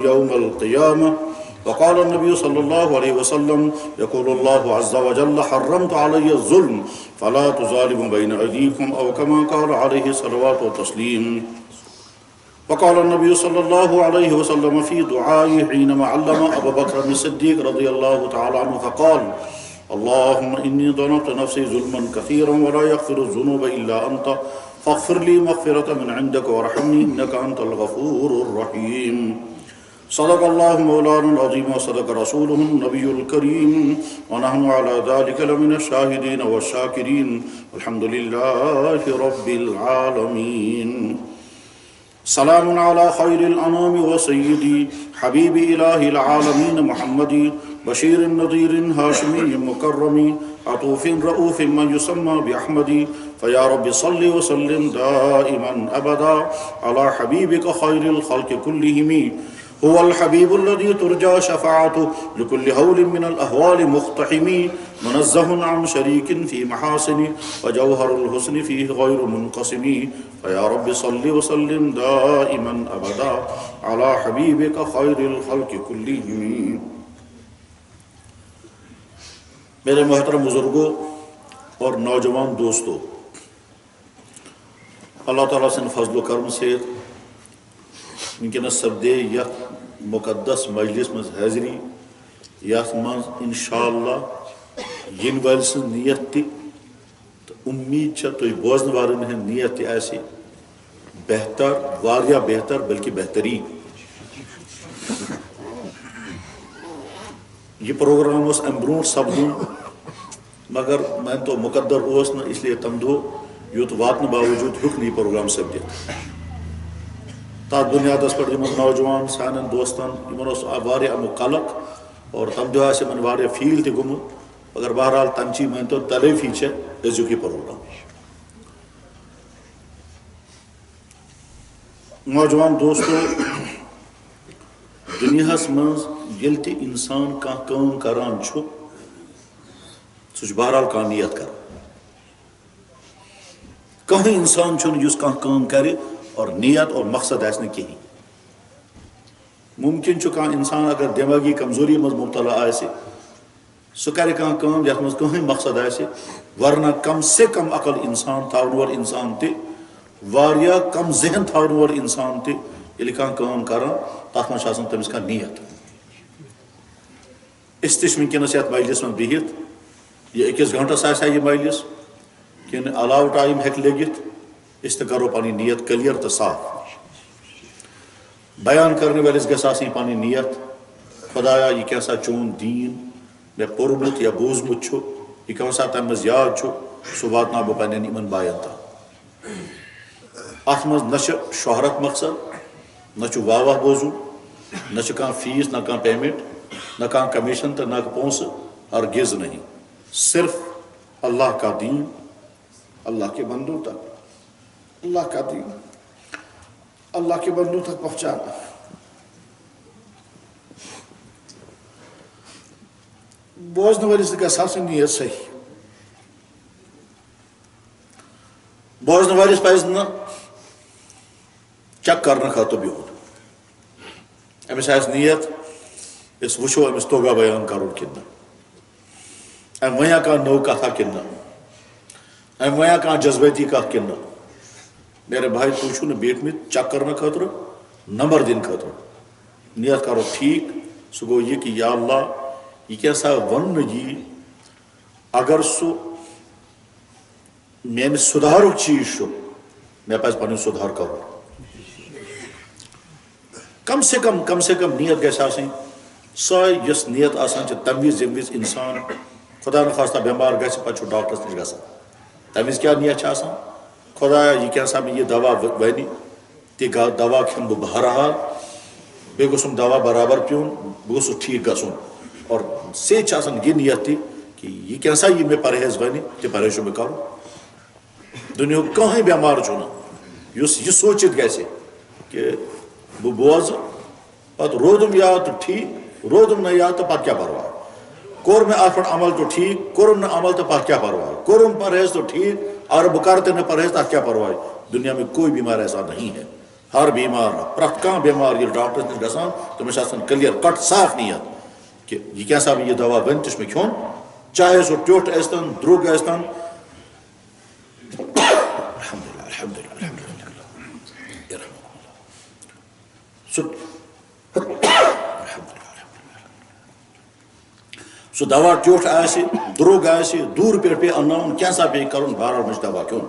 يوم القيامة. وقال النبي صلى الله عليه وسلم يقول الله عز وجل حرمت علي الظلم فلا تظالموا بين أيديكم أو كما قال عليه الصلاة والتسليم. وقال النبي صلى الله عليه وسلم في دعائه حينما علم أبا بكر الصديق رضي الله تعالى عنه فقال اللهم إني ظلمت نفسي ظلما كثيرا ولا يغفر الذنوب إلا أنت فاغفر لي مغفرة من عندك وارحمني إنك أنت الغفور الرحيم. صدق الله مولانا العظيم وصدق رسوله النبي الكريم ونحن على ذلك لمن الشاهدين والشاكرين الحمد لله رب العالمين. سلام على خير الأنام وسيدي حبيب إله العالمين محمد بشير نذير هاشمي مكرم عطوف رؤوف من يسمى بأحمد. فيا رب صل وسلم دائما أبدا على حبيبك خير الخلق كلهم. هو الحبيب الذي ترجى شفاعته لكل هول من الأهوال مقتحم منزه عن شريك في محاسن وجوهر الحسن فيه غير منقسم. فيا رب صل وسلم دائما أبدا على حبيبك خير الخلق كلهم. میرے محترم بزرگوں اور نوجوان دوستوں، اللہ تعالیٰ سن فضل و کرم سے ونکس سپدے یتھ مقدس مجلس مز حاضری یتھ مز انشاءاللہ ین ول سن نیت تہ امید چھ تھی بوزن والن ہند نیت تہ آسہ بہتر واریاہ بہتر بلکہ بہترین. یہ پروگرام اس ام برونٹ سپدن مگر میں تو مقدر اس نا اس لیے تم دہ یوت واتن باوجود ہیوک نہیں پروگرام سپدت. تر بنیادس پہ نوجوان سان دوستن واریاہ امیک قلق اور تم دہ آن واریاہ فیل تہ گومت مگر بہرحال تمچی مان تو تلفی أزیُک یہ پروگرام. نوجوان دوستو، دنیاہس مز یل تہ انسان کانٛہہ کٲم کران چھُ سُہ چھُ بہرحال کانٛہہ نیت کران. کٕہٕنۍ انسان چھُنہٕ یُس کانٛہہ کٲم کرِ اور نیت اور مقصد آسہِ نہٕ کِہیٖنۍ. ممکن چھُ کانٛہہ انسان اگر دٮ۪مٲغی کمزوری منٛز مبتلا آسہِ سُہ کرِ کانٛہہ کٲم یتھ منٛز کٕہٕنۍ مقصد آسہِ، ورنہ کم سے کم عقل انسان تھاون وول انسان تہِ واریاہ کم ذہن تھاون وول انسان تہِ ییٚلہِ کانٛہہ کٲم کران تتھ منٛز چھِ آسان تٔمِس کانٛہہ نیت. أسۍ تہِ چھِ ونکیٚنس یتھ مجلس منٛز بِہِتھ، یہ أکِس گھنٹس آسہِ ہا یہ مجلس کِنہٕ علاوٕ ٹایم ہیٚکہِ لٔگِتھ، أسۍ تہِ کرو پنٕنۍ نیت کلیر تہٕ صاف. بیان کرنے وٲلِس گژھِ آسٕنۍ پنٕنۍ نیت خدایا یہ کیٛاہ سا چون دیٖن مےٚ پوٚرمُت یا بوٗزمُت چھُ، یہ کیٛاہ سا تمہِ منٛز یاد چھُ سُہ واتناو بہٕ پننٮ۪ن یِمن بایَن تام. اتھ منٛز نہ چھِ شہرت مقصد، نہ چھُ واہ واہ بوزُن، نہ چھُ کانٛہہ فیس نہ کانٛہہ پیمنٹ نہ کانٛہہ کمیشن تہٕ نہ پونٛسہٕ، ہرگز نہیں. صرف اللہ کا دین اللہ کے بندوں تک، اللہ کا دین اللہ کے بندوں تک پہنچانا. بوزن ولس گژھِ آسٕنۍ نیت صحیح. بوزن ولس پزِ نہٕ چیک کرنہٕ خٲطرٕ بِہُن. أمِس آسہِ نیت أسۍ وٕچھو أمِس توگا بیان کرُن کِنہٕ نہ، أمۍ وَنیا کانٛہہ نٔو کتھا کِنہٕ نہ، أمۍ وَنیا کانٛہہ جذبٲتی کتھ کِنہٕ نہ. میرے بھائی تُہۍ چھُو نہٕ بیٖٹھمٕتۍ چیک کرنہٕ خٲطرٕ، نمبر دِنہٕ خٲطرٕ. نیت کرو ٹھیٖک، سُہ گوٚو یہِ کہِ یا اللہ یہ کیٛاہ سا وننہٕ یی اگر سُہ میانہِ سُدھارُک چیٖز چھُ مےٚ پزِ پنُن سُدھار کرُن. کم سے کم نیت گژھِ آسٕنۍ سۄے یۄس نیت آسان چھِ تمہِ وِزِ ییٚمہِ وِزِ انسان خدا نخواستہ بٮ۪مار گژھِ پتہٕ چھُ ڈاکٹرس نِش گژھان. تمہِ وِزِ کیٛاہ نیت چھِ آسان؟ خدایا یہ کیٛاہ سا مےٚ یہِ دوا ونہِ تہِ دوا کھٮ۪مہٕ بہٕ بہرحال، بیٚیہِ گوٚژھُم دوا برابر پیوٚن، بہٕ گوٚژھُس ٹھیٖک گژھُن. اور سے چھِ آسان یہ نیت تہِ کہ یہ کیٛاہ سا یہِ مےٚ پرہیز ونہِ تہِ پرہیز چھُ مےٚ کرُن. دُنیہُک کٕہٕنۍ بٮ۪مار چھُنہٕ یُس یہِ سوٗنٛچِتھ گژھِ کہ بہٕ بوزٕ پتہٕ روٗدُم یاد تہٕ ٹھیٖک، روٗدُم نہٕ یاد تہٕ پتہٕ کیٛاہ پرواے، کوٚر مےٚ اتھ پٮ۪ٹھ عمل تہٕ ٹھیٖک، کوٚرُم نہٕ عمل تہٕ پتہٕ کیٛاہ پرواے، کوٚرُم پرہیز تو ٹھیٖک اگر بہٕ کرٕ تہِ نہٕ پرہیز تتھ کیٛاہ پرواے. دنیا میں کوئی بیمار ایسا نہیں ہے ہر بیمار پرٛٮ۪تھ کانٛہہ بیمار ییٚلہِ ڈاکٹرس نِش گژھان تٔمِس چھِ آسان کٕلیر کٹ صاف نیت کہ یہ کیٛاہ سا یہ دوا بنہِ تہِ چھُ مےٚ کھیوٚن چاہے سُہ ٹیوٚٹھ ٲسۍتن درٛوٚگ ٲسۍتن سُہ دوا ٹیوٚٹھ آسہِ درٛوٚگ آسہِ دوٗرِ پٮ۪ٹھ پیٚیہِ انناوُن کیٛاہ سا پیٚیہِ کَرُن بہرحال مےٚ چھُ دوا کھیوٚن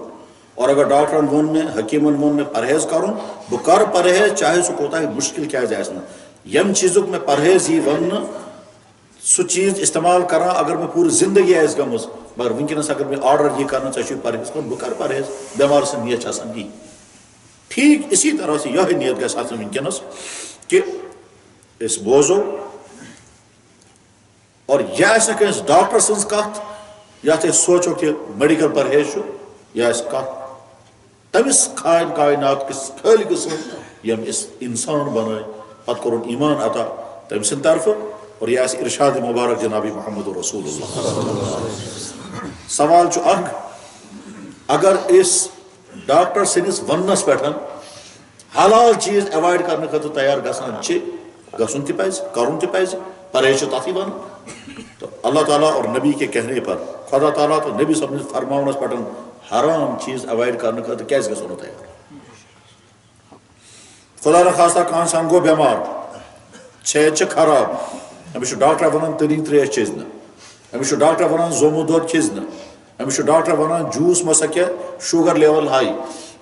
اور اگر ڈاکٹرن ووٚن مےٚ حکیٖمن ووٚن مےٚ پرہیز کَرُن بہٕ کَرٕ پرہیز چاہے سُہ کوتاہ مُشکِل کیٛازِ آسہِ نہٕ ییٚمہِ چیٖزُک مےٚ پرہیز یی وَننہٕ سُہ چیٖز استعمال کران اگر مےٚ پوٗرٕ زندگی آسہِ گٔمٕژ مگر وٕنکٮ۪نس اگر مےٚ آرڈر یی کرنہٕ ژےٚ چھُے پرہیز کَرُن بہٕ کَرٕ پرہیز بٮ۪مار سٕنٛز نیت چھِ آسان یی ٹھیٖک اسی طرح سے یِہوٚے نیت گژھِ آسٕنۍ وٕنکٮ۪نس کہِ أسۍ بوزو اور یہِ آسہِ نہٕ کٲنٛسہِ ڈاکٹر سٕنٛز کتھ یتھ أسۍ سونٛچو کہِ میڈیکل پرہیز چھُ یہِ آسہِ کتھ تٔمِس کاینات کِس خٲلقہٕ سٕنٛز ییٚمۍ أسۍ اِنسان بنٲے پتہٕ کوٚرُن ایٖمان عطا تٔمۍ سٕنٛدِ طرفہٕ اور یہ آسہِ ارشاد مبارک جناب محمد رسول اللہ سوال چھُ اکھ اگر أسۍ ڈاکٹر سٕنٛدِس وننس پٮ۪ٹھ حلال چیٖز ایوایڈ کرنہٕ خٲطرٕ تیار گژھان چھِ گژھُن تہِ پزِ کرُن تہِ پزِ پرہیز چھُ تتھٕے ونان تو اللہ تعالیٰ اور نبی کے کہنے پر خدا تعالیٰ تو نبی صٲب سٕنٛدِس فرماونس پٮ۪ٹھ حرام چیٖز ایوایڈ کرنہٕ خٲطرٕ کیٛازِ گژھو نہٕ تیار خدا نخواستہ کانٛہہ انسان گوٚو بٮ۪مار صحت چھِ خراب أمِس چھُ ڈاکٹر ونان تٔرِنۍ ترٛیش چیٚزِ نہٕ أمِس چھُ ڈاکٹر ونان زومُت دۄد کھیٚزِ نہٕ أمِس چھُ ڈاکٹر ونان جوٗس مہ سا کھےٚ شُگر لیول ہاے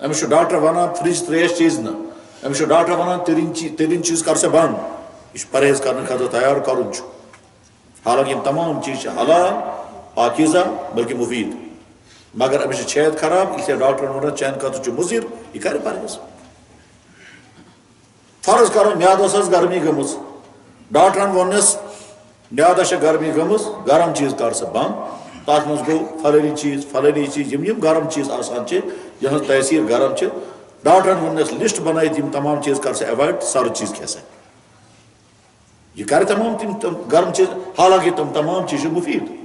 أمِس چھُ ڈاکٹر ونان فرج ترٛیش چیٚزِ نہٕ أمِس چھُ ڈاکٹر ونان تٔرِنۍ چیٖز کر سا بنٛد یہِ چھُ پرہیز کرنہٕ خٲطرٕ تیار کرُن چھُ حالانکہ یِم تمام چیٖز چھِ حلال پاکیٖزہ بلکہ مُفیٖد مگر أمِس چھِ صحت خراب اس لیے ڈاکٹرن ووٚنُن چانہِ خٲطرٕ چھُ مُضِر یہِ کرِ پرہیز فرض کرو میادس ٲس گرمی گٔمٕژ ڈاکٹرن ووٚننس میادس چھےٚ گرمی گٔمٕژ گرم چیٖز کر سا بنٛد تتھ منٛز گوٚو فلٲنی چیٖز یِم گرم چیٖز آسان چھِ یِہٕنٛز تٲثیٖر گرم چھِ ڈاکٹرن ووٚننس لسٹ بنٲیِتھ یِم تمام چیٖز کر سا ایوایڈ سرد چیٖز کھے سا یہ کرِ تمام تِم گرم چیٖز حالانکہ تِم تمام چیٖز چھِ مُفیٖد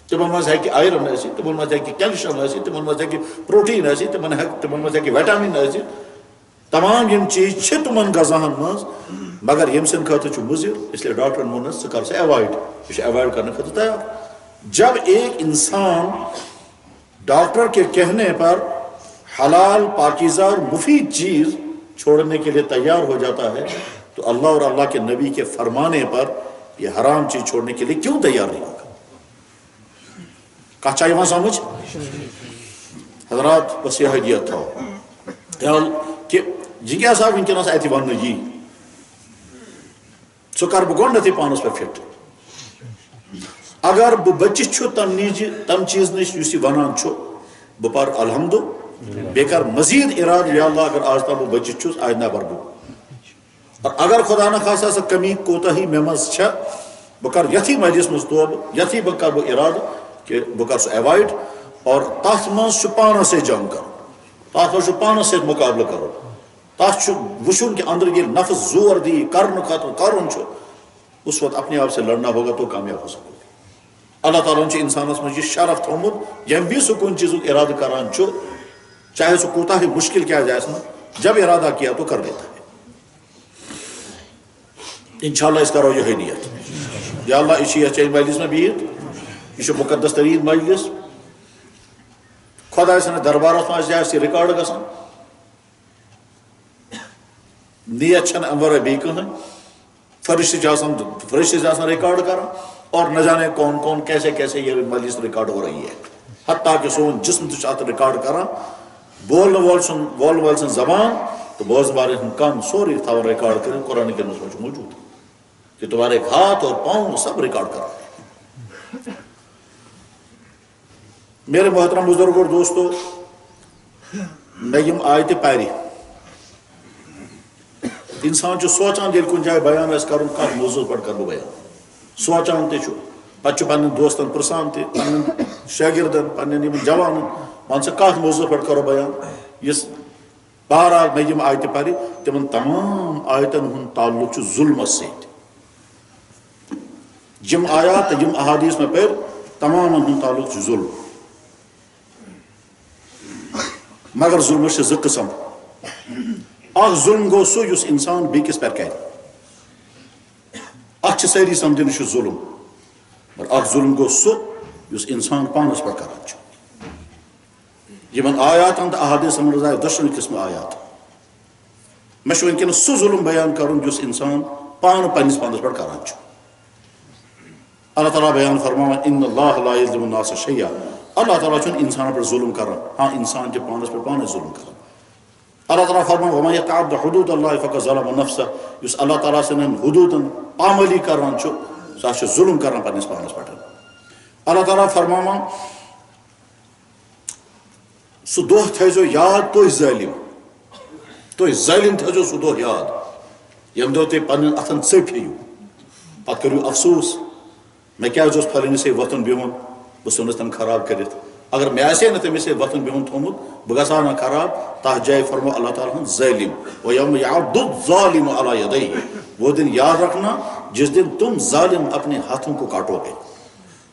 تِمن منٛز ہیٚکہِ آیرن ٲسِتھ تِمن منٛز ہیٚکہِ کیلشیم ٲسِتھ تِمن منٛز ہیٚکہِ پروٹیٖن ٲسِتھ تِمن منٛز ہیٚکہِ ویٹامن ٲسِتھ تمام یِم چیٖز چھِ تِمن غذاہن منٛز مگر ییٚمہِ سٕنٛدِ خٲطرٕ چھُ مُضِر اس لیے ڈاکٹرن ووٚننس ژٕ کر سا ایوایڈ یہِ چھُ ایوایڈ کرنہٕ خٲطرٕ تیار جب ایک انسان ڈاکٹر کے کہنے پر حلال پاکیزہ اور مفید چیز چھوڑنے کے لیے تیار ہو جاتا ہے تو اللہ اور اللہ کے نبی کے فرمانے پر یہ حرام چیز چھوڑنے کے لیے کیوں تیار نہیں ہوگا کچھ یِوان سمجھ حضرات بس یہ ہدیت تھاو خیال کہ جگیاسا ونکٮ۪نس اتہِ وننہٕ یی سُہ کر بہٕ گۄڈنیتھٕے پانس پٮ۪ٹھ فٹ اگر بہٕ بٔچِتھ چھُ تم چیٖز نِش یُس یہِ ونان چھُ بہٕ پرٕ الحمدُ بیٚیہِ کر مزیٖد اِرادٕ یا اللہ اگر آز تام بہٕ بٔچِتھ چھُس آیندہ پرٕ بہٕ اور اگر خدا نخواستہ سۄ کمی کوتاہی مےٚ منٛز چھےٚ بہٕ کر یتھی مجلس منٛز توبہٕ یتھی بہٕ کر بہٕ اِرادٕ کہ بہٕ کر سُہ ایوایڈ اور تتھ منٛز چھُ پانس سۭتۍ جنگ کرُن تتھ منٛز چھُ پانس سۭتۍ مُقابلہٕ کرُن تتھ چھُ وٕچھُن کہ اندر ییٚلہِ نفس زور دی کرنہٕ خٲطرٕ کرُن چھُ اس وقت اپنے آپ سے لڑنا ہوگا تو کامیاب ہو سکو اللہ تعالیٰ چھُ انسانس منٛز یہِ شرف تھوٚومُت ییٚمہِ وِزِ سُہ کُنہِ چیٖزُک اِرادٕ کران چھُ چاہے سُہ کوٗتاہ ہی مُشکل کیٛازِ آسہِ نہٕ جب ارادہ کیا تو کر لیتا ہے انشاءاللہ أسۍ کرو یِہوٚے نیت یا اللہ یہِ چھِ یتھ چانہِ مجلس منٛز بِہِتھ یہِ چھُ مُقدس تریٖن مجلس خۄداے سٕنٛدِس دربارس منٛز آسہِ یہِ رِکاڈ گژھان نیت چھنہٕ اَمہِ ورٲے بیٚیہِ کٕہٕنۍ فرشتے چھِ آسان رِکاڈ کران اور نہ جانے کون کون کیسے کیسے یہ مجلس ریکارڈ ہو رہی ہے حتیٰ کہ سون جسم تہِ چھُ اتھ رِکاڈ کران بولن وول سٕنٛز زبان تو بوزن والٮ۪ن ہُنٛد کن سورُے تھاوان رِکاڈ کٔرِتھ قرآن کریٖمس منٛز چھُ موجوٗد کہ تمہارے ہاتھ اور پاؤں سب ریکارڈ کر رہے ہیں میرے محترم بزرگ اور دوستو مےٚ یِم آیتہِ پرِ انسان چھُ سونٛچان ییٚلہِ کُنہِ جایہِ بیان آسہِ کرُن کتھ موضوٗعس پٮ۪ٹھ کرٕ بہٕ بیان سونٛچان تہِ چھُ پتہٕ چھُ پننٮ۪ن دوستن پرژھان تہِ پننٮ۪ن شٲگِردن پننٮ۪ن یِمن جوانن ون سا کتھ موضوٗعس پٮ۪ٹھ کرو بیان یُس بہرحال مےٚ یِم آیتہِ پرِ تِمن تمام آیتن ہُنٛد تعلُق چھُ ظُلمس سۭتۍ یِم آیات تہٕ یِم احادیٖث مےٚ پٔرۍ تمامن ہُنٛد تعلُق چھُ ظُلم مگر ظُلمس چھِ زٕ قٕسم اخ ظلم گو سو یس انسان بیکس پر کر اخ ساری سمجھن ظلم اور اخ ظلم گو سو یس انسان پانس پر کران یمن آیاتن تو احادیث منٛز آیہِ دۄشوٕنی قٕسمہٕ آیات مےٚ چھُ وٕنکیٚنس سُہ ظلم بیان کرُن یُس انسان پانہٕ پننس پانس پٮ۪ٹھ کران چھُ اللہ تعالیٰ بیان فرماوان ان اللہ لا یظلم الناس شیئا اللہ تعالیٰ چھُنہٕ انسانن پٮ۪ٹھ ظلم کران ہاں انسان چھُ پانس پٮ۪ٹھ پانے ظلم کران اللہ تعالیٰ فرمان وَمَن یَتَعَدَّ حُدوٗدَ اللہِ فَقَدْ ظَلَمَ نَفْسَهُ یُس اللہ تعالیٰ سٕنٛدٮ۪ن حدوٗدن پامٲلی کران چھُ سُہ چھُ ظلم کران پننس پانس پٮ۪ٹھ اللہ تعالیٰ فرماوان سُہ دۄہ تھٲیزیو یاد تُہۍ ظٲلِم تھٲیزیو سُہ دۄہ یاد ییٚمہِ دۄہ تُہۍ پننٮ۪ن اتھن ژٔپۍ ہیٚیِو پتہٕ کٔرِو افسوٗس مےٚ کیازِ اوس پھلٲنِس ہے وۄتھُن بِہُن بہٕ ژھٕنُس تٔمۍ خراب کٔرِتھ اگر مےٚ آسہِ ہے نہٕ تٔمِس ہے وۄتھُن بِہُن تھوٚمُت بہٕ گژھٕ ہا نہٕ خراب تتھ جایہِ فرمو اللہ تعالیٰ ہن ظٲلِم وَیَوْمَ یَعَضُّ الظَّالِمُ عَلَىٰ یَدَیْہِ وہ دن یاد رکھنا جس دن تم ظالم اپنے ہاتھوں کو کاٹو گے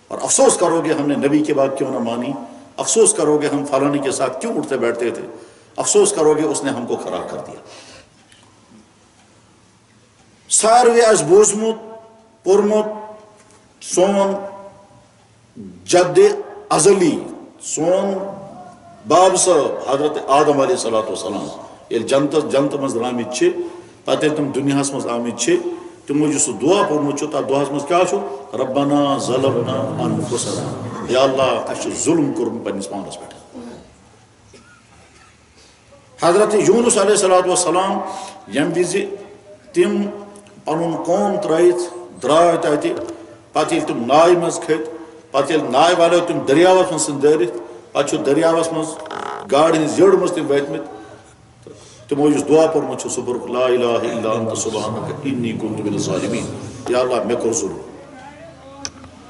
اور افسوس کرو گے ہم نے نبی کی بات کیوں نہ مانی افسوس کرو گے ہم فلانے کے ساتھ کیوں اٹھتے بیٹھتے تھے افسوس کرو گے اس نے ہم کو خراب کر دیا ساروی آس بوزمت پورمت سون جد ازلی سون باب صاحب حضرت آدم علیہ الصلوۃ والسلام ییٚلہِ جنت منٛز درٛامٕتۍ چھِ پتہٕ ییٚلہِ تِم دُنیاہس منٛز آمٕتۍ چھِ تِمو یُس سُہ دعا پوٚرمُت چھُ تتھ دعاہس منٛز کیٛاہ چھُ ربنا ظلمنا انفسنا یا اللہ اسہِ چھُ ظلم کوٚرمُت پننس پانس پٮ۪ٹھ حضرت یونس علیہ الصلوۃ والسلام ییٚمہِ وِزِ تِم پنُن قوم ترٲیِتھ درٛاے تتہِ پتہٕ ییٚلہِ تِم ناوِ منٛز کھٔتۍ پتہٕ ییٚلہِ ناوِ والیو تِم دٔریاوس منٛز ژھٕنۍ دٲرِتھ پتہٕ چھُ دٔریاوس منٛز گاڈٕ ہٕنٛزِ زیٖڈ منٛز تِم وٲتۍمٕتۍ تِمو یُس دعا پوٚرمُت چھُ سُہ پوٚرُکھ لا الہ الا انت سبحانک انی کنت من الظالمین یا اللہ مےٚ کوٚر ظلم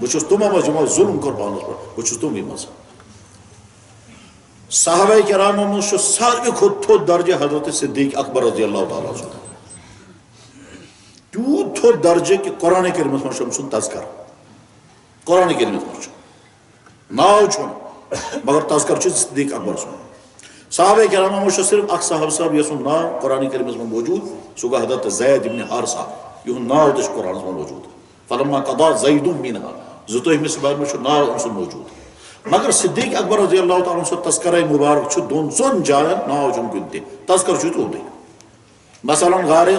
بہٕ چھُس تِمو منٛز یِمو ظلم کوٚر پانس پٮ۪ٹھ بہٕ چھُس تِمنٕے منٛز صحابہ کرامو منٛز چھُ ساروی کھۄتہٕ تھوٚد درجہِ حضرت صدیق اکبر رضی اللہ تعالیٰ عنہ تیوٗت تھوٚد درجہِ کہِ قرآنِ کریٖمس منٛز چھُ أمۍ سُنٛد تذکر قرآنِ کریٖمس منٛز چھُ ناو چھُنہٕ مگر تذکر چھُ صدیق اکبر سُنٛد صحابہ کرامو منٛز چھُ صرف اکھ صحابہ صاحب یس سُنٛد ناو قرآنِ کریٖمس منٛز موجوٗد سُہ گوٚو حضرت زید ابن حارثہ یِہُنٛد ناو تہِ چھُ قرآنس منٛز موجوٗد فلما قضا زید منہا زٕتووُہمِس بارس منٛز چھُ ناو أمۍ سُنٛد موجوٗد مگر صدیق اکبر رضی اللہ تعالیٰ عنہ سُنٛد تذکرے مبارک چھُ ژۄن جاین ناو چھُنہٕ کُنہِ تہِ تذکر چھُ تیوٗتٕے مثلاً غارِ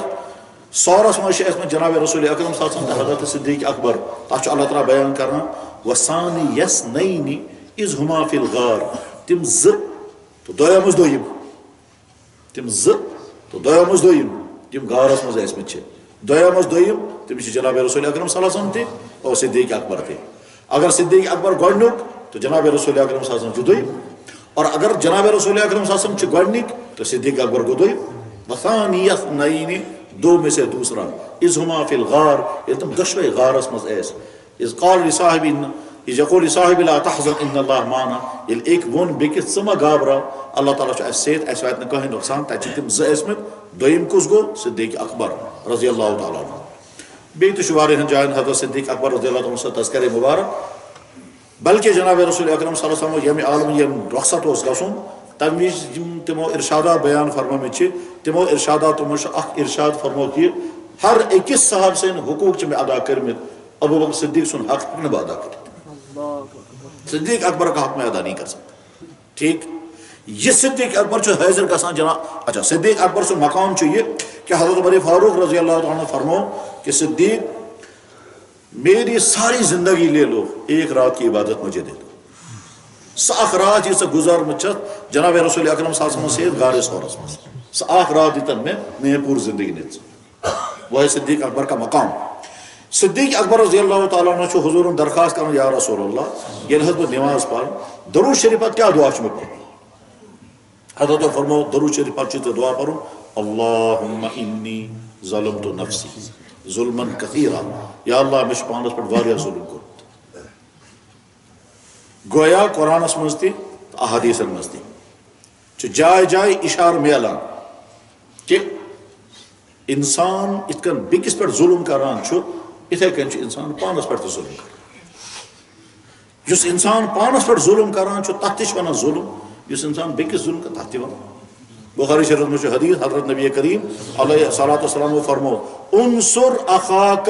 سورس منٛز چھِ ٲسمٕتۍ جناب رسول اکرم صلی اللہ علیہ وسلم حضرت صدیق اکبر تتھ چھُ اللہ تعالیٰ بیان کران وسانی یسنینی اذ ہما فی الغار تِم زٕ تہٕ دوٚیِمس دوٚیِم تِم زٕ تہٕ دوٚیِمس دوٚیِم یِم غارس منٛز ٲسمٕتۍ چھِ دوٚیِمس دوٚیِم تِم چھِ جناب رسول اکرم صلی اللہ علیہ وسلم تہِ اور صدیق اکبر تہِ اگر صدیق اکبر گۄڈنیُک تو جناب رسول اکرم صلی اللہ علیہ وسلم چھُ دوٚیِم اور اگر جناب رسول اکرم صلی اللہ علیہ وسلم چھِ گۄڈنِکۍ تو صدیق اکبر گوٚو دوٚیِم وثانی یسنینی دو میں سے دوسرا اذ ہما فی الغار ییٚلہِ تِم دۄشوے غارس منٛز ٲسۍ اذ قال لصاحب اذ یقول لصاحب لا تحزن ان اللہ معنا ییٚلہِ أکۍ ووٚن بیٚکِس ژٕ مہ گابراو اللہ تعالیٰ چھُ اَسہِ سۭتۍ اَسہِ واتہِ نہٕ کٕہٕنۍ نۄقصان تتہِ چھِ تِم زٕ ٲسمٕتۍ دوٚیِم کُس گوٚو صدیق اکبر رضی اللہ تعالیٰ عنہ بیٚیہِ تہِ چھُ واریاہن جاین حضرت صدیق اکبر رضی اللہ تعالیٰ سُنٛد تذکرے مبارک بلکہ جناب رسول اکرم صلی اللہ علیہ وسلم ییٚمہِ عالمہٕ ییٚمہِ رۄخصت اوس گژھُن تمہِ وِزِ یِم تِمو ارشادات بیان فرمٲمٕتۍ چھِ تِمو ارشاداتو منٛز چھُ اکھ ارشاد فرمووُکھ یہِ ہر أکِس صحابہٕ سٕنٛدۍ حقوٗق چھِ مےٚ ادا کٔرمٕتۍ ابوٗ بکر صدیق سُنٛد حق ہٮ۪کہٕ نہٕ بہٕ ادا کٔرِتھ صدیق اکبر کا حق میں ادا نہیں کر سکتا ٹھیک یہ صدیق اکبر چھُ حٲضر گژھان جناب اچھا صدیق اکبر سُنٛد مقام چھُ یہِ کہ حضرت عمر فاروق رضی اللہ عنہ فرمو کہ صدیق میری ساری زندگی لے لو ایک رات کی عبادت مجھے دے دو سۄ اکھ رات یہِ ژٕ گُزارمٕژ چھَتھ جناب رسول اکرم صلی اللہ علیہ وسلم سۭتۍ غارِ صورس منٛز سۄ اکھ رات دِتن مےٚ میٲنۍ پوٗرٕ زندگی نِژ وہ ہے صدیق اکبر کا مقام صدیق اکبر رضی اللہ تعالیٰ عنہ چھُ حضوٗرن درخواست کران یا رسول اللہ ییٚلہِ حظ بہٕ نٮ۪ماز پرٕ درود شریف پتہٕ کیٛاہ دعا چھُ مےٚ پرُن حضرتو فرمو درود شریف پتہٕ چھُ ژےٚ دعا پرُن اللہُمَّ اِنی ظلمتُ نفسی ظُلمن کثیٖرا یا اللہ مےٚ چھُ پانس پٮ۪ٹھ واریاہ ظُلم کوٚرمُت گویا قرآنس منٛز تہِ تہٕ احادیٖثن منٛز تہِ چھُ جایہِ جایہِ اِشارٕ میلان کہِ انسان یِتھ کٔنۍ بیٚکِس پٮ۪ٹھ ظُلم کران چھُ یِتھے کٔنۍ چھُ انسان پانس پٮ۪ٹھ تہِ ظُلم کران یُس انسان پانس پٮ۪ٹھ ظُلم کران چھُ تتھ تہِ چھِ ونان ظُلم یُس انسان بیٚکِس ظُلم کران تتھ تہِ ونان بخاری شریف میں حدیث حضرت نبی کریم علیہ الصلوۃ والسلام فرمو انصر اخاک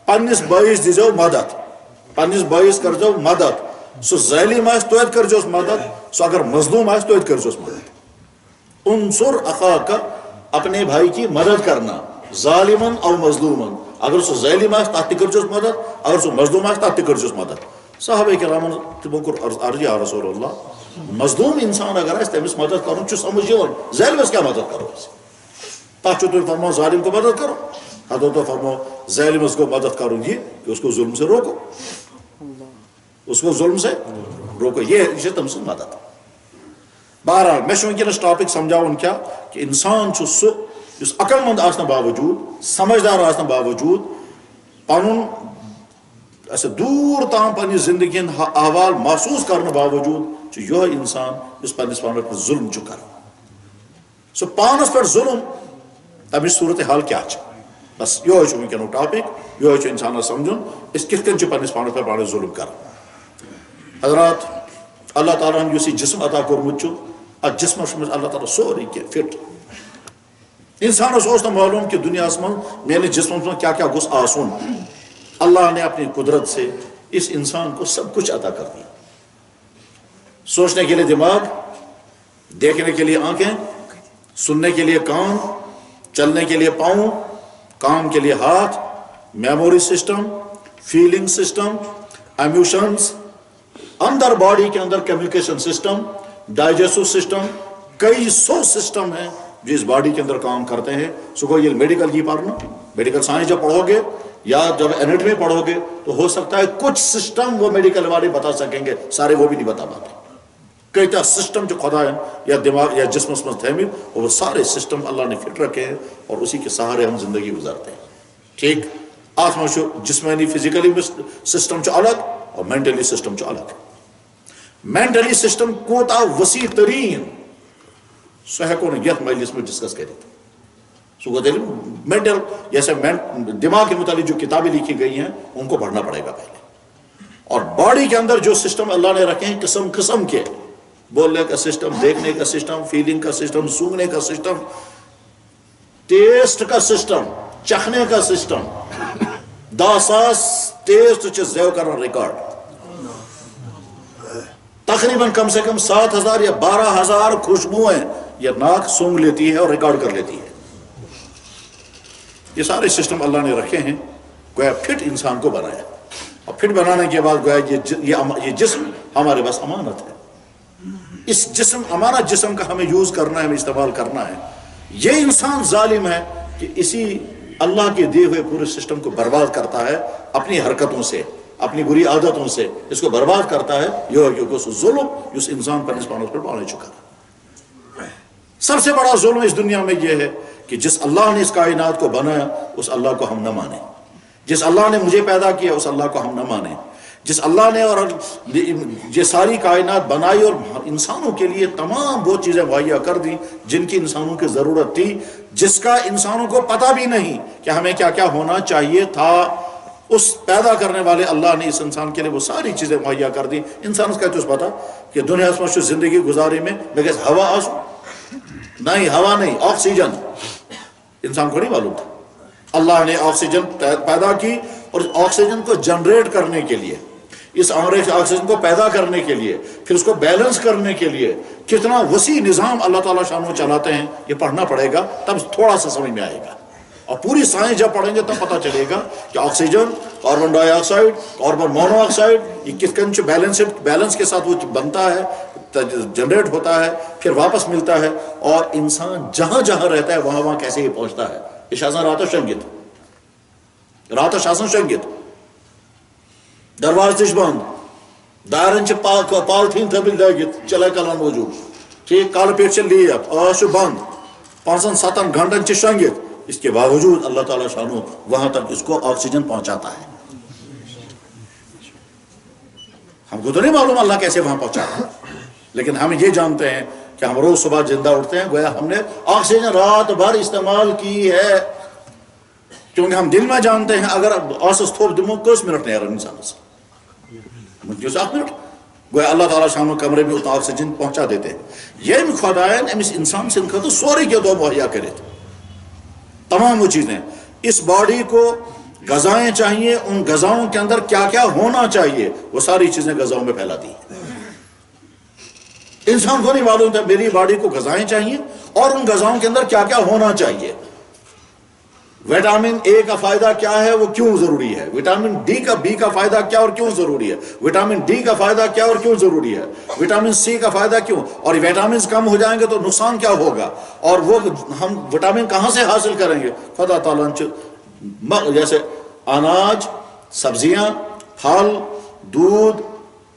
پنس بائیس دیزو مدد پنس بائیس کرزو مدد سو ظالم آس تو کرزوس مدد سو اگر مظلوم آس تو کرزوس مدد انصر اخاک اپنے بھائی کی مدد کرنا ظالمن او مظلومن اگر سو ظالم آس تات کرزوس مدد اگر سو مظلوم آس تات کرزوس مدد صحابہ کرامن تمو کور عرض یا رسول اللہ مظلوم انسان اگر آس تمس مدد کرن چھ سمجھ یوان ظالمس کیا مدد کرو تات چھ تو فرمو ظالم کو مدد کرو حضرت تو فرمو ظالمس کو مدد کرو یہ کہ اس کو ظلم سے روکو اس کو ظلم سے روکو یہ تم سے مدد بہرحال میں ونکس ٹاپک سمجھاؤن کیا کہ انسان سہ اس عقل مند آسنا باوجود سمجھدار آسنا باوجود پن دور تام پنہ زندگی احوال محسوس کرنے باوجود یہ انسان اس پنس پانس پہ ظلم کر سہ پانس پہ ظلم تمچ صورت حال کیا بس یہ ونکن ٹاپک یہ انسان سمجھن اس کت کن پنس پانس پہ پانے ظلم کر حضرات اللہ تعالیٰ نے یہ جسم عطا کورمت ات جسمس مز اللہ تعالیٰ سوری کی فٹ انسانس نا معلوم کہ دنیا من میرے جسمس من کیا گوس آسن اللہ نے اپنی قدرت سے اس انسان کو سب کچھ عطا کر دیا سوچنے کے لیے دماغ دیکھنے کے لیے آنکھیں سننے کے لیے کان چلنے کے لیے پاؤں کام کے لیے ہاتھ memory system feeling system emotions اندر باڈی کے اندر کمیونیکیشن سسٹم ڈائجسٹو سسٹم کئی سو سسٹم ہیں جو اس باڈی کے اندر کام کرتے ہیں سو یہ میڈیکل کی پڑھنا میڈیکل سائنس جب پڑھو گے یا جب انیٹمی پڑھو گے تو ہو سکتا ہے کچھ سسٹم وہ میڈیکل والے بتا سکیں گے سارے وہ بھی نہیں بتا پاتے کئی سسٹم جو خدا ہے یا دماغ یا جسم میں تھیمی وہ سارے سسٹم اللہ نے فٹ رکھے ہیں اور اسی کے سہارے ہم زندگی گزارتے ہیں ٹھیک آج میں جسمانی فزیکلی سسٹم الگ اور مینٹلی سسٹم الگ مینٹلی سسٹم کوتا وسیع ترین سہ ہیکو یت مجلس میں ڈسکس کرت سو مینٹل جیسے دماغ کے متعلق جو کتابیں لکھی گئی ہیں ان کو پڑھنا پڑے گا پہلے اور باڈی کے اندر جو سسٹم اللہ نے رکھے ہیں قسم قسم کے بولنے کا سسٹم دیکھنے کا سسٹم فیلنگ کا سسٹم سونگنے کا سسٹم ٹیسٹ کا سسٹم چکھنے کا سسٹم 10,000 ٹیسٹ زیو کرنا ریکارڈ تقریباً کم سے کم 7,000 یا 12,000 خوشبوئیں یہ ناک سونگ لیتی ہے اور ریکارڈ کر لیتی ہے یہ سارے سسٹم اللہ نے رکھے ہیں گویا فٹ انسان کو بنایا اور فٹ بنانے کے بعد گویا یہ جسم ہمارے پاس امانت ہے اس جسم امانت جسم کا ہمیں یوز کرنا ہے ہمیں استعمال کرنا ہے یہ انسان ظالم ہے کہ اسی اللہ کے دیے ہوئے پورے سسٹم کو برباد کرتا ہے اپنی حرکتوں سے اپنی بری عادتوں سے اس کو برباد کرتا ہے یہ ظلم اس انسان پر پہ پانے چکا ہے سب سے بڑا ظلم اس دنیا میں یہ ہے کہ جس اللہ نے اس کائنات کو بنایا اس اللہ کو ہم نہ مانیں جس اللہ نے مجھے پیدا کیا اس اللہ کو ہم نہ مانیں جس اللہ نے اور یہ ساری کائنات بنائی اور انسانوں کے لیے تمام وہ چیزیں مہیا کر دی جن کی انسانوں کی ضرورت تھی جس کا انسانوں کو پتہ بھی نہیں کہ ہمیں کیا کیا ہونا چاہیے تھا اس پیدا کرنے والے اللہ نے اس انسان کے لیے وہ ساری چیزیں مہیا کر دی انسان کا تو پتا کہ دنیا میں زندگی گزارے میں ہوا آسو نہیں ہوا نہیں آکسیجن انسان کو نہیں معلوم تھا اللہ نے آکسیجن پیدا کی اور آکسیجن کو جنریٹ کرنے کے لیے اس آکسیجن کو پیدا کرنے کے لیے پھر اس کو بیلنس کرنے کے لیے کتنا وسیع نظام اللہ تعالیٰ شان چلاتے ہیں یہ پڑھنا پڑے گا تب تھوڑا سا سمجھ میں آئے گا اور پوری سائنس جب پڑھیں گے تب پتہ چلے گا کہ آکسیجن کاربن ڈائی آکسائڈ کاربن مونو آکسائڈ یہ کس کنچ بیلنس کے ساتھ وہ بنتا ہے جنریٹ ہوتا ہے پھر واپس ملتا ہے اور انسان جہاں جہاں رہتا ہے وہاں وہاں کیسے یہ پہنچتا ہے اشازن راتش آسان شنگت درواز تش بند دارن پالتھین تھبل لگت چلے کلان موجود ٹھیک کال پیٹ لیپ آج بند 5-7 گھنٹن شنگت اس کے باوجود اللہ تعالیٰ شانو وہاں تک اس کو آکسیجن پہنچاتا ہے ہم کو تو نہیں معلوم اللہ کیسے وہاں پہنچاتا ہے لیکن ہم یہ جانتے ہیں کہ ہم روز صبح زندہ اٹھتے ہیں گویا ہم نے آکسیجن رات بھر استعمال کی ہے کیونکہ ہم دل میں جانتے ہیں اگر آسس تھوپ دمو کس منٹ نیران انسان مجھے 7 منٹ گویا اللہ تعالیٰ شانو کمرے میں اتنا آکسیجن پہنچا دیتے ہیں. یم خدایان امس انسان سن خاطر سورے کے دو مہیا کرت تمام وہ چیزیں. اس باڈی کو غذائیں چاہیے، ان غذاؤں کے اندر کیا کیا ہونا چاہیے وہ ساری چیزیں غذاؤں میں پھیلا دی. انسان کو نہیں معلوم تھا میری باڈی کو غذائیں چاہیے اور ان غذاؤں کے اندر کیا کیا ہونا چاہیے. وٹامن اے کا فائدہ کیا ہے وہ کیوں ضروری ہے، وٹامن بی کا فائدہ کیا اور کیوں ضروری ہے، وٹامن ڈی کا فائدہ کیا اور کیوں ضروری ہے، وٹامن سی کا فائدہ کیوں، اور وٹامنز کم ہو جائیں گے تو نقصان کیا ہوگا، اور وہ ہم وٹامن کہاں سے حاصل کریں گے. خدا تعالیٰ جیسے اناج، سبزیاں، پھل، دودھ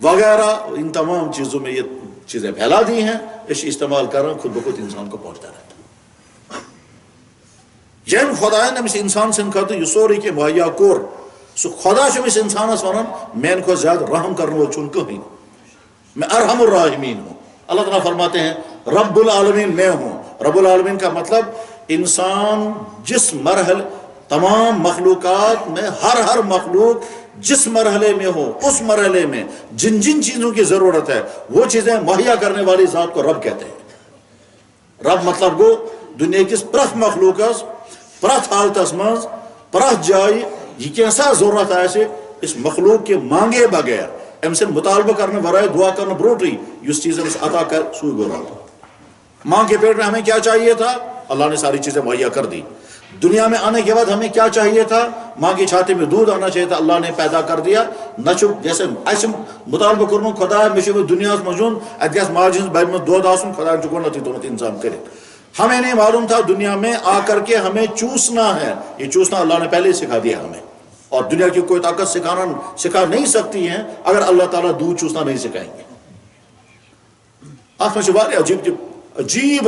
وغیرہ، ان تمام چیزوں میں یہ چیزیں پھیلا دی ہیں. اس استعمال کر رہا ہوں خود بخود انسان کو پہنچتا رہتا ہے. یم خدایان امس انسان سن خاطر یہ سورے کے مہیا کور سو خدا امس انسانس ونان مین کو زیادہ رحم کرنے وول چھن کہیں، میں ارحم الراحمین ہوں. اللہ تعالیٰ فرماتے ہیں رب العالمین میں ہوں. رب العالمین کا مطلب انسان جس مرحلے، تمام مخلوقات میں ہر مخلوق جس مرحلے میں ہو اس مرحلے میں جن جن چیزوں کی ضرورت ہے وہ چیزیں مہیا کرنے والی ذات کو رب کہتے ہیں. رب مطلب گو دنیا کس پرت مخلوقس پرت حالتس مز پرت جائے یہ کیسا ضرورت آسے اس مخلوق کے مانگے بغیر ام سے مطالبہ کرنے ورائے دعا کرنے بروٹی اس چیز عطا کر سوئی گو رہا. ماں کے پیٹ میں ہمیں کیا چاہیے تھا، اللہ نے ساری چیزیں مہیا کر دی. دنیا میں آنے کے بعد ہمیں کیا چاہیے تھا، ماں کی چھاتی میں دودھ آنا چاہیے تھا، اللہ نے پیدا کر دیا. نہ جیسے ایسے مطالبہ کرنا خدا مجھے دنیا مجھون اتگاس ماج ہز بہ میں دودھ آسن خدا گۄڈنیتھٕے تھوٚومُت انتظام کٔرِتھ. ہمیں نہیں معلوم تھا دنیا میں آ کر کے ہمیں چوسنا ہے. یہ چوسنا اللہ نے پہلے ہی سکھا دیا ہمیں، اور دنیا کی کوئی طاقت سکھا نہیں سکتی ہے اگر اللہ تعالیٰ دودھ چوسنا نہیں سکھائیں گے. آپ میں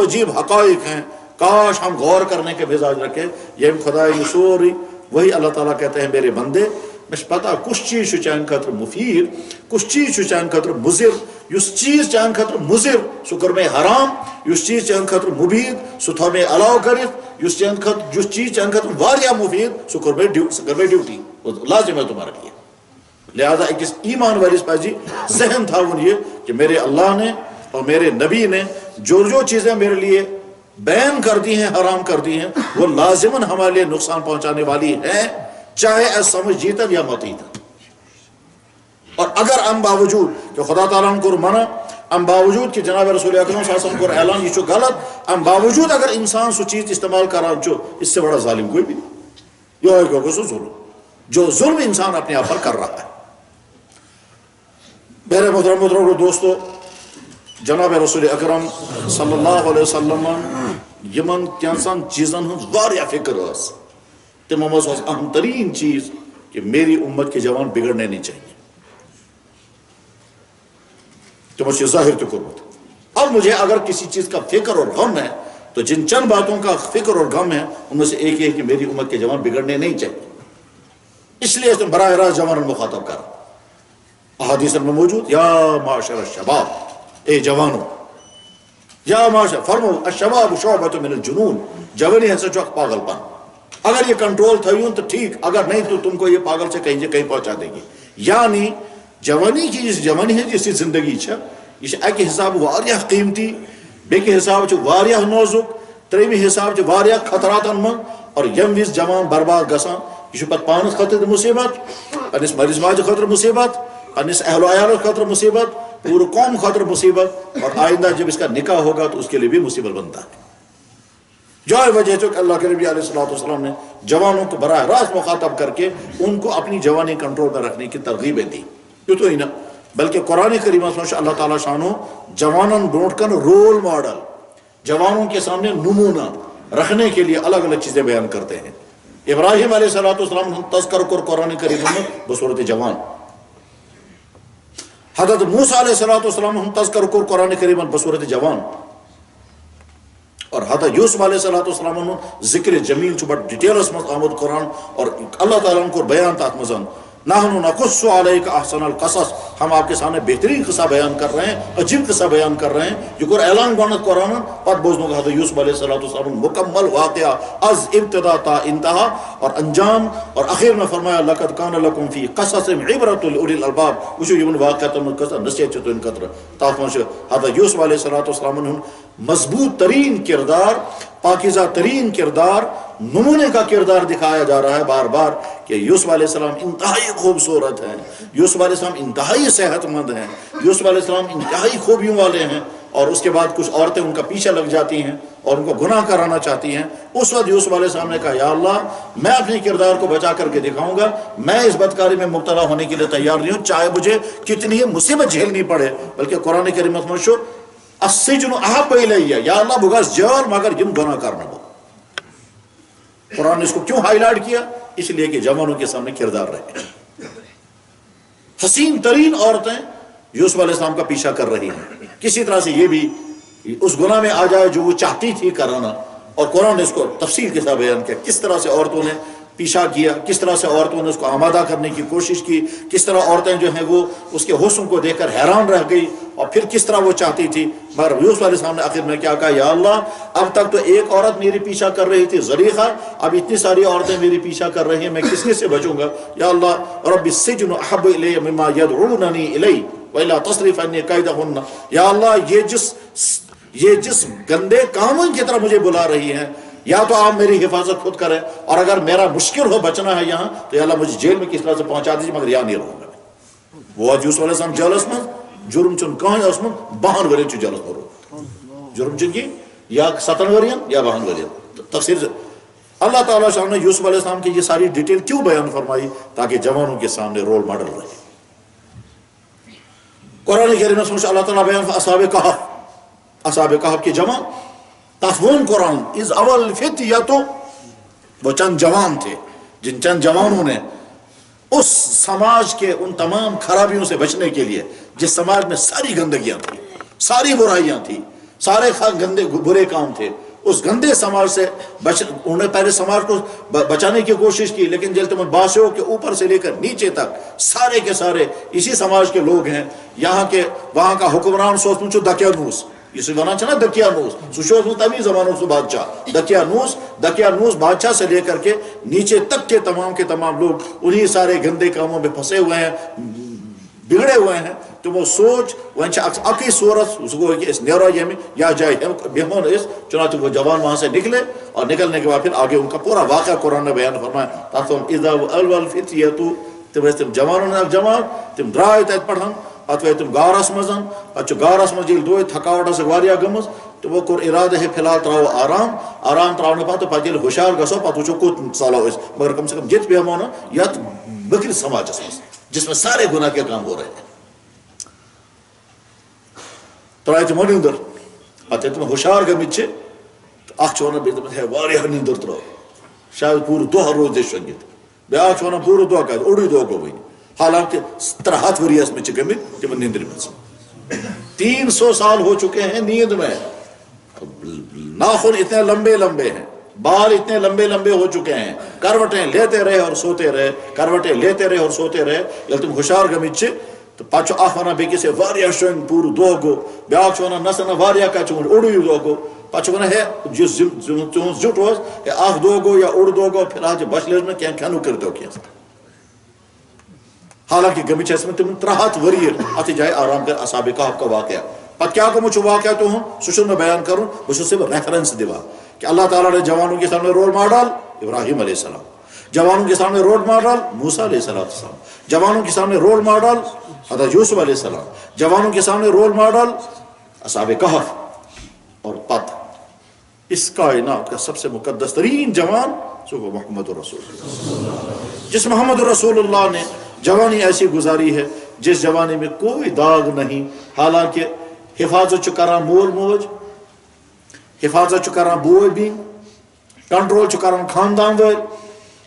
عجیب حقائق ہیں، کاش ہم غور کرنے کے مزاج رکھیں. یہ خدا یہ سوری وہی اللہ تعالیٰ کہتے ہیں میرے بندے مجھ پتہ کس چیز چان خاطر مفید، کس چیز چان خاطر مضر. اس چیز چان خاطر مضر سہ کر میں حرام، اس چیز چان خاطر مبید سہ تھو میں علاو کرت، اس چیز چان خاطر واریاہ مفید سہ کر میں ڈیوٹی لازم ہے تمہارے لیے. لہذا اکس ایمان والس پزی ذہن تھاون یہ کہ میرے اللہ نے اور میرے نبی نے جو چیزیں میرے لیے بیان کر دی ہیں، حرام کر دی ہیں، وہ لازماً ہمارے لیے نقصان پہنچانے والی ہیں، چاہے ایسا سمجھ جیتن یا مت جیتن. اور اگر ام باوجود کہ خدا تعالیٰ کو منع، ام باوجود کہ جناب رسول اکرم صلی اللہ علیہ وسلم کو اعلان یہ غلط، ام باوجود اگر انسان سو چیز استعمال کران چھو، اس سے بڑا ظالم کوئی بھی نہیں. یہ ہے سو ظلم، جو ظلم انسان اپنے آپ پر کر رہا ہے. میرے محترم دوستو، جناب رسول اکرم صلی اللہ علیہ وسلم یمن کینسان چیزن ہن واریاہ فکر اس، تمو مز اہم ترین چیز کہ میری امت کے جوان بگڑنے نہیں چاہیے. تمو سے ظاہر تو کربت. اب مجھے اگر کسی چیز کا فکر اور غم ہے تو جن چند باتوں کا فکر اور غم ہے ان میں سے ایک یہ ہے کہ میری امت کے جوان بگڑنے نہیں چاہیے. اس لیے تم براہ راست جوانوں مخاطب کر. احادیث میں موجود یا معاشر الشباب، اے جوانوں، یا معاشر فرمو الشباب شعبۃ من الجنون، جوانی ہے سچ پاگل پن. اگر یہ کنٹرول تھیون تو ٹھیک، اگر نہیں تو تم کو یہ پاگل سے کہیں پہنچا دے گی. یعنی جوانی کی جس جوانی ہے جس زندگی ہے یہ اکہ حساب واریاہ قیمتی، بیکہ حساب واریاہ نازک، تریمہ حساب واریاہ خطرات من، اور یم وز جوان برباد گژھان یہ پتہ پانس خاطر مصیبت، پنس مالس ماجہ خاطر مصیبت، پنس اہل و عیال خاطر مصیبت، پورے قوم خاطر مصیبت، اور آئندہ جب اس کا نکاح ہوگا تو اس کے لیے بھی مصیبت بنتا ہے. جو وجہ ہے کہ اللہ کے نبی علیہ الصلوۃ والسلام نے جوانوں کو براہ راست مخاطب کر کے ان کو اپنی جوانی کنٹرول میں رکھنے کی ترغیبیں دی. یہ تو ہی نہ بلکہ قرآن کریم میں اللہ تعالیٰ شانو جوانن برونٹ کن رول ماڈل، جوانوں کے سامنے نمونہ رکھنے کے لیے الگ الگ چیزیں بیان کرتے ہیں. ابراہیم علیہ الصلوۃ والسلام تذکر کر قرآن کریم میں بصورت جوان، حضرت موسیٰ علیہ الصلوۃ والسلام تذکر کر قرآن کریم بصورت جوان، اور حضرت یوسف علیہ الصلوۃ والسلام ذکر جمیل بڑ ڈیٹیلس مز آمد قرآن، اور اللہ تعالیٰ کو بیان تات مزن نحن نقص علیک احسن القصص ہم آپ کے سامنے بہترین قصہ بیان کر رہے ہیں، عجیب قصہ بیان کر رہے ہیں، جو اعلان گونا قرآن پت بوزنوں کا حضرت یوسف علیہ السلام مکمل واقعہ از ابتدا تا انتہا اور انجام، اور آخر میں فرمایا لقد کان لکم فی قصصہم عبرۃ لأولی الالباب، وچو یمن واقعہ قصہ نصیحت چھ ان قطر تاف منش حضرت یوسف علیہ السلام مضبوط ترین کردار، پاکیزہ ترین کردار، نمونے کا کردار دکھایا جا رہا ہے بار بار کہ یوسف علیہ السلام انتہائی خوبصورت ہیں، یوسف علیہ السلام انتہائی صحت مند ہیں، یوسف علیہ السلام انتہائی خوبیوں والے ہیں، اور اس کے بعد کچھ عورتیں ان کا پیچھے لگ جاتی ہیں اور ان کو گناہ کرانا چاہتی ہیں۔ اس وقت یوسف علیہ السلام نے کہا یا اللہ میں اپنے کردار کو بچا کر کے دکھاؤں گا، میں اس بدکاری میں مبتلا ہونے کے لیے تیار نہیں ہوں، چاہے مجھے کتنی مصیبت جھیلنی پڑے۔ بلکہ قرآن کریم میں السجن احب الی، یا اللہ بگاس جیل مگر یم گناہ کرنا ہو۔ قرآن نے اس کو کیوں ہائی لائٹ کیا؟ اس لیے کہ جوانوں کے سامنے کردار رہے۔ حسین ترین عورتیں یوسف علیہ السلام کا پیچھا کر رہی ہیں، کسی طرح سے یہ بھی اس گناہ میں آ جائے جو وہ چاہتی تھی کرانا، اور قرآن نے اس کو تفصیل کے ساتھ بیان کیا، کس طرح سے عورتوں نے پیچھا کیا، کس طرح سے عورتوں نے اس کو آمادہ کرنے کی کوشش کی، کس طرح عورتیں جو ہیں وہ اس کے حسن کو دیکھ کر حیران رہ گئی، اور پھر کس طرح وہ چاہتی تھی۔ مگر یوسف علیہ السلام نے آخر میں کیا کہا، یا اللہ اب تک تو ایک عورت میری پیچھا کر رہی تھی زلیخا، اب اتنی ساری عورتیں میری پیچھا کر رہی ہیں، میں کس سے بچوں گا؟ یا اللہ رب السجن احب الی مما یدعوننی الی والا تصرف عنی کیدہن، یا اللہ یہ جس گندے کاموں کی طرح مجھے بلا رہی ہیں، یا تو آپ میری حفاظت خود کریں، اور اگر میرا مشکل ہو بچنا ہے یہاں تو یا اللہ مجھے جیل میں کس طرح سے پہنچا دیجیے، مگر یہاں نہیں رہوں گا۔ وہ یوسف علیہ السلام جیلس میں جرم چن کہاں اس میں 52 ورین چھ جیلس میں جرم چن کی یا 7 ورین یا 52 ورین۔ تفسیر سے اللہ تعالیٰ شاہ نے یوسف علیہ السلام کی یہ ساری ڈیٹیل کیوں بیان فرمائی؟ تاکہ جوانوں کے سامنے رول ماڈل رہے۔ قرآن کریم میں اللہ تعالیٰ بیان اصحاب کہف، اصحاب کہف کے جوان تفون قرآن از اول فتیتو، وہ چند جوان تھے جن چند جوانوں نے اس سماج کے ان تمام خرابیوں سے بچنے کے لیے، جس سماج میں ساری گندگیاں تھیں، ساری برائیاں تھیں، سارے گندے برے کام تھے، اس گندے سماج سے انہوں نے پہلے سماج کو بچانے کی کوشش کی، لیکن جلتمن بادشاہوں کے اوپر سے لے کر نیچے تک سارے کے سارے اسی سماج کے لوگ ہیں۔ یہاں کے وہاں کا حکمران سوچ پوچھو دقیانوس، یہ ونان چھنا دقیانوس سو شو تمی زمانوں سے بادشاہ دقیانوس بادشاہ سے لے کر کے نیچے تک کے تمام لوگ انہی سارے گندے کاموں میں پھنسے ہوئے ہیں، بگڑے ہوئے ہیں۔ تو وہ سوچ وہاں اکی صورت اس کو کہ اس نیرو یہ میں یا جائے بہمون اس، چنانچہ وہ جوان وہاں سے نکلے، اور نکلنے کے بعد پھر آگے ان کا پورا واقعہ قرآن نے بیان فرمایا۔ تاثم اذا اول فتیتو، تم جوانوں نے جوان تم درائے تت پڑھن، پتہ تم گارس مزن، پتہ گارس مز یل دوت تھکاوٹ اس واریاہ گمز، تو وہ کور ارادہ ہے فی الحال تراو آرام تراؤنے پتہ یل ہوشیار گژھو پتہ وچھو کوت سالو اس، مگر کم سے کم جت بیہمو نا یت بکر سماجس مز جس میں سارے گناہ کے کام ہو رہے ہیں، ترائے تم نیندر پتہ تم ہوشیار گمت اخ ونان بیٚیہِ ہے واریاہ نیندر ترو شاید پورٕ دۄہ روز دے شۄنگِتھ، بیاکھ ونان پوٗرٕ دۄہ کتہِ اوٚڑُے دۄہ گوٚو وٕنہِ، حالانکہ 300 ؤریَس میں گٔمٕتۍ تِمن نیندرِ منٛز۔ 300 سال ہو چکے ہیں نیند میں، ناخن اتنے لمبے لمبے ہیں، بال اتنے لمبے لمبے ہو چکے ہیں، کروٹیں لیتے رہے اور سوتے رہے، کروٹیں لیتے رہے اور سوتے رہے، ییٚلہِ تِم ہوشیار گٔمٕتۍ چھِ تو پتہ اخ ونان بیٚکِس ہے واریاہ شۄنگ پوٗرٕ دۄہ گوٚو، بیاکھ چھُ ونان نسا نہ واریاہ کتہِ وۄنۍ اوٚڑُے دۄہ گوٚو، پتہٕ چھُ ونان ہے یُس تُہُنٛد زیُٹھ اوس ہے اکھ دۄہ گوٚو یا اوٚڑ دۄہ گوٚو، فی الحال چھِ بچ لیٚجمٕژ کینٛہہ کھٮ۪نُک کٔرۍتو کینٛہہ، حالانکہ گٔمٕتۍ چھِ ٲسمٕتۍ تِم 300 ؤری اتھ جایہِ آرام کر۔ اصحاب کہف کا واقعہ پتہ کیا گوٚمُت چھُ واقعہ تُہُنٛد سُہ چھُنہٕ مےٚ بیان کرُن، بہٕ چھُس صرف ریفرنس دِوان کہ اللہ تعالیٰ نے جوانوں کے سامنے رول ماڈل ابراہیم علیہ السلام، جوانوں کے سامنے رول ماڈل موسیٰ علیہ السلام، جوانوں کے سامنے رول ماڈل حضرت یوسف علیہ السلام، جوانوں کے سامنے رول ماڈل اصحاب کہف، اور پتہ اس کائنات کا سب سے مقدس ترین جوان سو محمد رسول اللہ، جس محمد رسول اللہ نے جوانی ایسی گزاری ہے جس جوانی میں کوئی داغ نہیں، حالانکہ حفاظت کران مول موج، حفاظت کران بوئے بین، کنٹرول کران خاندان ول،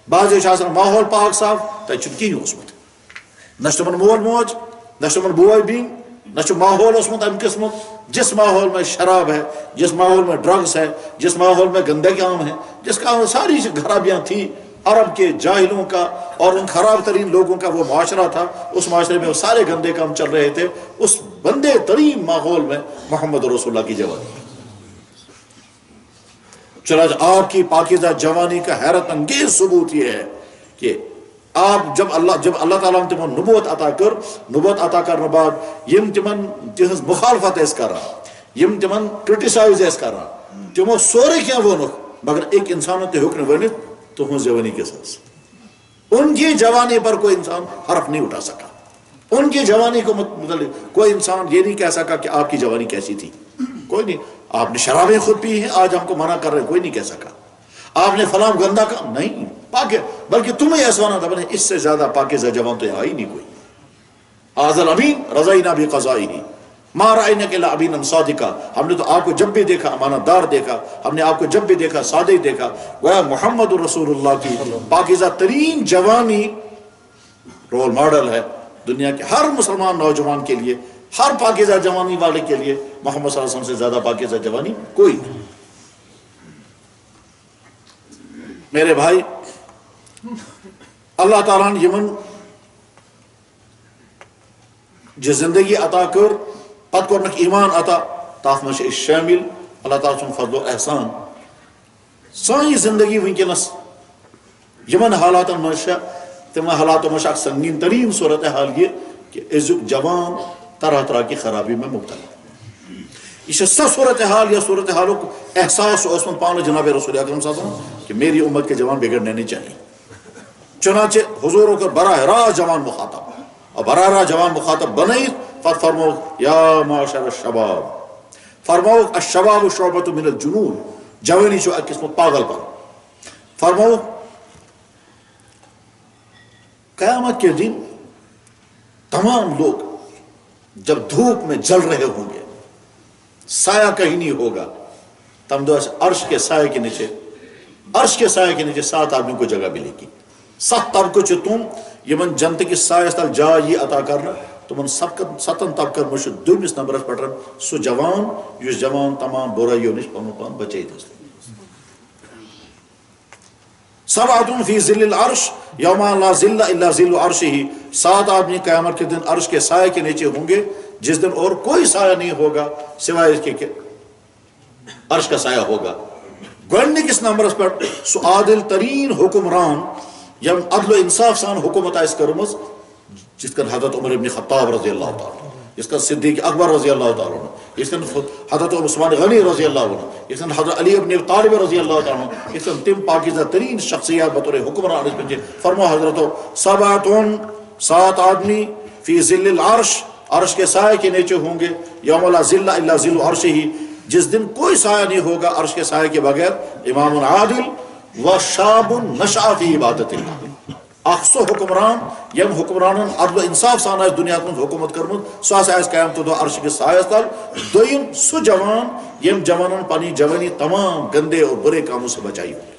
بعض ماحول پاک صاف تب کہین اوسمت، نہ تمن مول موج نہ تمن بوئے بین، نہ ماحول اوسمت امہ قسمت، جس ماحول میں شراب ہے، جس ماحول میں ڈرگس ہے، جس ماحول میں گندگی عام ہے، جس کا ساری خرابیاں تھیں، عرب کے جاہلوں کا اور ان خراب ترین لوگوں کا وہ معاشرہ تھا، اس معاشرے میں وہ سارے گندے کام چل رہے تھے، اس گندے ترین ماحول میں محمد رسول اللہ کی جوانی. چنانچہ آپ کی پاکیزہ جوانی کا حیرت انگیز ثبوت یہ ہے کہ آپ جب اللہ تعالیٰ نے تمہیں نبوت عطا کرنے بعد یم تمن تہذ مخالفت اس کران، یم تمن کرٹیسائز اس کران، تمو سورے کیا ونک مگر ایک انسان تے حکم ونت تہذ جوانی کے ساتھ ان کی جوانی پر کوئی انسان حرف نہیں اٹھا سکا. ان کی جوانی کو متعلق کوئی انسان یہ نہیں کہہ سکا کہ آپ کی جوانی کیسی تھی. کوئی نہیں. آپ نے شرابیں خود پی ہیں، آج ہم کو منع کر رہے ہیں، کوئی نہیں کہہ سکا. آپ نے فلاں گندا کام نہیں پاک، بلکہ تمہیں ایسا ہونا تھا بنے اس سے زیادہ پاکیزہ جوان تو یہاں ہی نہیں کوئی. آذل امین رضینا بقضائہ ما رأینک الا امینا صادقا. ہم نے تو آپ کو جب بھی دیکھا امانت دار دیکھا، ہم نے آپ کو جب بھی دیکھا صادق دیکھا. گویا محمد رسول اللہ کی پاکیزہ ترین جوانی رول ماڈل ہے دنیا کے ہر مسلمان نوجوان کے لیے، ہر پاکیزہ جوانی والے کے لیے. محمد صلی اللہ علیہ وسلم سے زیادہ پاکیزہ جوانی کوئی نہیں. میرے بھائی، اللہ تعالیٰ نے یمن جو زندگی عطا کر پت کرنک ایمان عطا تاث میں شامل اللہ تعالیٰ سن فضل و احسان. سانی زندگی ونکس یمن حالات میں تم حالاتوں میں سنگین ترین صورتحال یہ کہ ازک جوان طرح طرح کی خرابی میں مبتلا. یہ سا صورتحال یا صورتحالوں کو احساس اسمن پانا جناب رسول اکرم صلی اللہ علیہ وسلم کہ میری امت کے جوان بگڑنے نہیں چاہیے. چنانچہ حضوروں کو براہ راست جوان مخاطب اور براہ راست جوان مخاطب بنائی. فرمو یا معاشر الشباب، فرمو الشباب شعبۃ من الجنون، جوانی جو ایک قسم پاگل پر. فرمو قیامت کے دن تمام لوگ جب دھوپ میں جل رہے ہوں گے، سایہ کہیں نہیں ہوگا، تم دو عرش کے سائے کے نیچے، عرش کے سائے کے نیچے 7 آدمی کو جگہ ملے گی. 7 طبقوں چھ تم یمن جنت کی سائے تل جا یہ عطا کرنا تمن 7 طبقہ مشہ دومس نمبرس پہ سہ جوان اس جوان تمام برائیوں نش پن پان بچے. 7 فی ظل العرش یوم لا ظل الا ظل عرشہ. 7 آدمی قیامت کے دن عرش کے سائے کے نیچے ہوں گے جس دن اور کوئی سایہ نہیں ہوگا سوائے اس کے کہ عرش کا سایہ ہوگا. گۄڈنِکِس نمبرس پر سہ عادل ترین حکمران یم عدل و انصاف سان حکومت آس کرمز، جس کا حضرت عمر ابن خطاب رضی اللہ تعالیٰ، جس کا صدیق اکبر رضی اللہ تعالیٰ، جس کا حضرت عثمان غنی رضی اللہ عنہ، جس کا حضرت علی ابن طالب رضی اللہ تعالیٰ، جس کا تم پاکیزہ ترین شخصیات بطور حکمران اس میں فرما حضرت 7 آدمی فی ظل العرش، عرش کے سائے کے نیچے ہوں گے، یوم لا ظل الا ظل عرشہ، جس دن کوئی سایہ نہیں ہوگا عرش کے سائے کے بغیر. امام عادل و شاب نشأ فی عبادت اللہ. اخ سو حکمران یم حکمرانن عدل و انصاف سان آس دنیا من حکومت کرمت سہ ہسا آس قیامت دۄہ عرش کے سایس تل. دویم سہ جوان یم جوانن پنی جوانی تمام گندے اور برے کاموں سے بچائی ہوئی.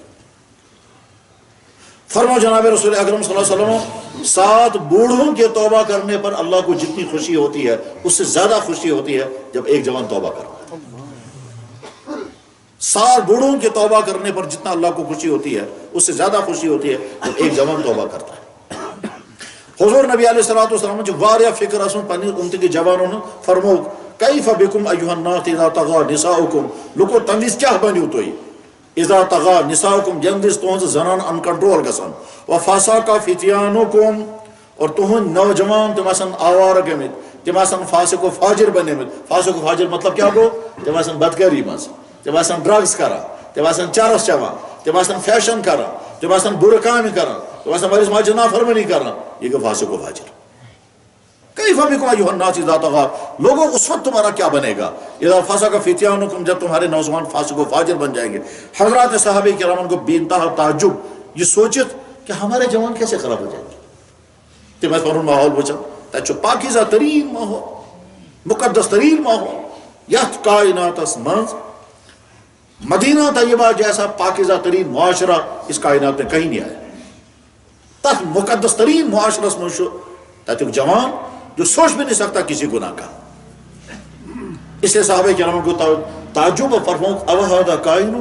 فرما جناب رسول اکرم صلی اللہ علیہ وسلم 7 بوڑھوں کے توبہ کرنے پر اللہ کو جتنی خوشی ہوتی ہے اس سے زیادہ خوشی ہوتی ہے جب ایک جوان توبہ کرتا ہے. 7 بوڑھوں کے توبہ کرنے پر جتنا اللہ کو خوشی ہوتی ہے اس سے زیادہ خوشی ہوتی ہے جب ایک جوان توبہ کرتا ہے. حضور نبی علیہ الصلوۃ والسلام جو واریا فکر اسن پنی امت کے جوانوں نے فرمو کیف بکم ایھا الناس اذا طغى نساؤکم، لوکو تمیز کیا بنیو توئی اذا طغى نساؤکم یندس تہنز زنان ان کنٹرول گژھان، وفاسق فتیانکم اور تہند نوجوان تم آسن آوارہ گٔمٕتۍ، تم آسن فاسق و فاجر بنیمٕتۍ. فاسق و فاجر مطلب کیا گو؟ تم آسن بدکاری منٛز، تم آسن ڈرگس کران، تم آسن چرس چوان، تم آسن فیشن کران، تم آسن برٕ کامہِ کران، تم آسن مٲلِس ماجہِ نافرمٲنی کران. یہ گو فاسق و فاجر. کیف بکم ایھا الناس اذا طغى، لوگوں اس وقت تمہارا کیا بنے گا؟ اذا فسق فتیانکم، جب تمہارے نوجوان فاسق و فاجر بن جائیں گے. حضرات صحابہ کرام کو بے انتہا تعجب یہ سوچت کہ ہمارے جوان کیسے خراب ہو جائیں گے. تم پن ماحول وچان تتہ پاکیزہ ترین ماحول، مقدس ترین ماحول، یتھ کائناتس منٛز مدینہ طیبہ جیسا پاکیزہ ترین معاشرہ اس کائنات میں کہیں نہیں آیا. تک مقدس ترین معاشرس میں تک جوان جو سوچ بھی نہیں سکتا کسی گناہ کا. اس لیے صحابہ کرام کو تعجب و فرماؤ اوہذا کائن،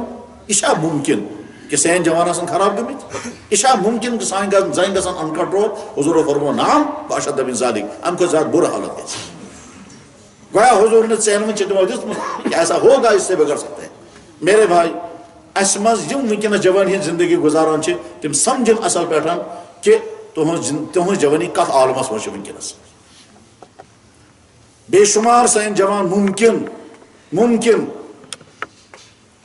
اشا ممکن کہ سین جوان آسان خراب گمت اشا ممکن کہ سان زن گژھن ان کنٹرول حضور فرمو نام باشد من ذالک ام کو زیادہ برا حالت ہے گویا حضور نے ژین چٹمو دتمت کہ ایسا ہوگا اس سے بگڑ سکتے ہیں میرے بھائی اس مز یم ونکس جوانی ہن زندگی گزاران چھ تم سمجھن اصل پہ کہ تہذ جوانی کت عالمس مز ونکس بے شمار سین جوان ممکن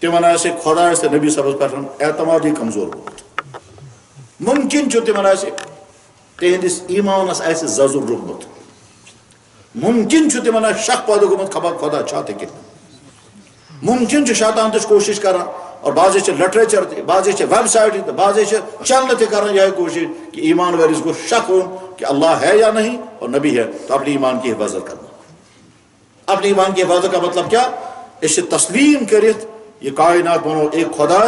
تمن آسے خدا سے نبی صاحب پہ اعتمادی کمزور گومت ممکن تمن آسے تہندس ایمانس آسہ ززر روکمت ممکن تمن شک پیدا گومت خبر خدا چھا تہ کہ ممکن شیطان تہ کوشش کران اور بعض لٹریچر تہ بعض ویب سائٹ تہ بعض چینل تہ کران یہ کوشش کہ ایمان والیس کو شک ہو کہ اللہ ہے یا نہیں اور نبی ہے تو اپنے ایمان کی حفاظت کرنا اپنے ایمان کی حفاظت کا مطلب کیا اس سے تسلیم کرت یہ کائنات بنو ایک خدا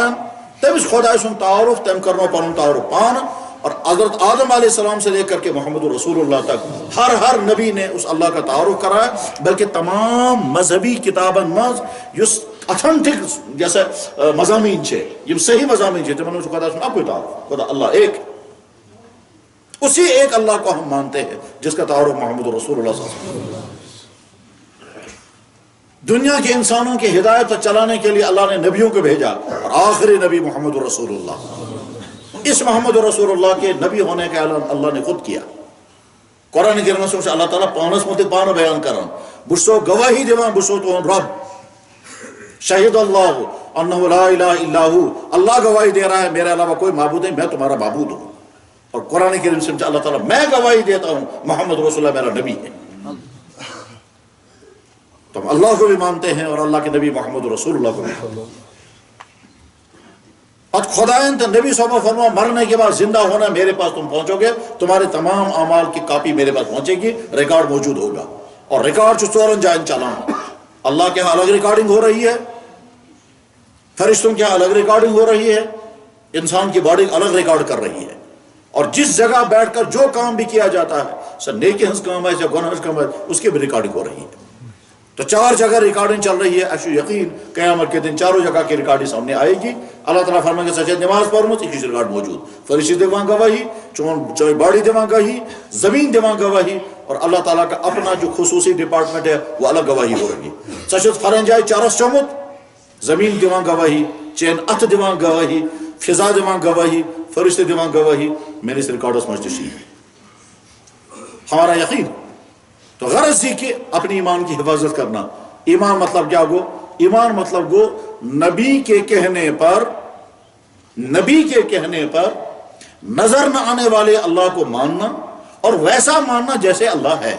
تمس خدا سن تعارف تم کرنو پن تعارف پان اور حضرت آدم علیہ السلام سے لے کر کے محمد رسول اللہ تک ہر نبی نے اس اللہ کا تعارف کرایا بلکہ تمام مذہبی کتابن مز یس اتھنٹک جیسے مضامین یم صحیح مضامین تمہیں خدا سن اکوئی تعارف خدا اللہ ایک اسی ایک اللہ کو ہم مانتے ہیں جس کا تعارف محمد رسول اللہ صلی اللہ علیہ وسلم دنیا کے انسانوں کی ہدایت پر چلانے کے لیے اللہ نے نبیوں کو بھیجا اور آخری نبی محمد رسول اللہ اس محمد رسول اللہ کے نبی ہونے کا اعلان اللہ نے خود کیا قرآن کریم سے اللہ تعالیٰ پانس متعلق پان بیان کران بسو گواہی دیوان بسو تو رب شہید اللہ انہ لا الہ الا ہو اللہ گواہی دے رہا ہے میرے علاوہ کوئی معبود نہیں میں تمہارا معبود ہوں اور قرآن کریم سے اللہ تعالیٰ میں گواہی دیتا ہوں محمد رسول اللہ میرا نبی ہے تو ہم اللہ کو بھی مانتے ہیں اور اللہ کے نبی محمد رسول اللہ کو بھی مانتے ہیں اور خداین تو نبی صلی اللہ علیہ وسلم مرنے کے بعد زندہ ہونا میرے پاس تم پہنچو گے تمہارے تمام اعمال کی کاپی میرے پاس پہنچے گی ریکارڈ موجود ہوگا اور ریکارڈ چورن جائن چلانا اللہ کے ہاں الگ ریکارڈنگ ہو رہی ہے فرشتوں کے ہاں الگ ریکارڈنگ ہو رہی ہے انسان کی باڈی الگ ریکارڈ کر رہی ہے اور جس جگہ بیٹھ کر جو کام بھی کیا جاتا ہے سر نیکی ہنس کام ہے یا گناہ ہنس کام ہے اس کی بھی ریکارڈنگ ہو رہی ہے تو 4 جگہ ریکارڈنگ چل رہی ہے اشو یقین قیامت کے دن چاروں جگہ کی ریکارڈنگ سامنے آئے گی اللہ تعالیٰ فرمائے گا سچے نماز پڑھمت یہ ریکارڈ موجود فرشتے دیوان گواہی چون باڑی دیوان گواہی زمین دیوان گواہی اور اللہ تعالیٰ کا اپنا جو خصوصی ڈپارٹمنٹ ہے وہ الگ گواہی ہو رہی ہے سچت فرن جائے چارس چومت زمین دیوان گواہی چین ات دیوان گواہی فضا دیوان گواہی فرشتے دیوان گواہی میرے اس ریکارڈس مجدشی ہمارا یقین تو غرض یہ کہ اپنی ایمان کی حفاظت کرنا ایمان مطلب کیا گو ایمان مطلب گو نبی کے کہنے پر نظر نہ آنے والے اللہ کو ماننا اور ویسا ماننا جیسے اللہ ہے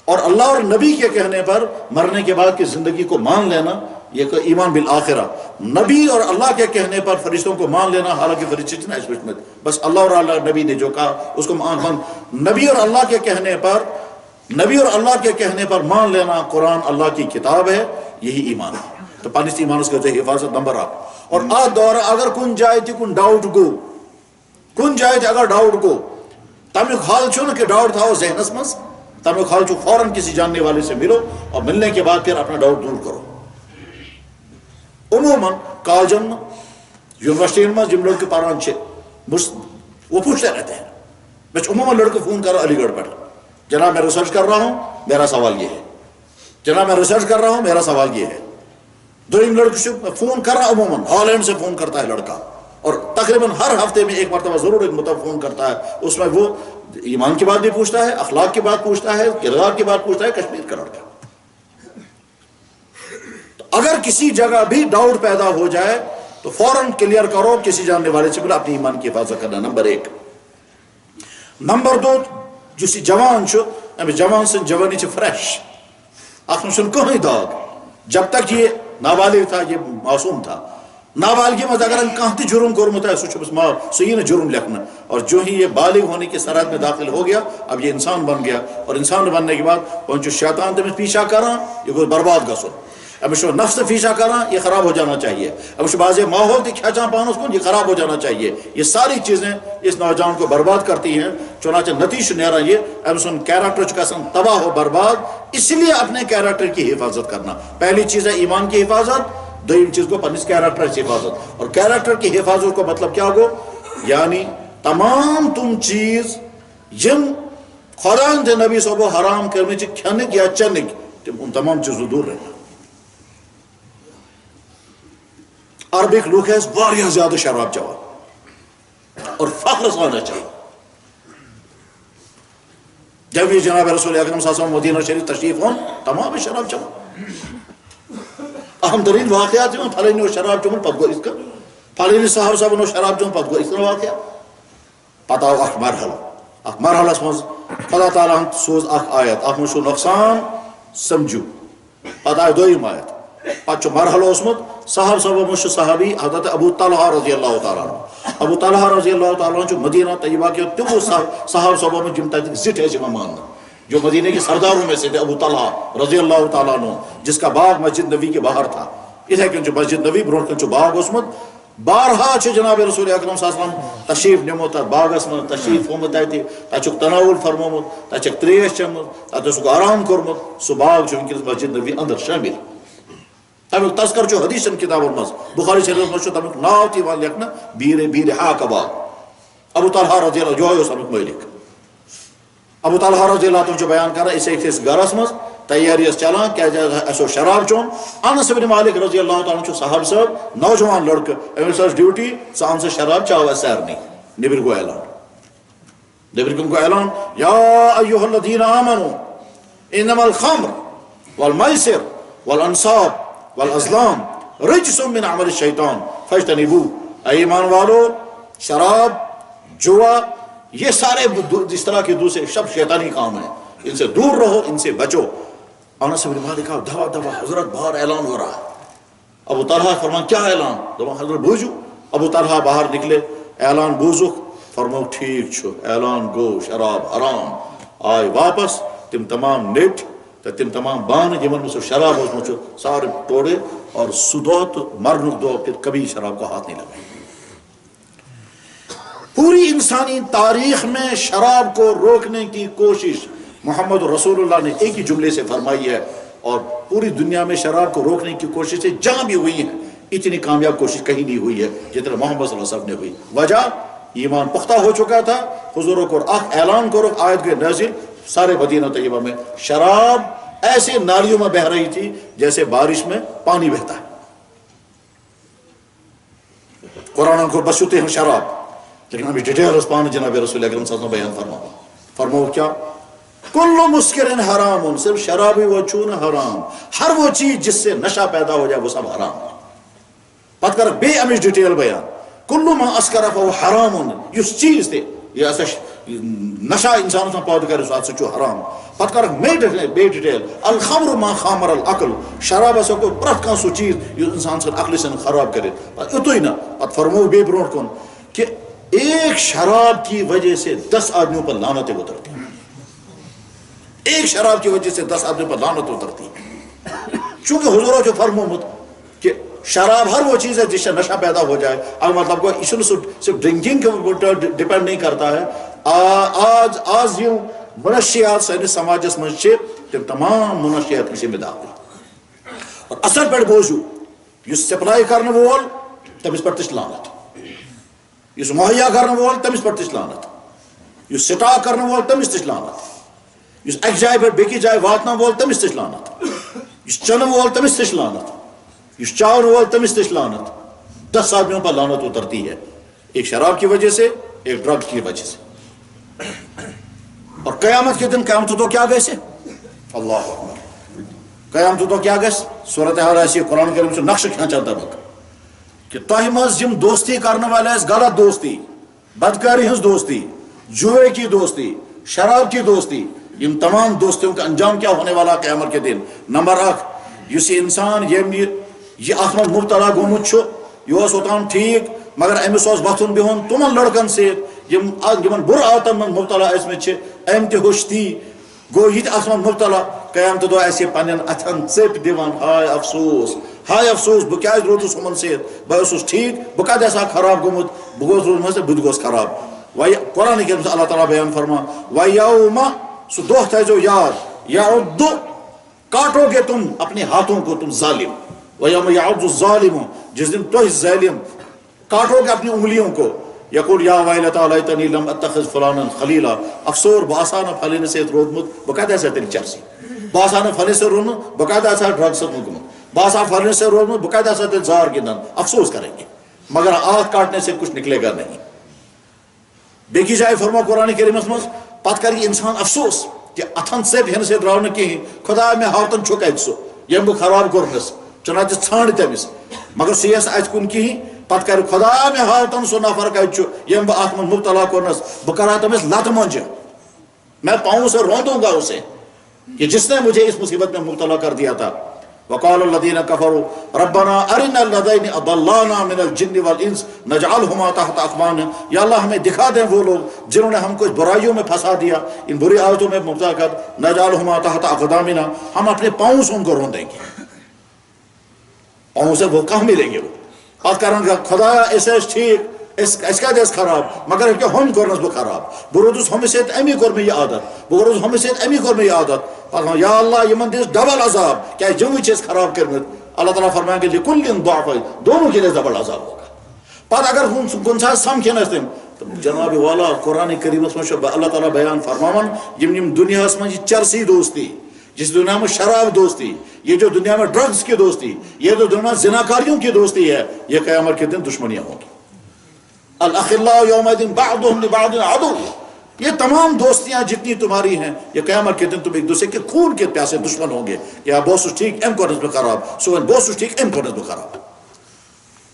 اور اللہ اور نبی کے کہنے پر مرنے کے بعد کی زندگی کو مان لینا یہ کہ ایمان بالآخرہ نبی اور اللہ کے کہنے پر فرشتوں کو مان لینا حالانکہ فرشتے میں بس اللہ اور اللہ نبی نے جو کہا اس کو مان نبی اور اللہ کے کہنے پر مان لینا قرآن اللہ کی کتاب ہے یہی ایمان ہے تو پانچ ایمان اس کے حفاظت نمبر آپ اور آج دور اگر کن جائے تھی کن جائے تھی اگر ڈاؤٹ کو تمیک حال چھو نا کہ ڈاؤٹ تھا وہ ذہنس مز تمیک حال چھو فوراً کسی جاننے والے سے ملو اور ملنے کے بعد پھر اپنا ڈاؤٹ دور کرو عموماً کالجن یونیورسٹی میں جن لڑکے پاران وہ پوچھتے رہتے ہیں بس عموماً لڑکے فون کرو علی گڑھ پر جناب میں ریسرچ کر رہا ہوں میرا سوال یہ ہے جناب میں ریسرچ کر رہا ہوں میرا سوال یہ ہے دوسرے لڑکے سے فون کر رہا عموماً ہالینڈ سے فون کرتا ہے لڑکا اور تقریباً ہر ہفتے میں ایک مرتبہ ضرور ایک مرتبہ فون کرتا ہے اس میں وہ ایمان کی بات بھی پوچھتا ہے اخلاق کی بات پوچھتا ہے کردار کی بات پوچھتا ہے کشمیر کا لڑکا اگر کسی جگہ بھی ڈاؤٹ پیدا ہو جائے تو فوراً کلیئر کرو کسی جاننے والے سے بلا اپنی ایمان کی حفاظت کرنا نمبر 1 نمبر 2 جسی جوان جوان سے جوانی فریش اتن کہیں داغ جب تک یہ نابالغ تھا یہ معصوم تھا نابالغی میں اگر کہاں تھی جرم کورمت ہے سہی نہ جرم لکھنا اور جو ہی یہ بالغ ہونے کی سرحد میں داخل ہو گیا اب یہ انسان بن گیا اور انسان بننے کے بعد پہنچو شیطان تمہیں پیچھا کرا یہ کوئی برباد گسو اب اس نفس پیچھا کرا یہ خراب ہو جانا چاہیے اب اس بعض ماحول کی کھینچا پانا اس کو یہ خراب ہو جانا چاہیے یہ ساری چیزیں اس نوجوان کو برباد کرتی ہیں چنانچہ نتیجہ نیرا یہ اب سن کیریکٹر چکا تباہ ہو برباد اس لیے اپنے کیریکٹر کی حفاظت کرنا پہلی چیز ہے ایمان کی حفاظت دویم چیز گو پنس کیریکٹر حفاظت. اور کیریکٹر کی حفاظت کو مطلب کیا گو؟ یعنی تمام تم چیز یم خدا تہ نبی صبح حرام کرمچ کھنک یا چنک ان تمام چیزوں دور رہنا. عربک لوگ ہے واریاہ زیادہ شراب چوان اور فخر سان چوان. جب یہ جناب رسول اکرم صلی اللہ علیہ وسلم مدینہ شریف تشریف ہون تمام شراب چوان. اہم ترین واقعات میں پھلینی شراب چوان پتہ گو اس کا پھلینی صاحب صاحب شراب چوان پتہ گو اس کا واقعہ پتہ آو اخ مرحلس مز خدا تعالیٰ سوز اخ آیت اخ مشو نقصان سمجھو. پتہ آئی دویم آیت پتہ مرحلہ اوسمت صاحب صاحب مشو صحابی حضرت ابو طلحہ رضی اللہ تعالیٰ عنہ. ابو طلحہ رضی اللہ تعالیٰ عنہ جو مدینہ طیبہ کے تمو صاحب صاحب میں جم تک زٹ ہے جمع ماننا جو مدینہ کے سرداروں میں سے تھے. ابو طلحہ رضی اللہ تعالیٰ عنہ جس کا باغ مسجد نبی کے باہر تھا. اتھے کن مسجد نبی برونٹ کن باغ اوسمت بارہا جناب رسول اکرم صلی اللہ علیہ وسلم تشریف نمت باغس من تشریف ہومت تک تناول فرمومت تک تریش چمت تک آرام کورمت. سہ باغ ونکس مسجد نبی اندر شامل. تمیک تذکر حدیثن کتابن مز بخاری شریف مز تمیک ناو تہ لکھنا بیر ہاک باغ. ابو طلحہ رضی اللہ یہ امیک مالک. ابو طلحہ رضی اللہ عنہ بیان کران اس أکس گرس مز تیاری چلان کیا اسو شراب چون. انس بن مالک رضی اللہ تعالیٰ عنہ صاحب صاحب نوجوان لڑکہ امس ڈیوٹی ثہ ان سہ شراب چاو سارنی. نبر گو اعلان نبر کن گو اعلان یا ایها الذین آمنوا انما الخمر والمیسر والانصاب والازلام رجس من عمل الشیطان فاجتنبوه. اے ایمان والو شراب جوا یہ سارے اس طرح کے دوسرے سب شیطانی کام ہیں ان سے دور رہو ان سے بچو. انس بن مالک کہا دوا دوا حضرت باہر اعلان ہو رہا ہے. ابو طلحہ فرمان کیا اعلان؟ دوا حضرت بوجھو. ابو طلحہ باہر نکلے اعلان بوزو فرمو ٹھیک چھو اعلان گو شراب حرام. آئے واپس تم تمام نیٹ تم تمام بان جمن میں شراب اس سارے توڑے اور سدو تو مرنک دو پھر کبھی شراب کو ہاتھ نہیں لگائے. پوری انسانی تاریخ میں شراب کو روکنے کی کوشش محمد رسول اللہ نے ایک ہی جملے سے فرمائی ہے اور پوری دنیا میں شراب کو روکنے کی کوششیں جہاں بھی ہوئی ہیں اتنی کامیاب کوشش کہیں نہیں ہوئی ہے جتنا محمد صلی اللہ علیہ وسلم نے ہوئی. وجہ ایمان پختہ ہو چکا تھا. حضور کو اعلان کرو آیت کے نازل سارے مدینہ طیبہ میں شراب ایسے نالیوں میں بہ رہی تھی جیسے بارش میں پانی بہتا ہے. قرآن کو بستے ہیں شراب لیکن ابھی ڈیٹیل رسپان جناب رسول اکرم صلی اللہ علیہ وسلم بیان فرماؤ کیا کل مسکر حرام صرف شرابی و چون حرام. ہر وہ چیز جس سے نشہ پیدا ہو جائے وہ سب حرام. پتہ کر بے امش ڈیٹیل بیان کل ما اسکر فهو حرام یس چیز تھے یہ ایسا نشہ انسان سے پود کرے سو چو حرام. پتہ کر بے ڈیٹیل الخمر ما خامر العقل شراب ایسا کو پرت کان سو چیز یہ انسان سے عقل سے خراب کرے. اتو ہی نہ پتہ فرمو بے برونٹ کن کہ ایک شراب کی وجہ سے 10 آدمیوں پر لعنتیں اترتی ہیں. ایک شراب کی وجہ سے 10 آدمیوں پر لعنت اترتی ہے. چونکہ حضور جو فرمومت کہ شراب ہر وہ چیز ہے جس سے نشہ پیدا ہو جائے. اب مطلب کو اس صرف ڈرنکنگ کے ڈیپینڈ نہیں کرتا ہے. آج یوں منشیات سانس سماجس من تم تمام منشیات کسی میں داخل اور اثر پہ بوجھو یہ سپلائی کرنے وول تمس پر تش لعنت اس مہیا کرنے وول تمس پر تش لعنت یہ سٹاک کرنے وول تمس تش لعنت اس ایک جائے پر بیکی جائے واتنا وول تمس تش لعنت اس چن وول تمس تش لعنت اس چاون وول تمس تش لعنت. 10 آدمیوں پر لعنت اترتی ہے ایک شراب کی وجہ سے ایک ڈرگ کی وجہ سے. اور قیامت کے دن قیامت تو کیا گئے سے اللہ اکبر قیامت تو کیا گئے صورتحال ایسی قرآن کریم سے نقش کھینچا تک کہ تہ مز یم دوستی کرنے والے غلط دوستی بدکاری ہز دوستی جوئے کی دوستی شراب کی دوستی یم تمام دوستیوں کا انجام کیا ہونے والا قیامت کے دن. نمبر 1 اس انسان یہ ات من مبتلا گومت یہ اوتان ٹھیک مگر امس وتھن بہن تمن لڑکن سن بر عادتن من مبتلا ٲسمٕتۍ ام تہ ہوشتی گو یہ ات من مبتلا قیامت دۄہ آسہِ پنن اتھن ژٔپۍ دِوان ہائے افسوس بہ کیٛازِ روٗدُس ہُمن سۭتۍ بہٕ اوسُس ٹھیک بہ کتہِ آسہا خراب گوٚمُت بہ گوس روٗدمُت بہٕ تہِ گوس خراب. قرآن کریم سے اللہ تعالیٰ بیان فرما وَيَوْمَ سُہ دۄہ تھٲیزیو یاد یعُدُّ کاٹو گے تم اپنے ہاتھوں کو تم ظالم وَيَوْمَ يَعُضُّ الظَّالِمُ جس دن تو ظالم کاٹو گے اپنی انگلیوں کو یقول یا ویلتا لیتنی لم اتخذ فلانا خلیلا افسور باسان فلن سے روزمت بقاعدہ سے تیری چرسی باسان فلن سے رون بقاعدہ سے ڈرگ سے گمت باسان فلن سے روزمت بقاعدہ سے تیری زار گندن افسوس کریں گے مگر آنکھ کاٹنے سے کچھ نکلے گا نہیں. بیکی جائے فرما قرآن کریم میں پتہ کر انسان افسوس کہ اتھن سے ہن سے درو نہ کہیں خدا میں ہاتن چھو کت سو یم بہ خراب کرنس چنانچہ ژھانڈ تمس مگر سہ یس ات کن کہیں پتہ کر خدا میں ہاتن سو نفر کت یم بہ ات من مبتلا کرنس بہ کرا تمس لت منج میں پاؤں سے روندوں گا اسے کہ جس نے مجھے اس مصیبت میں مبتلا کر دیا تھا. وقال الذين كفروا ربنا ارنا الذين اضلانا من الجن والانس نجعلهما تحت اقدامنا یا اللہ ہمیں دکھا دیں وہ لوگ جنہوں نے ہم کو اس برائیوں میں پھنسا دیا ان بری عادتوں میں مبتلا کر نجعلهما تحت اقدامنا ہم اپنے پاؤں سے ان کو رون دیں گے پاؤں سے وہ کہاں ملیں گے وہ بات کریں گے خدا ایسے ٹھیک اس کا دیس خراب مگر کہ ہم کرنس بہ خراب بروز ہم سے امی کور میں یہ عادت بروز ہم سے امی کور میں یہ عادت یا اللہ یمن دس ڈبل عذاب کیا جو چیز خراب کرمت اللہ تعالیٰ فرمائیں گے لکل ضعف دونوں کے لیے ڈبل عذاب ہوگا. پتہ اگر کن ساتھ سمکھن تم تو جناب والا قرآن کریم میں اللہ تعالیٰ بیان فرماون یم دنیا من چرسی دوستی جس دنیا میں شراب دوستی یہ جو دنیا میں ڈرگز کی دوستی یہ جو دنیا زناکاریوں کی دوستی ہے یہ قیامت کے دن دشمنیاں ہوں گی. الاخلاء یومئذ بعضهم لبعض عدو یہ تمام دوستیاں جتنی تمہاری ہیں یہ قیامت کے دن تم ایک دوسرے کے خون کے پیاسے دشمن ہوں گے. یا بوسو ٹھیک ایم کو نسبت خراب سو بوسو ٹھیک ایم کو نسبت خراب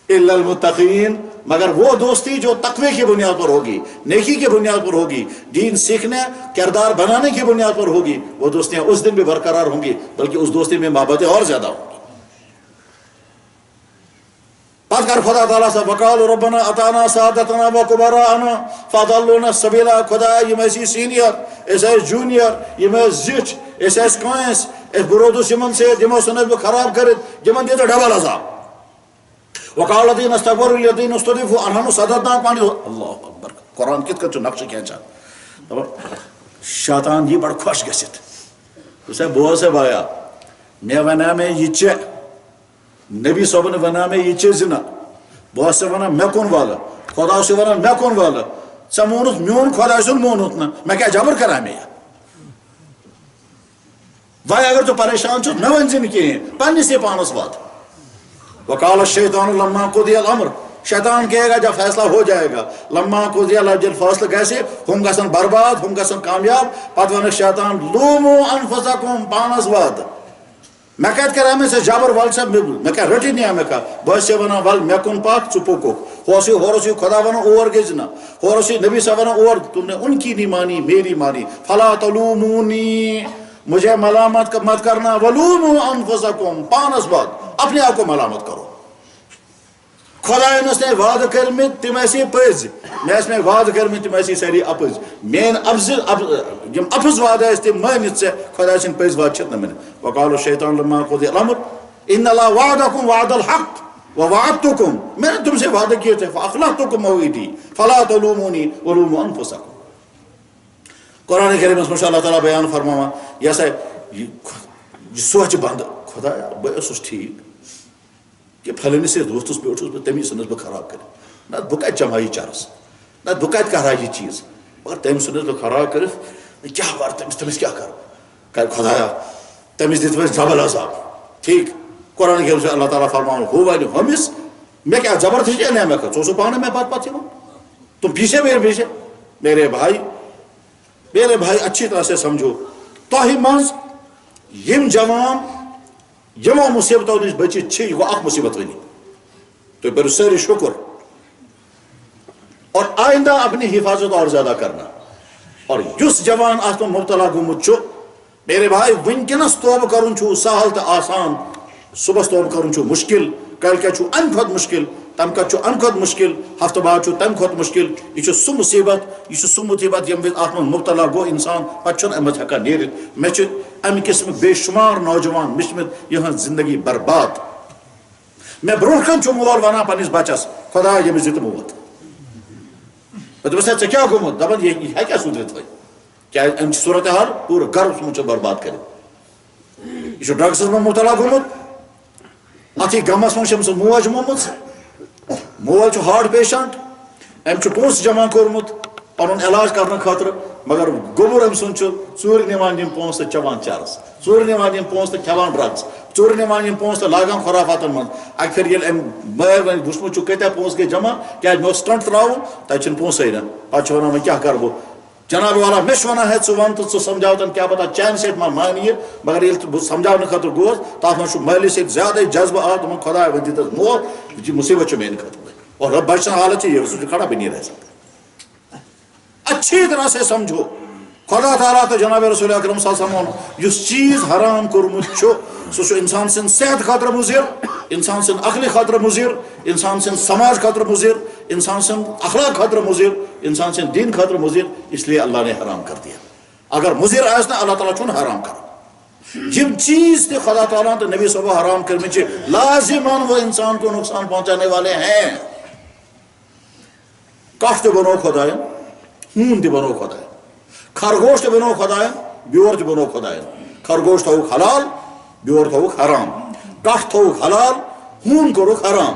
الا المتقین مگر وہ دوستی جو تقوی کی بنیاد پر ہوگی نیکی کی بنیاد پر ہوگی دین سیکھنے کردار بنانے کی بنیاد پر ہوگی وہ دوستیاں اس دن بھی برقرار ہوں گی بلکہ اس دوستی میں محبتیں اور زیادہ ہوں گی. بات کر خدا تعالیٰ سے وقالوا ربنا اتانا سادتنا و کبراءنا فضلونا السبیلا خدا یم ایسی سینئر ایسے جونیئر یم زچ ایسے کانس اس برودس یمن سے جمو سنت بہ خراب کرت یمن دیتا ڈبل عذاب. وقال الذين استكبروا للذين استضعفوا انحن صددنا پانی اللہ اکبر قرآن کت کت نقش کھینچا شیطان یہ بڑ خوش گژھت اسے بہت سے بایا میں ونا میں یہ چے نبی صاحب نے ونا میں یہ چیز زنا بہت سے ونا میں کون والا خدا سے ونا میں کون والا ژے مونت میون خدا سن مونت نا میں کیا جبر کرا میں بھائی اگر تو پریشان چھو میں ون زن کی پنی سے پانس بات. وقال الشیطان لما قضی الامر شیطان کہے گا جب فیصلہ ہو جائے گا لما قضی الامر فاصلہ کیسے ہم گسن برباد ہم گسن کامیاب پتہ ون شیطان لومو انفسکم پانس بات میں کہت کرا میں سے جابر وال سے میں کہا رٹی نہیں میں کہا بہت سے ونا وال میں کن پاک چپو کو ہوسی خدا ونا اور گزنا ہوسی نبی صاحب ونا اور تم نے ان کی نہیں مانی میری مانی فلا تلومونی مجھے ملامت مت کرنا ولومو انفسکم پانس بات اپنے آپ کو ملامت کرو خدا نے وعدہ کرمت تم ایسی پز میں اس میں وعدہ کرمت تم ایسی ساری اپز مین یم اپز وعدہ اس تم مانت سے خدا سن پز وعدہ چھت نہ من. وقال الشیطان لما قضی الامر ان اللہ وعدکم وعد الحق ووعدتکم میں نے تم سے وعدہ کیے تھے فاخلفتکم موعدی فلا تلومونی ولوموا انفسکم. قرآن کریم میں اللہ تعالیٰ بیان فرماوا یہ سا سوچ بند خدا بہت ٹھیک کہ پھلنی سے دوستس پہ اٹھوس تمی سنس بہ خراب کر نہ بہ کت چمائی چرس نہ بہ کت کرا یہ چیز مگر تم سنس بہ خراب کر کیا بار تمس کیا کر خدایا تمس دت ڈبل عذاب. ٹھیک قرآن کریم سے اللہ تعالیٰ فرماؤں ہو ون ہمس میں کیا زبردستی نہیں میں کر سو پانے میں بات بات تم پیچھے میرے پیچھے میرے بھائی اچھی طرح سے سمجھو تہ مز یم جوان یمو مصیبتوں نش بچت یہ گو اخ مصیبت ونی تو پھر ساری شکر اور آئندہ اپنی حفاظت اور زیادہ کرنا. اور جس جوان ات مبتلا گومت میرے بھائی ونکس توبہ کرن سہل تو آسان صبح توبہ کرن مشکل کل کیا ام کھت مشکل تم کت ام کھت مشکل ہفتہ بعد تم کھت مشکل یہ سہ مصیبت یم ات من مبتلا گو انسان پتہ امت ہکان نیرت مے امہ قسم بے شمار نوجوان مشمت یہ زندگی برباد. میں برو کن مول ونان پنس بچس خدا یمس دت موت دس ے کیا گومت دپان یہ ہیکیا سدرت وی کیا ام صورت حال پورا گھر برباد کر یہ ڈرگس من مبتلا گومت اتھی گمس من سن موج مومت مول ہارٹ پیشنٹ ام پونس جمع کورمت پن علاج کرنے خاطر مگر گوبر ام سن ژور نوان یم پونس تو چوان چرس ژور نوان یم پونس تو کھوان ڈرگس ژور نوان یم پونس تو لاگان خرافاتن من اکہ پھر یل ام مر وچمت کتیا پونس گئی جمع کیا مے سٹنٹ تراؤن تتہ پونسے نا پتہ ونان کیا کر بہ جناب والا مے ونان ہے ژٕ ون تو ژٕ سمجھاوتن کیا پتہ چانہ سۭتۍ ما مانہ یہ مگر ییٚلہِ بہٕ سمجھاونہٕ خٲطرٕ گوس تتھ منٛز چھُ مٲلِس سۭتۍ زیادے جذبہ آو دوٚپُن خۄدایا وۄنۍ دِتس مول یہ مصیبت چھُ میانہِ خٲطرٕ اور رب بچن حالت یہ سو کھڑا بھی نہیں رہ سکتا اچھی طرح سے سمجھو خدا تعالیٰ تو جناب رسول اکرم صلی اللہ علیہ وسلم اس چیز حرام کورمت سو انسان سن صحت خاطر مضر انسان سن عقل خاطر مضر انسان سن سماج خاطر مضر انسان سن اخلاق خاطر مضر انسان سن دین خاطر مضر اس لیے اللہ نے حرام کر دیا اگر مضر آس نا اللہ تعالیٰ چھن حرام کر جم چیز تھے خدا تعالیٰ تو نبی صبح حرام کرنے لازمان وہ انسان کو نقصان پہنچانے والے ہیں کف تہ بنو خداین ہون تہ بنو خداین خرگوش تہ بنو خداین بیور تہ بنو خداین خرگوش تھوک حلال بیور تھوک حرام کٹھ تھوک حلال ہون کوٚرُکھ حرام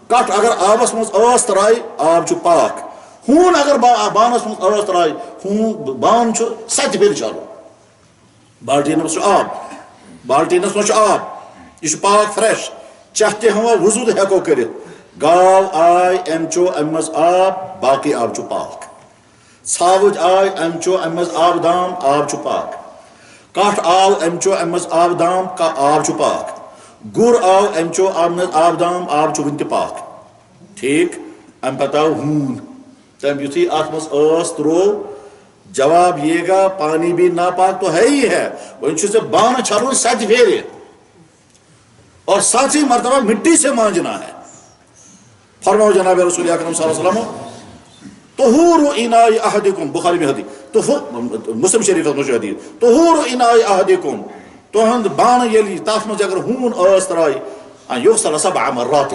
کٹھ اگر آبس مز ٲس ترایہِ آب چھُ پاک ہون اگر بانس مز ٲس ترایہِ ہون بان چھُ سَتہِ پھِرِ چلو بالٹیٖنس چھُ آب بالٹیٖنس منٛز چھُ آب یہ چھُ پاک فریش چاہے ہم وضو تہ ہیٚکو کٔرِتھ گاو آئی ام چو ام مز آب باقی آب چو پاک ژھاوٕج آئی ام چو ام مز آب دام آب چو پاک کٹھ آو ام چو ام مز آب دام کا آب چو پاک گر آو ام چو ام مز آب دام آب چو ونتہ پاک ٹھیک ام پتہ آو ہون تم یتھی ات مز ٲس ترو جواب یہ گا پانی بھی ناپاک تو ہے ہی ہے وۄنۍ چھُ ژےٚ بانہٕ چھلُن 7 پھیرِ اور 7 مرتبہ مٹی سے مانجنا ہے فرماؤ جناب رسول اکرم صلی اللہ علیہ وسلم طہور اناء احدکم بخاری میں حدیث مسلم شریف میں حدیث طہور اناء احدکم تہند بان یلی تاف مز اگر ہون ٲس ترائی ان یغسل 7 مرات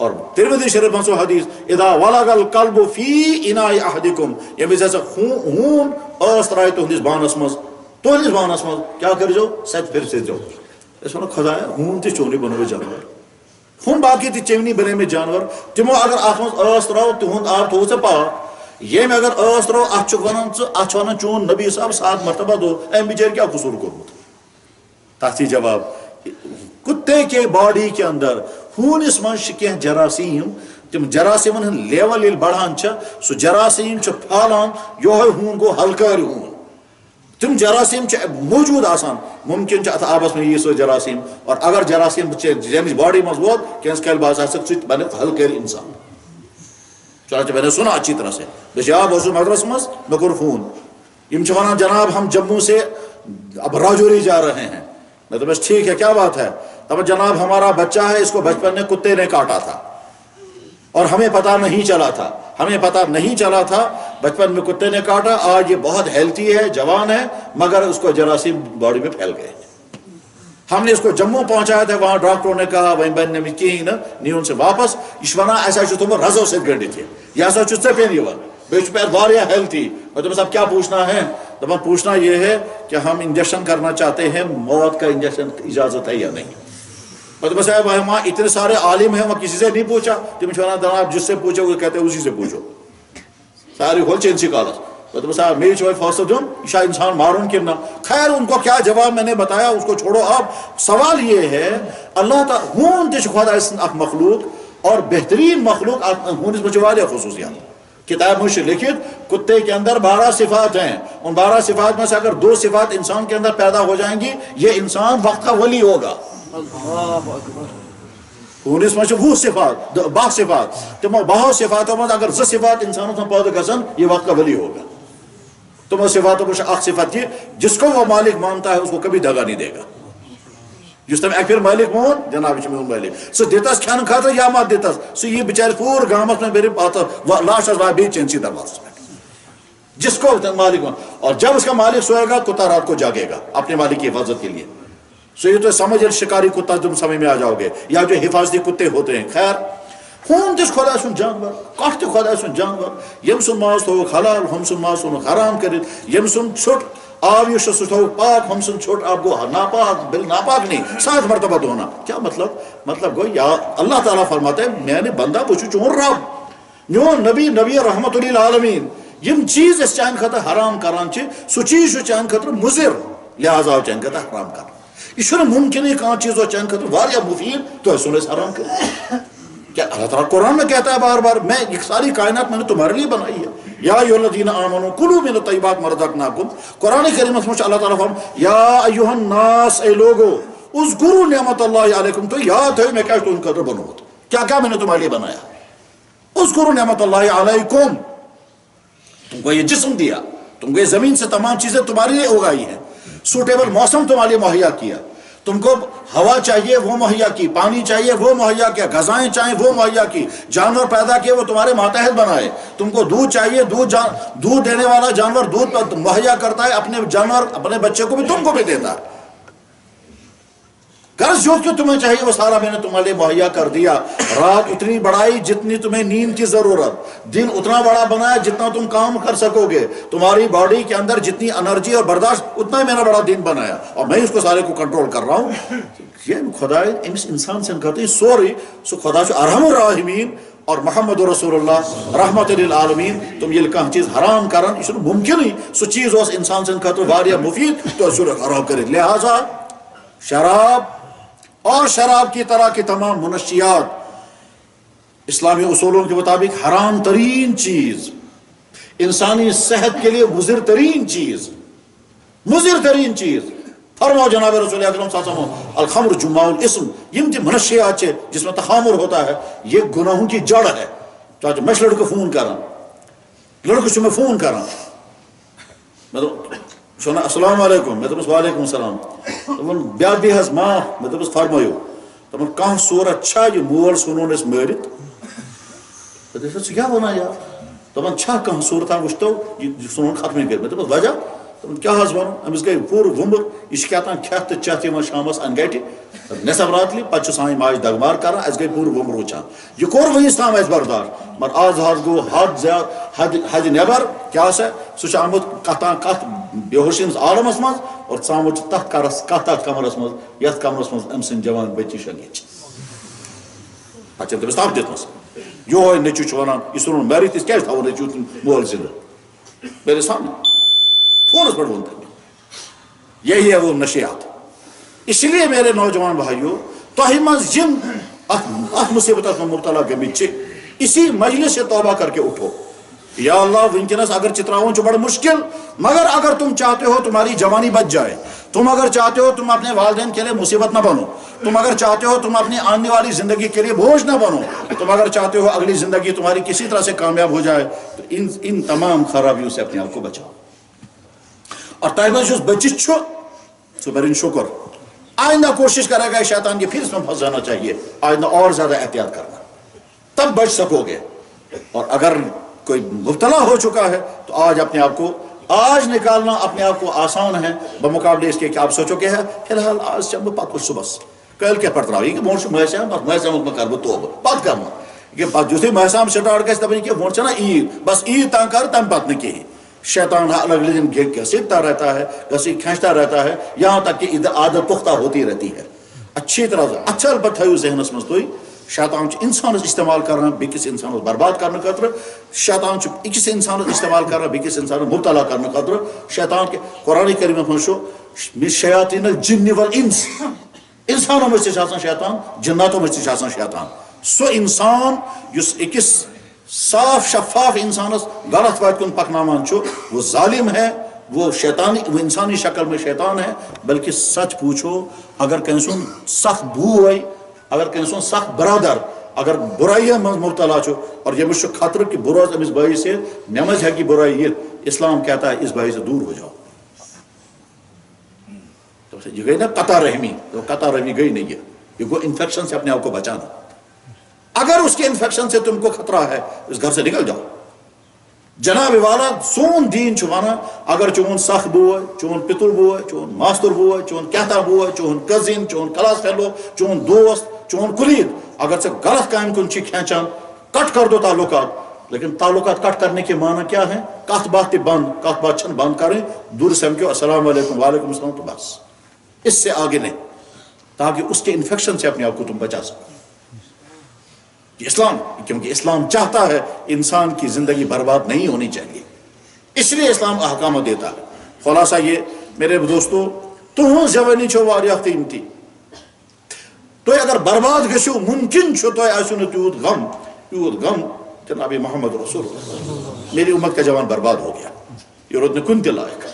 اور ترمذی شریف میں حدیث اذا ولغ القلب فی اناء احدکم یعنی جیسے ہون ٲس ترائی تہندس بانس مز کیا کرجو 7 پھر سے جو اس ونو خدایا ہون تہ چونی بنو جانور ہم باقی تہ چمنی بنے میں جانور تمو اگر ات مز ٲس تراو تہند آب تھو ژےٚ پاک یم اگر ٲس تراو ات چھُ ونان ژٕ ات چھُ ونان چون نبی صاحب 7 مرتبہ دو ام بچار کیا قصور کورمت تاثی جواب کتے کے باڈی کے اندر ہونس من کی جراثیم تم جراثیمن ہن لیول یل بڑھان سو جراثیم پھالان یہ ہون گو ہلکار ہون تم جراثیم موجود آسان ممکن ات آبس میں یہ سو جراثیم اور اگر جراثیم جمس باڈی مز ووت کینس کل باز بنے ہلکار انسان چنانچہ میں نے سنا اچھی طرح سے بے آب وضو مدرس مز مے کور فون یم ونان جناب ہم جموں سے اب راجوری جا رہے ہیں میں تو بس ٹھیک ہے کیا بات ہے تب جناب ہمارا بچہ ہے اس کو بچپن میں کتے نے کاٹا تھا اور ہمیں پتہ نہیں چلا تھا بچپن میں کتے نے کاٹا آج یہ بہت ہیلتھی ہے جوان ہے مگر اس کو جراثیم باڈی میں پھیل گئے ہم نے اس کو جموں پہنچایا تھا وہاں ڈاکٹروں نے کہا وہیں بن نمی کہیں نا نیون سے واپس یہ ونان ایسا تم رزو سے گنڈت یہ ہسا ژپین بیچ پہ واریاہ ہیلتھی میں تمہیں اب کیا پوچھنا ہے تو پوچھنا یہ ہے کہ ہم انجیکشن کرنا چاہتے ہیں موت کا انجیکشن اجازت ہے یا نہیں بس وہاں اتنے سارے عالم ہیں وہاں کسی سے نہیں پوچھا تم جناب جس سے پوچھو وہ کہتے ہیں اسی سے پوچھو ساری ہول چینسی کالس بس میری چوائے فاصل دوں شاید انسان مارون کہ نہ خیر ان کو کیا جواب میں نے بتایا اس کو چھوڑو آپ سوال یہ ہے اللہ تعالیٰ ہون تہ خدا اخ مخلوق اور بہترین مخلوق ہونس میں واریاہ خصوصیات کتاب میں لکھت کتے کے اندر 12 صفات ہیں ان 12 صفات میں سے اگر 2 صفات انسان کے اندر پیدا ہو جائیں گی یہ انسان وقت کا ولی ہوگا ہونس میں وہ صفات 12 صفات تمو 12 صفاتوں میں اگر 2 صفات انسانوں سے پیدا گژھن یہ وقت کا ولی ہوگا تمو صفاتوں میں اخ صفت یہ جس کو وہ مالک مانتا ہے اس کو کبھی دگا نہیں دے گا جس تم ایک پھر مالک مون جناب میون مالک سہ دتس کھین خاطر یا مت دتس سہ یہ بچار پور گامس میں میرے لاش بی چینسی دروازے میں جس کو مالک مان اور جب اس کا مالک سوئے گا کتا رات کو جاگے گا اپنے مالک کی حفاظت کے لیے سو یہ تو سمجھ شکاری کتا تم سمجھ میں آ جاؤ گے یا جو حفاظتی کتے ہوتے ہیں خیر ہون تس خدا سن جانور کٹ تہ خدا سن جانور یم سن ماز تھوک حلال ہم سن ماز تھوک حرام کرت یم سن ژھٹ آب یہ سو پاک ہم سن چھوٹ آپ کو ناپاک بل ناپاک نہیں 7 مرتبہ دھونا. کیا مطلب گو یا اللہ تعالیٰ فرماتا ہے میں نے بندہ بہ چون رب میون نبی رحمت للعالمین یم چیز اس چان خطر حرام کران سو چیز چان خطر مضر لہذا چان خطر حرام کر. یہ ممکن ہے کان چیز چان خطر واریاہ مفید تو سن حرام کر. کیا اللہ تعالیٰ قرآن میں کہتا ہے بار بار میں یہ ساری کائنات میں نے تمہارے لیے بنائی ہے. یا ایھا الذین آمنوا کلوا من الطیبات ما رزقناکم. قرآن کریم میں اللہ تعالیٰ فرماتا ہے یا ایھا الناس اے لوگو اذکروا نعمت اللہ علیکم. تو یاد ہے میں کیا تم خاطر بنو کیا میں نے تمہارے لیے بنایا. اذکروا نعمت اللہ علیکم. تم کو یہ جسم دیا, تم کو یہ زمین سے تمام چیزیں تمہارے لیے اگائی ہیں, سوٹیبل موسم تمہارے لیے مہیا کیا, تم کو ہوا چاہیے وہ مہیا کی, پانی چاہیے وہ مہیا کیا, غذائیں چاہیے وہ مہیا کی, جانور پیدا کیے وہ تمہارے ماتحت بنائے, تم کو دودھ چاہیے دودھ دینے والا جانور دودھ مہیا کرتا ہے, اپنے جانور اپنے بچے کو بھی تم کو بھی دیتا ہے. غرض جو کہ تمہیں چاہیے وہ سارا میں نے تمہارے لیے مہیا کر دیا. رات اتنی بڑھائی جتنی تمہیں نیند کی ضرورت, دن اتنا بڑا بنایا جتنا تم کام کر سکو گے, تمہاری باڈی کے اندر جتنی انرجی اور برداشت اتنا ہی میں نے بڑا دن بنایا اور میں اس کو سارے کو کنٹرول کر رہا ہوں. یہ خدا امس انسان سے کہتے ہیں سوری سو خدا ارحم الراحمین اور محمد رسول اللہ رحمت للعالمین. تم یہ کہاں چیز حرام کرن یہ ممکن ہی سو چیز اس انسان سے کہتے واریاہ مفید تو حرام کرے. لہذا شراب اور شراب کی طرح کی تمام منشیات اسلامی اصولوں کے مطابق حرام ترین چیز, انسانی صحت کے لیے مضر ترین چیز. فرماؤ جناب رسول اکرم صلی اللہ علیہ وسلم الخمر جماع الاسم. یم تہ منشیات جس میں تخامر ہوتا ہے یہ گناہوں کی جڑ ہے. چاہے میں لڑکے فون کران لڑکے میں فون کران السلام علیکم میں دپس وعلیکم السلام بیا بھی حض معاف میں دپس فرمایو دپن کانٛہہ صورت چھا یہ مول ژھنون أسۍ مٲرِتھ. ژٕ کیٛاہ وَنان یار دپان چھا کانٛہہ صورتہ وٕچھتو یہِ ژھنون ختمٕے کٔرِتھ. مےٚ دوٚپُس وجہ دپان کیٛاہ حظ وَنُن أمِس گٔے پوٗرٕ وُمبٕر یہِ چھِ کیٛاہ تام کھٮ۪تھ تہٕ چٮ۪تھ یِوان شامَس اَنگَٹہِ نٮ۪صف راتلہِ پَتہٕ چھُ سانہِ ماجہِ دگمار کران اَسہِ گٔے پوٗرٕ وُمبٕر وٕچھان. یہِ کوٚر وٕنیُس تام اَسہِ برداش مگر آز حظ گوٚو حدِ نٮ۪بر. کیٛاہ سا سُہ چھُ آمُت کتھ بے ہوشی ہٕنٛدِس عالمس منٛز اور ژامُت چھُ تتھ کمرس منٛز یتھ کمرس منٛز أمۍ سٕنٛدۍ جوان بچی شنگِتھ چھِ. پتہٕ چھِ تٔمِس تپ دِژمٕژ. یہوے نیٚچوٗ چھُ ونان یہِ ژھٕنُن مٲرِتھ أسۍ کیٛازِ تھاوو نیٚچوٗ مول زِندٕ میرے سامنے فونس پٮ۪ٹھ ووٚن تٔمۍ. یہی ہے وہ نشیات. اس لیے میرے نوجوان بھائیو تۄہہِ منٛز یِم اتھ مصیبتس منٛز مبتلا گٔمٕتۍ چھِ اسی مجلس سے توبہ کر کے اٹھو. یا اللہ ونکس اگر چتراون بڑا مشکل مگر اگر تم چاہتے ہو تمہاری جوانی بچ جائے, تم اگر چاہتے ہو تم اپنے والدین کے لیے مصیبت نہ بنو, تم اگر چاہتے ہو تم اپنی آنے والی زندگی کے لیے بوجھ نہ بنو, تم اگر چاہتے ہو اگلی زندگی تمہاری کسی طرح سے کامیاب ہو جائے تو ان تمام خرابیوں سے اپنے آپ کو بچاؤ. اور طیبہ جو بچت چھو سو برین شکر. آئندہ کوشش کرے گا شیطان یہ پھر اس میں پھنس جانا چاہیے, آئندہ اور زیادہ احتیاط کرنا تب بچ سکو گے. اور اگر کوئی مبتلا ہو چکا ہے تو آج اپنے آپ کو آج نکالنا اپنے آپ کو آسان ہے بمقابلے اس کے کہ آپ سوچو کہ ہے فی الحال آج چم پتہ صبح کل کیا پڑھ رہا یہ کہ موسم محسم کر بہ توبہ پتہ کرنا کہ یتھے محسام سٹارٹ گژھِ دپن کہ ووٹ چھنا عید بس عید تام کر تم پتہ نہ کہین. شیطان اگلے دن گھسیٹتا رہتا ہے کھینچتا رہتا ہے یہاں تک کہ عادت پختہ ہوتی رہتی ہے. اچھی طرح سے اچھا پتہ تھو ذہنس مز تھی شیطان انسانس استعمال کرنا بیکس انسانس برباد کرنے خاطر, شیطان اکس انسانس استعمال کرنا بیکس انسانس مبتلا کرنے خاطر. شیطان کے قرآن کریم من شیاطین الجن والانس انسانوں مجھ سے شیطان جناتوں مجھ سے شیطان. سو انسان یس اکس صاف شفاف انسانس غلط وات کن پکنامان چھو وہ ظالم ہے, وہ شیطانی وہ انسانی شکل میں شیطان ہے. بلکہ سچ پوچھو اگر کنسون سخت بوئی اگر کنسون سخت برادر اگر برائی مبتلا چھو اور یہ مجھ خطر کہ بروز امس بھائی سے نماز ہے کہ برائی یہ اسلام کہتا ہے اس بھائی سے دور ہو جاؤ. تو یہ گئی نا قطع رحمی, تو قطع رحمی گئی نہیں ہے, یہ کو انفیکشن سے اپنے آپ کو بچانا. اگر اس کے انفیکشن سے تم کو خطرہ ہے اس گھر سے نکل جاؤ. جناب والا سون دین چھوانا اگر چون سخ بوے چون پتر بوے چون ماستر بوے چون کہتا بوے چون کزن چون کلاس فیلو چون دوست چون کلید اگر سے غلط کام کن چھ کھینچان کٹ کر دو تعلقات لیکن تعلقات کٹ کرنے کے معنی کیا ہے؟ کت بات بند، کت بات چھن بند کریں، دور سمکھو السلام علیکم وعلیکم السلام تو بس، اس سے آگے نہیں، تاکہ اس کے انفیکشن سے اپنے آپ کو تم بچا سکو. اسلام، کیونکہ اسلام چاہتا ہے انسان کی زندگی برباد نہیں ہونی چاہیے، اس لیے اسلام احکامات دیتا ہے. خلاصہ یہ میرے دوستو، تہذ جوانی چھو واریاہ قیمتی، تو اگر برباد گژھو ممکن چھو تو آسو نہ تیوت غم جناب محمد رسول اللہ، میری امت کا جوان برباد ہو گیا، یہ روت نہ کن تہ لائق.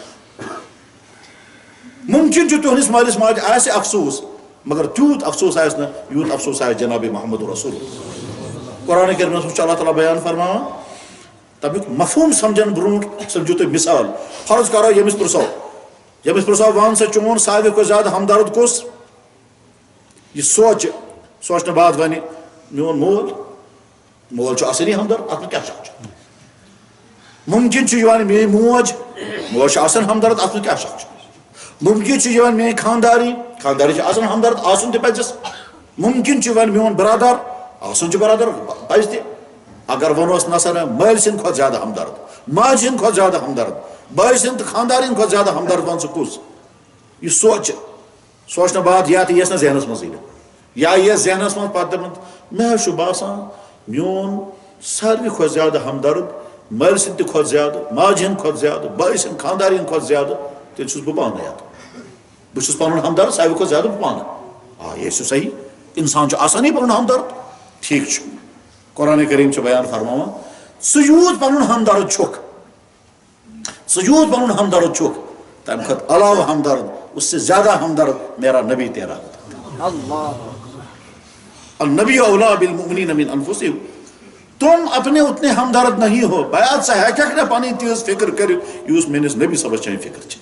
ممکن چھو تہندس مالس ماجہ آسہ افسوس، مگر تیوت افسوس آس نہ یوت افسوس آس جناب محمد رسول اللہ. قرآن کریمس مجھ اللہ تعالیٰ بیان فرماوان، تمیک مفہوم سمجھن برونٹ سمجھو تھی مثال. فرض کرو یمس پرسو وان سا چون ساروی کو زیادہ ہمدرد کس، یہ سوچنے بعد ونہ میون مول چھ اصلی ہمدرد، ات میں کیا شک چھ. ممکن چھ یوان میری موج چھ آسان ہمدرد، ات میں کیا شک چھ. ممکن چھ یوان میری خانداری چھ آسان ہمدرد، آسن تہ پزس. ممکن چھ یوان میون برادر، آسن چھ برادر پز تہ. اگر ونوس نسا مل سند کھت زیادہ ہمدرد، ماج سند کھت زیادہ ہمدرد، بائی سند خاندار کھت زیادہ ہمدرد، ون سہ کس. یہ سوچنے بعد یا تو یس نا ذہنس مز یا یہ ذہنس مز پتہ مے باسان میون ساروی کھت زیادہ ہمدرد مل سند تہ کھت زیادہ، ماج ہند کھت زیادہ، بائی سند خاندار کھت زیادہ، تیل چھس بہ پانے یاد، بہ چھس پنن ہمدرد ساروی کھت زیادہ بہ پانے. یہ صحیح، انسان چھ آسانی پنن ہمدرد، ٹھیک چھ. قرآن کریم چھ بیان فرماوان سجود پنن ہمدرد چھک، سجود پنن ہمدرد چھک، تمہ کھت علاوہ ہمدرد، اس سے زیادہ ہمدرد میرا نبی تیرا. النبی اولا بالمؤمنین من انفسہم، تم اپنے اتنے ہمدرد نہیں ہو. بیات سہ ہیکھ نہ پنن تیز فکر کرت یوس میانس نبی صبس چین فکر چھ.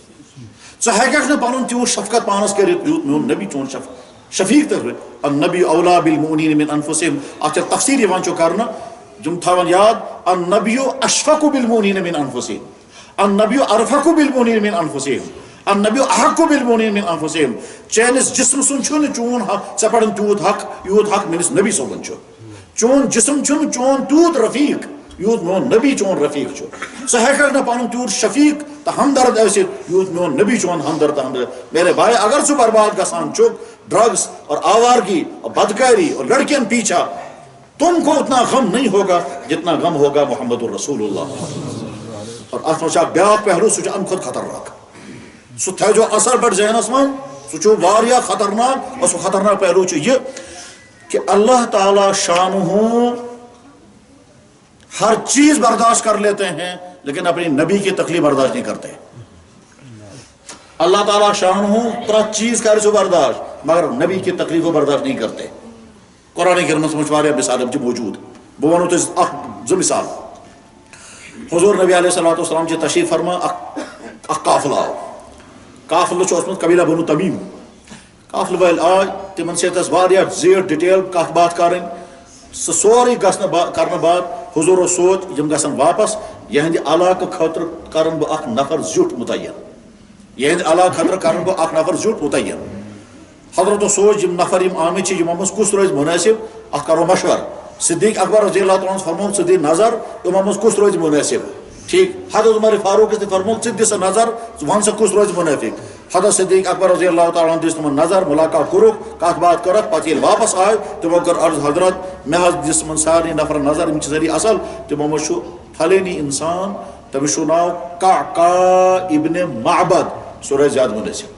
ژٕ ہیکھ نہ پنن تیوت شفقت پانس کرت یوت میون نبی چون شفیق تر. النبی اولا بالمؤمنین من انفسہم، اتھ تفسیر یوان چھ کرنا، جم تھاون یاد، النبی اشفق بالمؤمنین من انفسہم، النبی ارفق بالمؤمنین من انفسہم، النبی احق بالمؤمنین من انفسہم. چانس جسم سن چھن چون ژے پڑن تیوت حق یوت حق میانس نبی صبن چھ. چون جسم چھن چون تیوت رفیق یوت میون نبی چون رفیق چھ. ژٕ ہیکھ نہ پنن تیوت شفیق تو ہمدرد ٲسِتھ یوت میون نبی چون ہمدرد ہمدرد. میرے بھائی اگر ژٕ برباد گژھان چھُکھ ڈرگس اور آوارگی اور بدکاری اور لڑکیاں پیچھا، تم کو اتنا غم نہیں ہوگا جتنا غم ہوگا محمد الرسول اللہ. اور اتھ منٛز چھُ اکھ بیاکھ پہلو، سُہ چھُ امہِ کھۄتہٕ خطرناک. سُہ تھٲیزیو اثر پٮ۪ٹھ ذہنس منٛز، سُہ چھُ واریاہ خطرناک. اور سُہ خطرناک پہلو چھُ یہ کہ اللہ تعالیٰ شانہ ہر چیز برداشت کر لیتے ہیں لیکن اپنی نبی کی تکلیف برداشت نہیں کرتے. اللہ تعالیٰ شانہ پرت چیز کر سو برداشت مگر نبی کی تکلیف کو برداشت نہیں کرتے. قرآن کریم مجھ واریاہ مثال موجود، بہ ونو تہ زٕ مثال. حضور نبی علیہ الصلوۃ والسلام چھ تشریف فرما، اخ قافلہ آو. قافلہ چھ اوسمت قبیلہ بنو تمیم. قافلہ وٲلۍ آے، تمن سۭتۍ ٲس واریاہ زیٖٹھ ڈِٹیل کتھ باتھ کرٕنۍ. سُہ سورُے کرنہٕ بعد حضور سوچ یم گژھن واپس، یہندِ علاقہٕ خٲطرٕ کرن بہٕ اکھ نفر زیُٹھ متعین، یہندِ علاقہٕ خٲطرٕ کرن بہٕ اکھ نفر زیُٹھ متعین. حضرتو سوچ یم نفر یم آمٕتۍ چھِ یمو منٛز کُس روزِ منٲسب، اتھ کرو مشور. صدیق اکبر رضی اللہ تعالیٰ فرموو ژٕ دِ نظر یمو منٛز کُس روزِ منٲسب. ٹھیک. حضرت عمر فاروق تہِ فرموو ژٕ دِ سا نظر، ون سا کُس روزِ منٲفق. حضرت صدیق اکبر رضی اللہ تعالیٰ دِژ تمن نظر، ملاقات کوٚرُکھ، کتھ باتھ کٔرکھ. پتہٕ ییٚلہِ واپس آے تمو کٔر عرض، حضرت مےٚ حظ دِژ تمن سارنٕے نفرن نظر، یِم چھِ سٲری اصل. تمو منٛز چھُ پھلٲنی انسان، تٔمِس چھُ ناو قعقاع ابن معبد، سُہ روزِ زیادٕ منٲسب.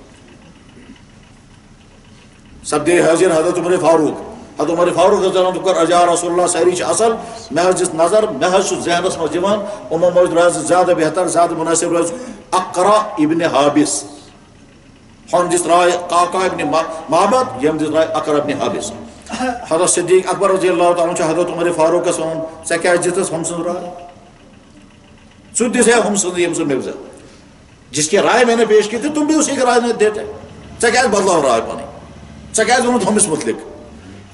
سپدے حٲضِر حضرت عمر فاروق. حضرت عمر فاروق رضی اللہ عنہ کٔر عرض، یا رسول اللہ سٲری چھِ اصل، مےٚ حظ دِژ نظر، مےٚ حظ چھُ ذہنس منٛز یِوان یِمو منٛز روزِ زیادٕ بہتر زیادٕ منٲسب روزِ اقرا ابن حابس. ہم دِژ راے قعقاع ابن معبد، یم دِژ راے اقرا ابن حابس. حضرت صدیق اکبر رضی اللہ تعالیٰ چھُ حضرت عمر فاروقس ونان، ژےٚ کیٛازِ دِژٕس ہُم سٕنٛز راے؟ ژٕ دِژ ہے ہُم سٕنٛز ییٚمہِ سٕنٛز مےٚ وزن. جس کی رائے میں نے پیش کی تھی تم بھی اسی کی رائے دیتے. ژےٚ کیٛازِ بدلاو راے پنٕنۍ؟ ژےٚ کیٛازِ ووٚنُتھ ہُمِس مُتعلق؟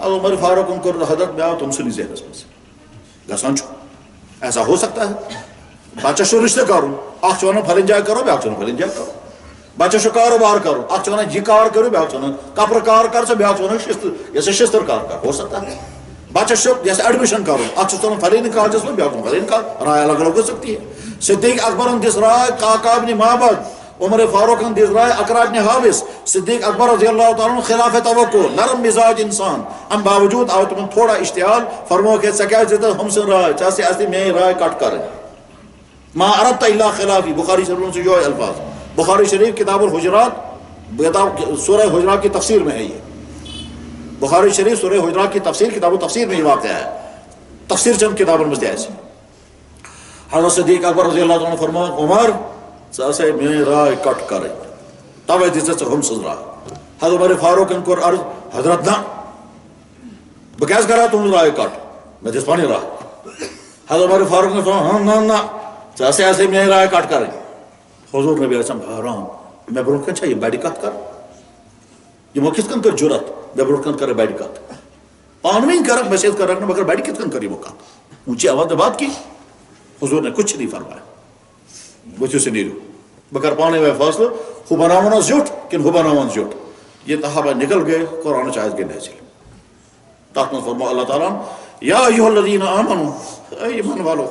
حضرت عمر فاروق کوٚر حضرت مےٚ آو تم سٕنٛدِس ذہنس منٛز گژھان چھُ ایسا ہو سکتا ہے. بچس چھُ رشتہٕ کرُن، اکھ چھُ ونان پھلٲنۍ جایہِ کرو، بیٛاکھ چھُ ونان پھلٲنۍ جایہِ کرو. بچس چھُ کاروبار کرُن، اکھ چھُ ونان یہِ کار کٔرِو، بیٛاکھ چھُ ونان کپرٕ کار کر ژٕ، بیٛاکھ چھُ ونان شستٕر کار کر. ہو سکتا ہے. بچہ جیسے ایڈمشن کرو اچھا تم فلانی کالجس میں بیاکھ فلانی کالج رائے الگ الگ ہو سکتی ہے. صدیق اکبر دس رائے قعقاع ابن معبد, عمر فاروق دس رائے اقرا ابن حابس, صدیق اکبر رضی اللہ تعالیٰ عنہ خلاف توقع نرم مزاج انسان, ام باوجود آو تمن تھوڑا اشتعال, فرمو کہ ژےٚ کیٛازِ دِژٕتھ ہم سٕنٛز راے, ژےٚ ہسا ٲسۍ میٲنۍ راے کٹ کرٕنۍ, ما اردت الا خلافی. بخاری شریف سے جو الفاظ, بخاری شریف کتاب الحجرات سورہ حجرات کی تفسیر میں ہے یہ, بخاری شریف سورہ حجرات کی تفسیر کتاب و تفسیر میں یہ واقعہ ہے, تفسیر چند کتابن مز ایسے. حضرت صدیق اکبر رضی اللہ عنہ فرما عمر ژےٚ ہسا میٲنۍ راے کٹ کرٕنۍ, توے دِژٕتھ ژےٚ ہم سٕنٛز راے. حضرت عمر فاروقن کوٚر عرض حضرت نہ بہٕ کیٛازِ کرٕ ہا تُہنٛز راے کٹ, مےٚ دِژ پنٕنۍ راے. حضرت عمر فاروقن فرما نہ ژےٚ ہسا ٲسٕے میٲنۍ راے کٹ کرٕنۍ. حضور نبی علیہ السلام حیران, مےٚ برونٛٹھ کَنہِ چھا یہِ بڑِ کتھ کران, یِمو کِتھ کٔنۍ کٔر جُرت مےٚ برونٛٹھ کَنہِ کَرٕ بڑِ کتھ, پانہٕ ؤنۍ کَرکھ مےٚ سۭتۍ کَرکھ نہٕ مگر بڑِ کِتھ کٔنۍ کٔر یِمو کتھ, اونچی آواز میں بات کی. حضور نے کچھ نہیں فرمایا, ؤتھِو سا نیٖرِو, بہٕ کَرٕ پانے وۄنۍ فٲصلہٕ ہُہ بناوُن زیُٹھ کِنہٕ ہُہ بناوُن زیُٹھ. یہ صحابہ نکل گئے, قرآنٕچ آیت گٔے نازِل, تتھ منٛز فرموو اللہ تعالیٰ یا ایھا الذین آمنوا, اے ایمان والو,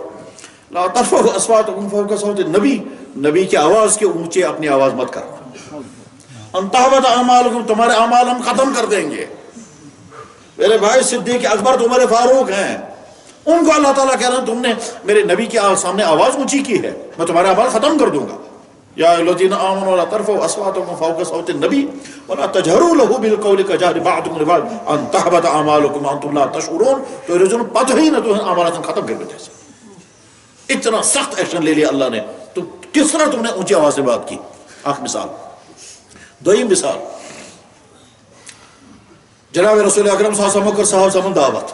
لا ترفعوا اصواتکم فوق صوت النبی, نبی کی آواز کے اونچے اپنی آواز مت کرنا, ان تحبط اعمالکم, تمہارے اعمال ہم ختم کر دیں گے. میرے بھائی صدیق اکبر تو عمر فاروق ہیں, ان کو اللہ تعالیٰ کہہ رہا ہے تم نے میرے نبی کے سامنے آواز اونچی کی ہے, میں تمہارے اعمال ختم کر دوں گا. یا الذین آمنوا لا ترفعوا اصواتکم فوق صوت النبی ولا تجهروا له بالقول كجهر بعضكم لبعض ان تحبط اعمالکم وانتم لا تشعرون. تو رجل پتہ ہی نہ تو اعمال ختم کر دیتے, اتنا سخت ایکشن لے لیا اللہ نے, تو کس طرح تم نے اونچی آواز سے بات کی. ایک مثال. دویم مثال, جناب رسول اکرم صلی اللہ علیہ وسلم کر صحابہ سمن دعوت,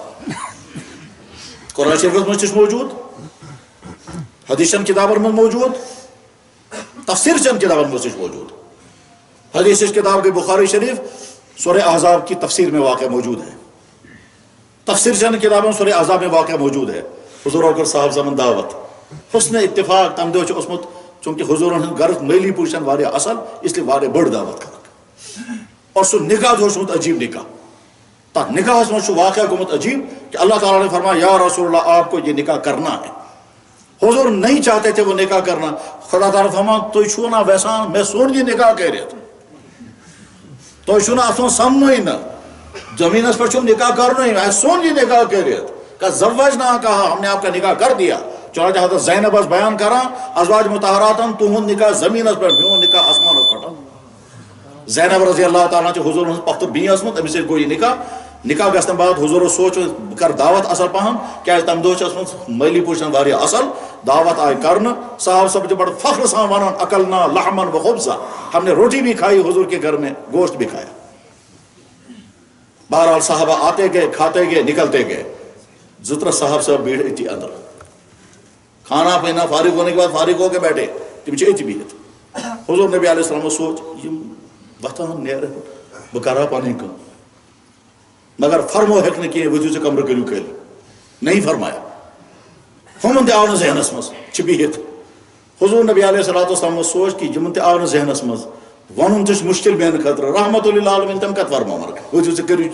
قرآن شریف میں موجود, حدیث چند کتابن میں موجود, تفسیر چند کتابن میں موجود. حدیث کتاب کے بخاری شریف سورہ احزاب کی تفسیر میں واقع موجود ہے, تفسیر چند کتابن سورہ احزاب میں واقع موجود ہے. حضور اکر صاحب زمن دعوت, حسن اتفاق تم دہ اوسمت چونکہ حضور غرض مالی پوزیشن واریاہ اصل, اس لیے واریاہ بڑ دعوت کرک, اور سہ نکاح اوسمت عجیب نکاح. تک نکاح مجھ واقعہ گومت عجیب کہ اللہ تعالیٰ نے فرمایا یا رسول اللہ آپ کو یہ نکاح کرنا ہے. حضور نہیں چاہتے تھے وہ نکاح کرنا, خدا تعالیٰ فرمایا تو چھو نا ویسا میں سون یہ نکاح کہہ رہے تھے, تو چھو نا اتوں سمنو ہی نہ زمین پر چھو نکاح کرنا ہی, سون یہ نکاح کہہ رہے تھے. کہ زوجنا کہا ہم نے آپ کا نکاح کر دیا. چنانچہ حضرت زینب اس بیان کرا ازواج مطہراتن تہند نکاح زمین پر, میون نکاح آسمان پہ. زینب رضی اللہ تعالیٰ چھ حضور پختہ بی اسمت, امس سۭتۍ گوٚو یہِ نکاح گژھنہٕ بعد حضور سوچ بہٕ کر دعوت اصل پہم, کیازِ تمہِ دۄہ چھِ ٲسمٕژ مٲلی پوزیشن واریاہ اصل. دعوت آئی کرنہٕ, صاحب سب بڑے فخر سان ونان اکلنا لحمن و خبزا, ہم نے روٹی بھی کھائی حضور کے گھر میں, گوشت بھی کھایا. بہرحال صحابہ آتے گئے, کھاتے گئے, نکلتے گئے. زٕترہ صاحب صاحب بیٹھ اتی اندر, کھانا پینا فارغ ہونے کے بعد فارغ ہو کے بیٹھے, تم چھِ اتی بہت. حضور نبی علیہ السلام سوچ یم وتھان نیرن بہٕ کرٕ ہا پنٕنۍ کٲم, مگر فرمو ہیٚکہِ نہٕ کینٛہہ, ؤتھِو سا کمرٕ کٔرِو خٲلی, نہیں فرمایا. ہُمن تہِ آو نہٕ ذہنس منٛز, چھِ بِہِتھ. حضور نبی علیہ الصلوۃ والسلام سوچ کہ یِمن تہِ آو نہٕ ذہنس منٛز, ونُن تہِ چھُ مُشکل میانہِ خٲطرٕ, رحمت للعالمین تِم کتہِ فرماون, ؤتھِو سا کٔرِو.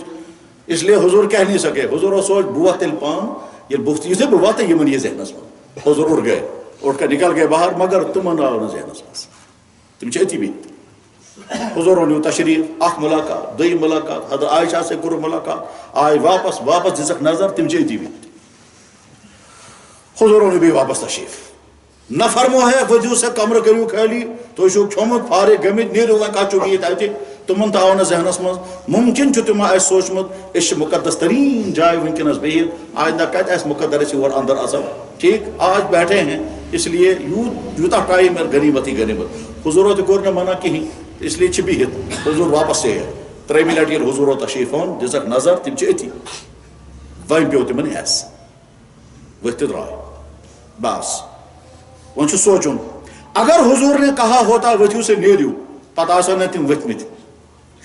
اس لیے حضور کہہ نہیں سکے. حضور سوچ بہٕ وتھٕ تیٚلہِ پان, یُتھُے بہٕ واتہٕ یِمن یہِ ذہنس منٛز. حضور اٹھ گئے, اٹھ کر نکل گئے باہر, مگر تمن آو نہٕ ذہنس منٛز, تِم چھِ أتی بِہِتھ. حضور نیو تشریف, اکھ ملاقات, دوٚیِم ملاقات, حضرت عائشہ سے کوٚر ملاقات, آئے واپس دِژکھ نظر, تِم چھِ أتی بِہِتھ. حضور نے بھی واپس تشریف, نہ فرمو ہے ؤتھِو سا کمرٕ کٔرِو خٲلی, تُہۍ چھُو کھیوٚمُت فارغ گٔمٕتۍ, نیٖرِو وۄنۍ کتھ چھُو بِہِتھ اَتہِ. تمن تہِ آو نہٕ ذہنس منٛز. ممکن چھُ تِمو آسہِ سوٗنٛچمُت أسۍ چھِ مُقدس تریٖن جاے وٕنکٮ۪نس بِہِتھ, آیندہ کتہِ آسہِ مُقدر أسۍ یور اندر اژو. ٹھیک, آج بیٹھے ہیں اس لیے یوٗتاہ ٹایم غنیمت ہی غنیمت. حضورو تہِ کوٚر نہٕ منع کِہینۍ, اس لیے چھِ بِہِتھ. حضور واپس سے ترٛیٚیمہِ لٹہِ ییٚلہِ حضورو تشریف اوٚن, دِژکھ نظر, تِم چھِ أتی. وۄنۍ پیوٚو تِمن ہٮ۪س, ؤتھۍ تہِ درٛاے. بس وۄنۍ چھُ سونٛچُن, اگر حضور نے کہا ہوتا ؤتھِو سا نیٖرِو, پتہٕ آسن نہٕ تِم ؤتھمٕتۍ.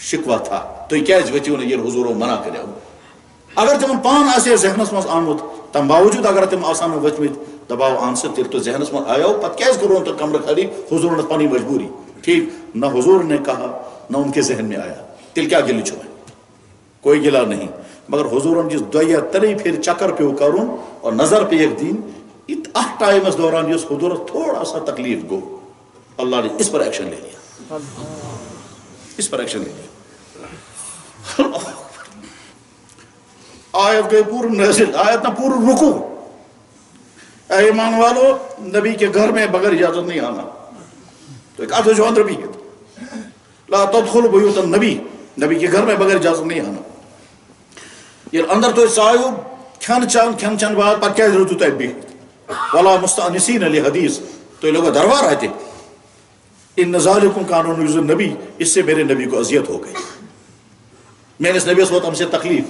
شکوا تھا, تُہۍ کیٛازِ ؤتھِو نہٕ ییٚلہِ حضورو منع کریو. اگر تِمن پان آسہِ ہے ذہنس منٛز آمُت, تمہِ باوجوٗد اگر تِم آسان نہٕ ؤتھمٕتۍ, دپاو اہن سا تیٚلہِ تو ذہنس منٛز آیو, پتہٕ کیٛازِ کوٚرُن تۄہہِ کمرٕ خٲلی, حضورن ٲس پنٕنۍ مجبوٗری. ٹھیک, نہ حضور نے کہا نہ ان کے ذہن میں آیا, تیٚلہِ کیٛاہ گِلہٕ چھُ وۄنۍ, کوئی گِلا نہیں. مگر حضورن جس دۄیہِ ترٛیٚیہِ پھِرِ چکر پیو کرُن اور نظر پیک دِنۍ اتھ ٹائمس دوران یُس حضورس تھوڑا سا تکلیف گو اللہ نے اس پر ایکشن لے لیا، اس پر ایکشن لے لیا. آیت گئی پورا نازل، آیت نہ پورا رکو. اے ایمان والو، نبی کے گھر میں بغیر اجازت نہیں آنا. تو ایک آدھو جو اندر بھی ہے لا تدخل بیوت النبی، نبی کے گھر میں بغیر اجازت نہیں آنا. یہ اندر تو سایو کھن چن بعد پتہ کیا ضرورت تھی بہت ولا مستانسین لحدیث، تو یہ لوگ دربار آتے ان ذالکم قانون یوز النبی، اس سے میرے نبی کو اذیت ہو گئی. میں نے اس نبی وقت ہم سے تکلیف.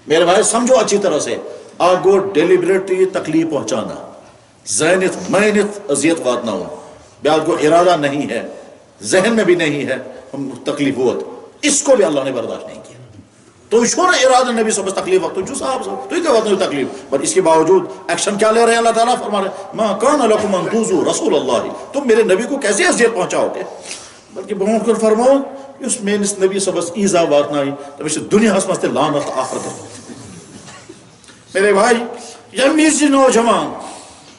میرے بھائی سمجھو اچھی طرح سے، آپ کو ڈیلیبریٹلی تکلیف پہنچانا، ذہنت مینت اذیت واتنا ہو، بیاد کو ارادہ نہیں ہے، ذہن میں بھی نہیں ہے ہم تکلیف ہوت، اس کو بھی اللہ نے برداشت نہیں کیا. تو چھوڑا ارادہ نبی صاحب تکلیف وقت جو صاحب تو کیا وقت نہیں تکلیف، پر اس کے باوجود ایکشن کیا لے رہے ہیں اللہ تعالیٰ فرما رہے ہیں ما کان لکم ان تؤذوا رسول اللہ، تم میرے نبی کو کیسے اذیت پہنچاؤ گے. بلکہ برونٹ کر فرماؤ اس میانس نبی صاحب ایزا واتنائی تمس دنیا ہس مز لعنت آخرت. میرے بھائی یمیز نوجوان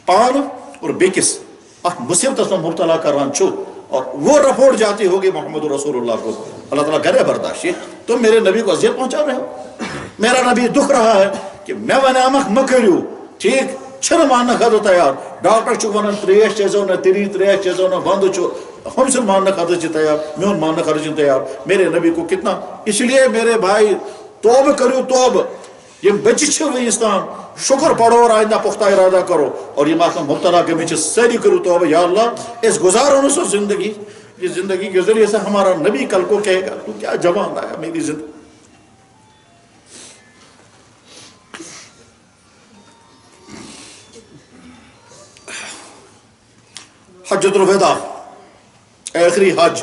پان اور بیکس اخ مصیبت میں مبتلا کران چھو اور وہ رپورٹ جاتی ہوگی محمد رسول اللہ کو، اللہ تعالیٰ کرے برداشت. تم میرے نبی کو اذیت پہنچا رہے ہو، میرا نبی دکھ رہا ہے کہ میں ونامک مکریو ٹھیک چھن ماننا خطر تیار. ڈاکٹر چھو ونان تریش چیزو نہ تری تریش چیزو نہ بند چھو، ہم سے ماننا خطر چھ تیار، میون ماننا خطر چھ تیار. میرے نبی کو کتنا، اس لیے میرے بھائی توبہ کریو توبہ. یہ بچی چھ ونستان شکر پڑھو اور آئندہ پختہ ارادہ کرو، اور یہ ماتم مبتلا کے میں ساری کرو توبہ. یا اللہ اس گزارو سو زندگی، یہ زندگی کے ذریعے سے ہمارا نبی کل کو کہے گا تو کیا جوان آیا میری زندگی. حجۃ الوداع آخری حج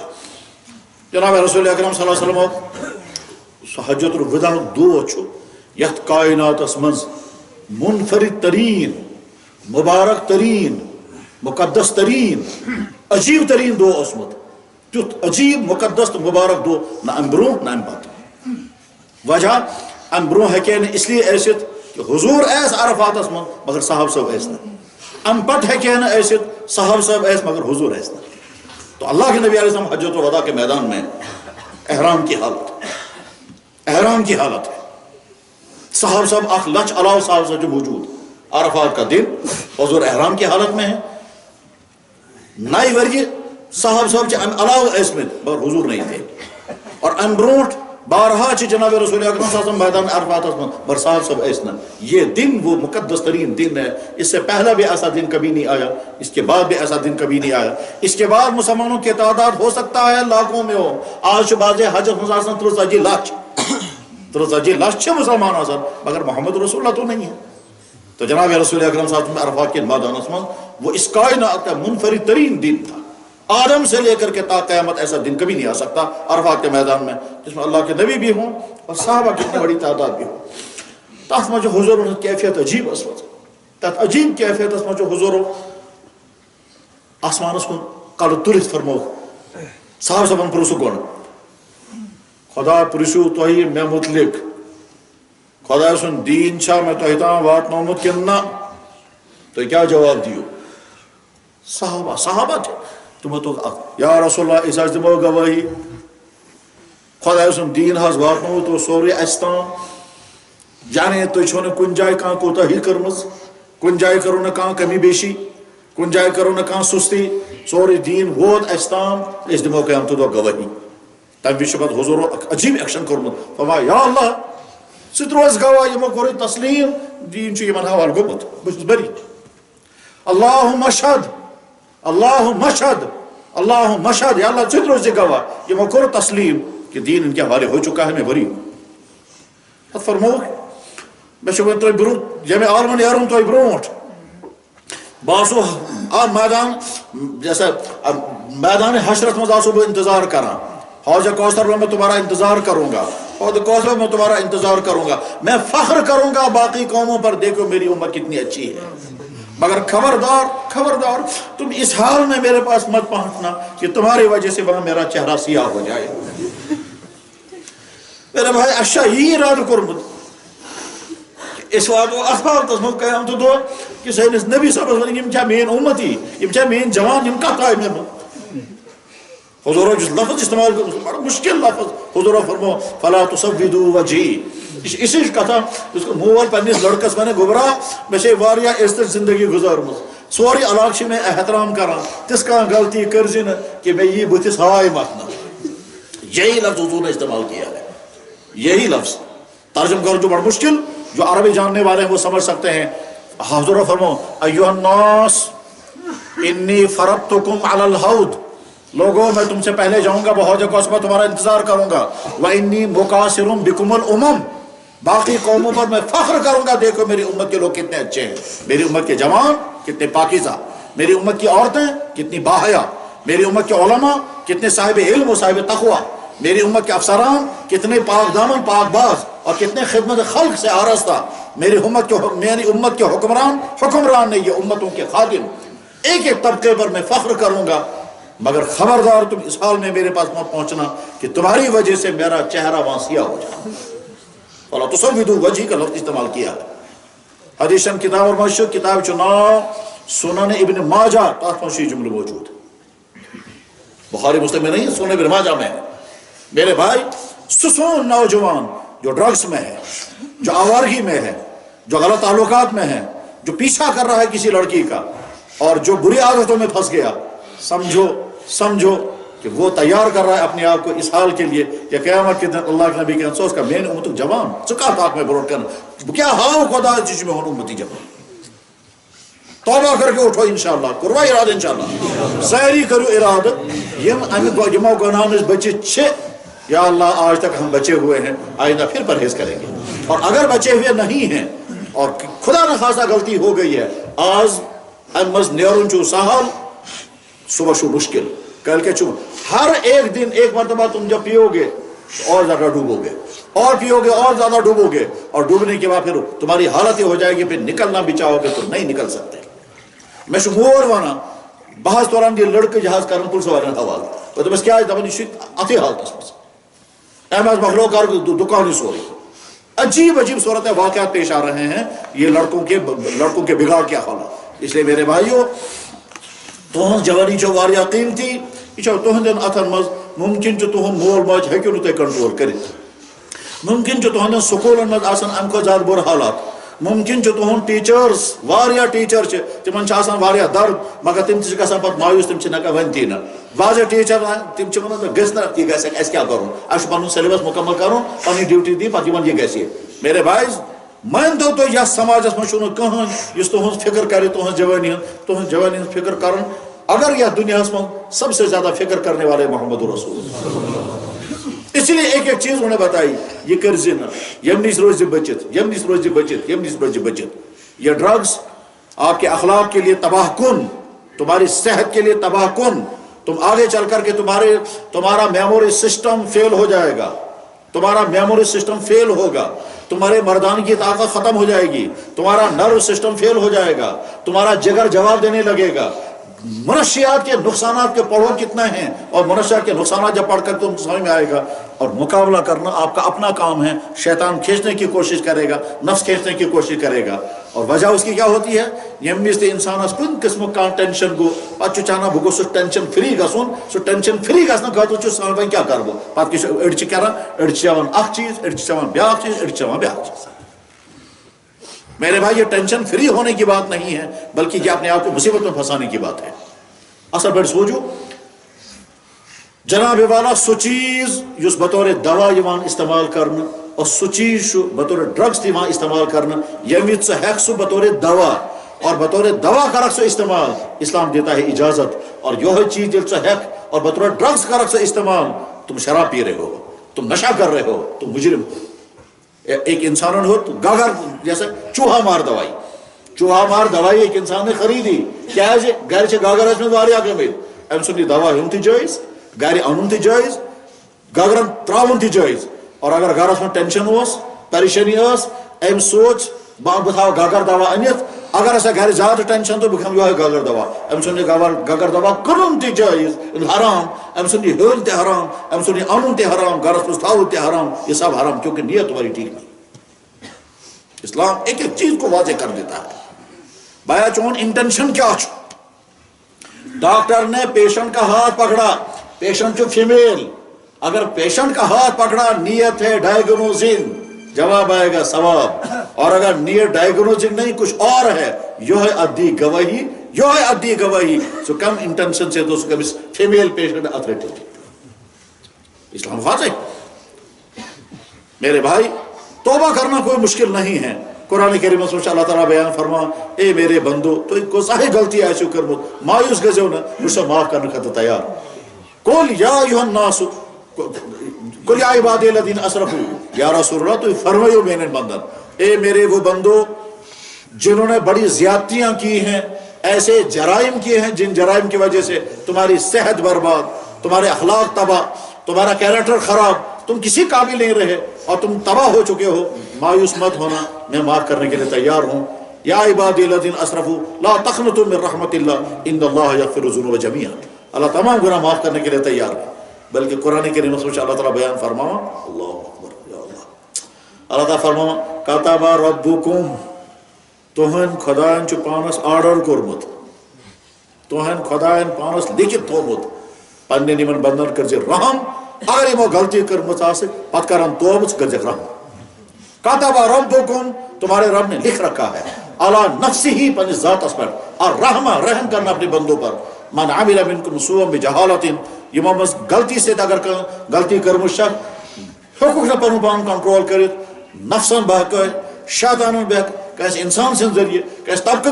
جناب رسول اکرم صلی اللہ علیہ وسلم حجۃ الوداع دو چھو یت کائنات مز منفرد ترین مبارک ترین مقدس ترین عجیب ترین دو اسمت تیت عجیب مقدس تو مبارک دو نہ ام برو نہ ام پت. وجہ ام برو ہیکے اس لیے ایست کہ حضور ایس عرفات من مگر صاحب صاحب ایس نہ، ام پت ہیکے نہ ایست صاحب صاحب ایس مگر حضور ایس نہ. تو اللہ کے نبی علیہ السلام حجۃ الوداع کے میدان میں احرام کی حالت ہے. صاحب صاحب اخ لچ علاوہ صاحب صاحب جو موجود عرفات کا دن حضور احرام کی حالت میں ہے. نائی ورگی صاحب صاحب چھ علاوہ اس میں مگر حضور نہیں تھے. اور ام برونٹ بارہا چھ جناب رسول اکرم صلی اللہ علیہ وسلم میدان عرفات میں مگر صاحب صاحب ایس نہ. یہ دن وہ مقدس ترین دن ہے. اس سے پہلا بھی ایسا دن کبھی نہیں آیا، اس کے بعد بھی ایسا دن کبھی نہیں آیا. اس کے بعد مسلمانوں کی تعداد ہو سکتا ہے لاکھوں میں ہو. آج باز حج مسلسل 33 لاکھ 33 لاکھ مسلمان آزاد مگر محمد رسول اللہ تو نہیں ہے. تو جناب رسول اکرم صلی اللہ علیہ وسلم عرفات کے میدان میں وہ اس کائنات کا منفرد ترین دن تھا. آدم سے لے کر کے تا قیامت ایسا دن کبھی نہیں آ سکتا عرفات کے میدان میں جس میں اللہ کے نبی بھی ہوں اور صحابہ کی اتنی بڑی تعداد بھی ہو. تاث میں جو حضور کیفیت عجیب اسمت تات عجیب کیفیت اس میں جو حضور آسمان اس کو کالو تلت فرمو صاحب صاحب پرسو گون خدا پرسو توہی میں متعلق خدا سن دین چھا میں توہی تاں وات نومت کننا تو کیا جواب دیو. صحابہ تھے تمہیں تو یا رسول اللہ اس آج دمو گواہی خدا سن دین حاض وات نو تو سوری استان جانے تو چھونے کن جائے کان کوتا ہی کرمز، کن جائے کرو نہ کان کمی بیشی، کن جائے کرو نہ کان سستی، سوری دین ووت استان اس دمو قیام تو گواہی. تم بھی شبت حضور عجیب ایکشن کرمت فرما یا اللہ ستروز گواہ یمو کوری تسلیم دین چھ یمن حوال گومت بس بری. اللہم اشہد اللہم اشہد اللہم اشہد یا اللہ ستروز گواہ یمو کور تسلیم کہ دین ان کے حوالے ہو چکا ہے میں بری ہوں. فرمو میں شبت تو برو جمع عالمن یاروں تو برونٹ باسو میدان جیسا میدان حشرت میں آسو انتظار کرا حوض کوثر میں تمہارا انتظار کروں گا، حوض کوثر میں تمہارا انتظار کروں گا، میں فخر کروں گا باقی قوموں پر دیکھو میری عمر کتنی اچھی ہے. مگر خبردار تم اس حال میں میرے پاس مت پہنچنا کہ تمہاری وجہ سے وہاں میرا چہرہ سیاہ ہو جائے. میرے بھائی اشا یہ ارادہ کرمت اس واتو اخبارتس مز قیامت دۄہ کہ سٲنِس نبی صٲبس ونن یِم چھا میٲنۍ اُمتی یِم چھا میٲنۍ جوان یِم کتھ آیہِ مےٚ منٛز حضورو یُس لفظ استعمال کوٚر بڑٕ مُشکل لفظ حضورو فرمو فلا تصودوا وجہی یہ چھِ کتھا یُس مول پننس لڑکس ونہِ گوٚبرا مےٚ چھے واریاہ عزتٕچ زندگی گُزٲرمٕژ سورُے علاقہٕ چھِ مےٚ احترام کران تِژھ کانٛہہ غلطی کٔرزِ نہٕ کہ مےٚ یی بٕتھِس ہاے متھنہٕ یہی لفظ حضور نے استعمال کیا ہے یہی لفظ ترجم کرو جو بڑا مشکل جو عربی جاننے والے ہیں وہ سمجھ سکتے ہیں حضور فرمو ایھا الناس انی فرضتکم علی الحوض لوگوں میں تم سے پہلے جاؤں گا بحوض کوثر میں تمہارا انتظار کروں گا وانی مکاثر بکم الامم باقی قوموں پر میں فخر کروں گا دیکھو میری امت کے لوگ کتنے اچھے ہیں میری امت کے جوان کتنے پاکیزہ میری امت کی عورتیں کتنی باحیا میری امت کے علماء کتنے صاحب علم و صاحب تقوی میری امت کے افسران کتنے پاک دامن پاک باز اور کتنے خدمت خلق سے آراستہ میری امت کے حکمران نہیں یہ امتوں کے خادم ایک ایک طبقے پر میں فخر کروں گا مگر خبردار تم اس حال میں میرے پاس مت پہنچنا کہ تمہاری وجہ سے میرا چہرہ وہاں سیاہ ہو جائے فلا تصودوا وجہی کا لفظ استعمال کیا ہے حدیث کتاب اور مشہور کتاب چناؤ سنن ابن ماجہ تحت میں یہ جملہ موجود بخاری مسلم میں نہیں سنن ابن ماجہ میں ہے میرے بھائی سسون نوجوان جو ڈرگس میں ہے جو آوارگی میں ہے جو غلط تعلقات میں ہے جو پیچھا کر رہا ہے کسی لڑکی کا اور جو بری عادتوں میں پھنس گیا سمجھو کہ وہ تیار کر رہا ہے اپنے آپ کو اس حال کے لیے کہ قیامت کے دن اللہ کے نبی کے انسوس کا مین امت جوان چکا تاک میں بروٹ کرنا کیا ہاؤ خدا جس میں ہوں امتی جوان توبہ کر کے اٹھو انشاءاللہ کروا اراد انشاءاللہ ساری کرو اراد یمو گناہوں سے بچے چھے یا اللہ آج تک ہم بچے ہوئے ہیں آئندہ پھر پرہیز کریں گے اور اگر بچے ہوئے نہیں ہیں اور خدا نخواستہ غلطی ہو گئی ہے آج امز نیرون چو سہل صبح شو مشکل کل کے چو ہر ایک دن ایک مرتبہ تم جب پیو گے اور زیادہ ڈوبو گے اور پیو گے اور زیادہ ڈوبو گے اور ڈوبنے کے بعد پھر تمہاری حالت یہ ہو جائے گی پھر نکلنا بھی چاہو گے تو نہیں نکل سکتے میں شمور وانا بحث دوران یہ لڑکے جہاز کرن پولیس والن حوالہ تو بس کیا دپان یہ اتھی حالتس مز احمد مخلوق کر دکان سوری عجیب عجیب صورت واقعات پیش آ رہے ہیں یہ لڑکوں کے بگاڑ کے حالات اس لیے میرے بھائیو تہذ جوانی چو واریاہ قیمتی یہ تہندین اتھن مز ممکن تہند مول ماج ہیکو نہ تُہۍ کنٹرول کرت ممکن تہندین سکولن مز آسان امہ کھۄتہٕ زیادٕ بُرٕ حالات ممکن تہند ٹیچرز واریاہ ٹیچر تمن آسان واریاہ درد مگر تم تہ گژھان پتہٕ مایوس تم نہ ونتی نہ واضح ٹیچر تم ونان گژھِ نہ یہ گژھِ اس کیا کرُن اس پنن سیلبس مکمل کرُن پنٕنۍ ڈیوٹی دی پتہٕ یمن یہ گژھِ میرے بھائی مٲنۍتو تُہۍ یتھ سماجس منٛز چھُنہٕ کٕہٕنۍ یُس تُہنٛز فکر کرِ تُہنٛز جوانی ہٕنٛز فکر کرن اگر یتھ دنیاہس منٛز سب سے زیادہ فکر کرنے والے محمد رسول اس لیے ایک ایک چیز انہوں نے بتائی یہ کرزِ نہ یم نش روزِ بچت یم نش روزِ بچت یم نش روزِ بچت یہ ڈرگس آپ کے اخلاق کے لیے تباہ کن تمہاری صحت کے لیے تباہ کن تم آگے چل کر کے تمہارا میموری سسٹم فیل ہو جائے گا تمہارا میموری سسٹم فیل ہوگا تمہارے مردان کی طاقت ختم ہو جائے گی تمہارا نرو سسٹم فیل ہو جائے گا تمہارا جگر جواب دینے لگے گا منشیات کے نقصانات کے پڑھو کتنا ہیں اور منشیات کے نقصانات جب پڑھ کر تم سمجھ میں آئے گا اور مقابلہ کرنا آپ کا اپنا کام ہے شیطان کھینچنے کی کوشش کرے گا نفس کھینچنے کی کوشش کرے گا اور وجہ اس کی کیا ہوتی ہے یمس تہ انسانس کن قسم کا ٹینشن گو پتہ چاہنا بہ گوس ٹینشن فری گھن سہ ٹینشن فری گھنہ خاطر سان وۄنۍ کیا کر بہ پتہ أڑۍ کران أڑۍ چیوان اکھ چیز أڑۍ چیوان بیاکھ چیز أڑۍ چیوان بیاکھ چیز میرے بھائی یہ ٹینشن فری ہونے کی بات نہیں ہے بلکہ یہ اپنے آپ کو مصیبت میں پھنسانے کی بات ہے اصل پہ سوچو جناب والا سو چیز اس بطور دوا استعمال کرنا اور سو چیز بطور ڈرگس استعمال کرنا یمہ ث سہ بطور دوا اور بطور دوا کرک سو استعمال اسلام دیتا ہے اجازت اور یہ چیز یل ث اور بطور ڈرگس کرک سو استعمال تم شراب پی رہے ہو تم نشہ کر رہے ہو تم مجرم ہو ایک انسان ہو گاگر جیسے چوہا مار دوائی ایک انسان نے خریدی کیا گھر سے گاگر میں واریاہ گمت ام سند دوا ہن تہ جائز گھر ان تہ جائز گاگرن تراون تہ جائز اور اگر گھرس میں ٹینشن پریشانی ام سوچ بہ تھا گاگر دوا انت اگر ایسا گھر زیادہ ٹینشن تو بہ یہ گاگر دوا ام سند گاگر دوا کن تہ جائز حرام ام سند ہل تہ حرام ام سند ان تہ حرام گھرس میں تھو تہ حرام یہ سب حرام کیونکہ نیت تمہاری ٹھیک نہیں اسلام ایک ایک چیز کو واضح کر دیتا ہے. بایا چون انٹینشن کیا چھو. ڈاکٹر نے پیشنٹ کا ہاتھ پکڑا, پیشنٹ جو فیمیل, اگر پیشنٹ کا ہاتھ پکڑا نیت ہے ڈائیگنوزنگ, جواب آئے گا ثواب. اور اگر نیت ڈائیگنوزنگ نہیں کچھ اور ہے, یہ ہے ادی گواہی, سو کم انٹینشن سے تو کبھی فیمیل پیشنٹ اتھریٹی. اسلام واضح. میرے بھائی توبہ کرنا کوئی مشکل نہیں ہے. قرآن کریم میں اللہ تعالیٰ بیان فرما, اے میرے بندو تو کو صحیح غلطی ایسو کرمت مایوس گزو نا مجھ سے معاف کرنے کا تیار. قل یا ایھا الناس قل یا عبادی الذین اسرفوا, یا رسول اللہ تو فرمائیو میرے بندن, اے میرے وہ بندو جنہوں نے بڑی زیادتیاں کی ہیں, ایسے جرائم کیے ہیں جن جرائم کی وجہ سے تمہاری صحت برباد, تمہارے اخلاق تباہ, تمہارا کیریکٹر خراب, تم کسی قابل نہیں رہے اور تم تباہ ہو چکے ہو. مایوس مت ہونا, میں معاف کرنے کے لیے تیار ہوں. یا عبادی الذین اسرفوا لا تقنطوا من رحمت اللہ ان اللہ یغفر الذنوب جميعا. اللہ تمام گناہ معاف کرنے کے لیے تیار ہے. بلکہ قرآن کریم میں اللہ تعالیٰ بیان فرماوا, اللہ اکبر یا اللہ, اللہ تعالیٰ فرماوا کتب ربکم, تہن خدایان چھ پانس آرڈر کورمت, تہن خدایان پانس لکھت تھومت پنن یمن بندن کرزِ رحم, اگر یمو غلطی کرمت آسے پت کرن توبہ کرزِ رحم. کتب ربکم, تمہارے رب نے لکھ رکھا ہے, علی نفسہ, پنی ذات اس پر, اور رحم کرنا اپنے بندوں پر. من عمل منکم سوءا بجہالۃ, یمو مز غلطی سے اگر غلطی کرمت شخص حقوق نہ پنن پان کنٹرول کرت, نفسن بہک, شیطانن بہک, کیسے انسان سے ذریعے کیسے طبقہ,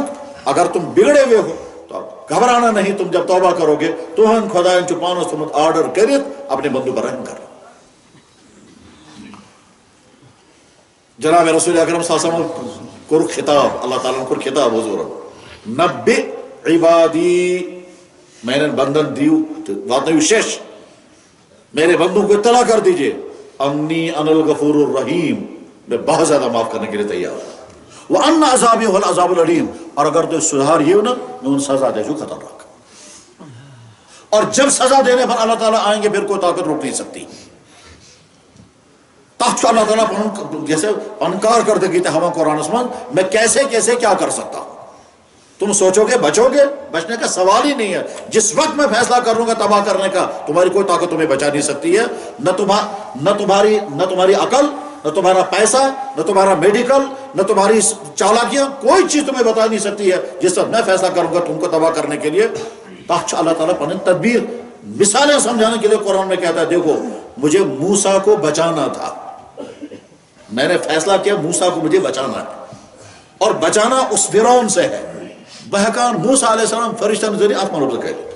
اگر تم بگڑے ہوئے ہو تو گھبرانا نہیں, تم جب توبہ کرو گے تو ہم خدا ان چپانوں سے آرڈر کرت اپنے بندوں پر رحم کرنا. جناب رسول اکرم صلی اللہ علیہ وسلم کو خطاب, اللہ تعالیٰ کو خطاب حضور, نبئ عبادی, میں نے بندن دیو بات نہیں شش, میرے بندوں کو اطلاع کر دیجئے, انی انا الغفور الرحیم, میں بہت زیادہ معاف کرنے کے لیے تیار ہوں. وَأَنَّ عَذَابِي هُوَ الْعَذَابُ الْأَلِيمُ, اور اگر تو سدھار یہ ہو نا میں ان سزا دے جو خطرناک. اور جب سزا دینے پر اللہ تعالیٰ آئیں گے پھر کوئی طاقت روک نہیں سکتی. تحت اللہ تعالیٰ جیسے انکار کر دے گی ہم قرآن اسمان, میں کیسے کیا کر سکتا ہوں. تم سوچو گے بچو گے, بچنے کا سوال ہی نہیں ہے. جس وقت میں فیصلہ کروں گا تباہ کرنے کا, تمہاری کوئی طاقت تمہیں بچا نہیں سکتی ہے. نہ تمہاری عقل, نہ تمہارا پیسہ, نہ تمہارا میڈیکل, نہ تمہاری چالاکیاں, کوئی چیز تمہیں بتا نہیں سکتی ہے. جس وقت میں فیصلہ کروں گا تم کو تباہ کرنے کے لیے, تاکہ اللہ تعالیٰ پن تدبیر مثالیں سمجھانے کے لیے قرآن میں کہتا ہے, دیکھو مجھے موسیٰ کو بچانا تھا, میں نے فیصلہ کیا موسیٰ کو مجھے بچانا ہے, اور بچانا اس فرعون سے ہے. بہکان موسیٰ علیہ السلام فرشتہ ذریعے آسمان ابر کہہ لیتے,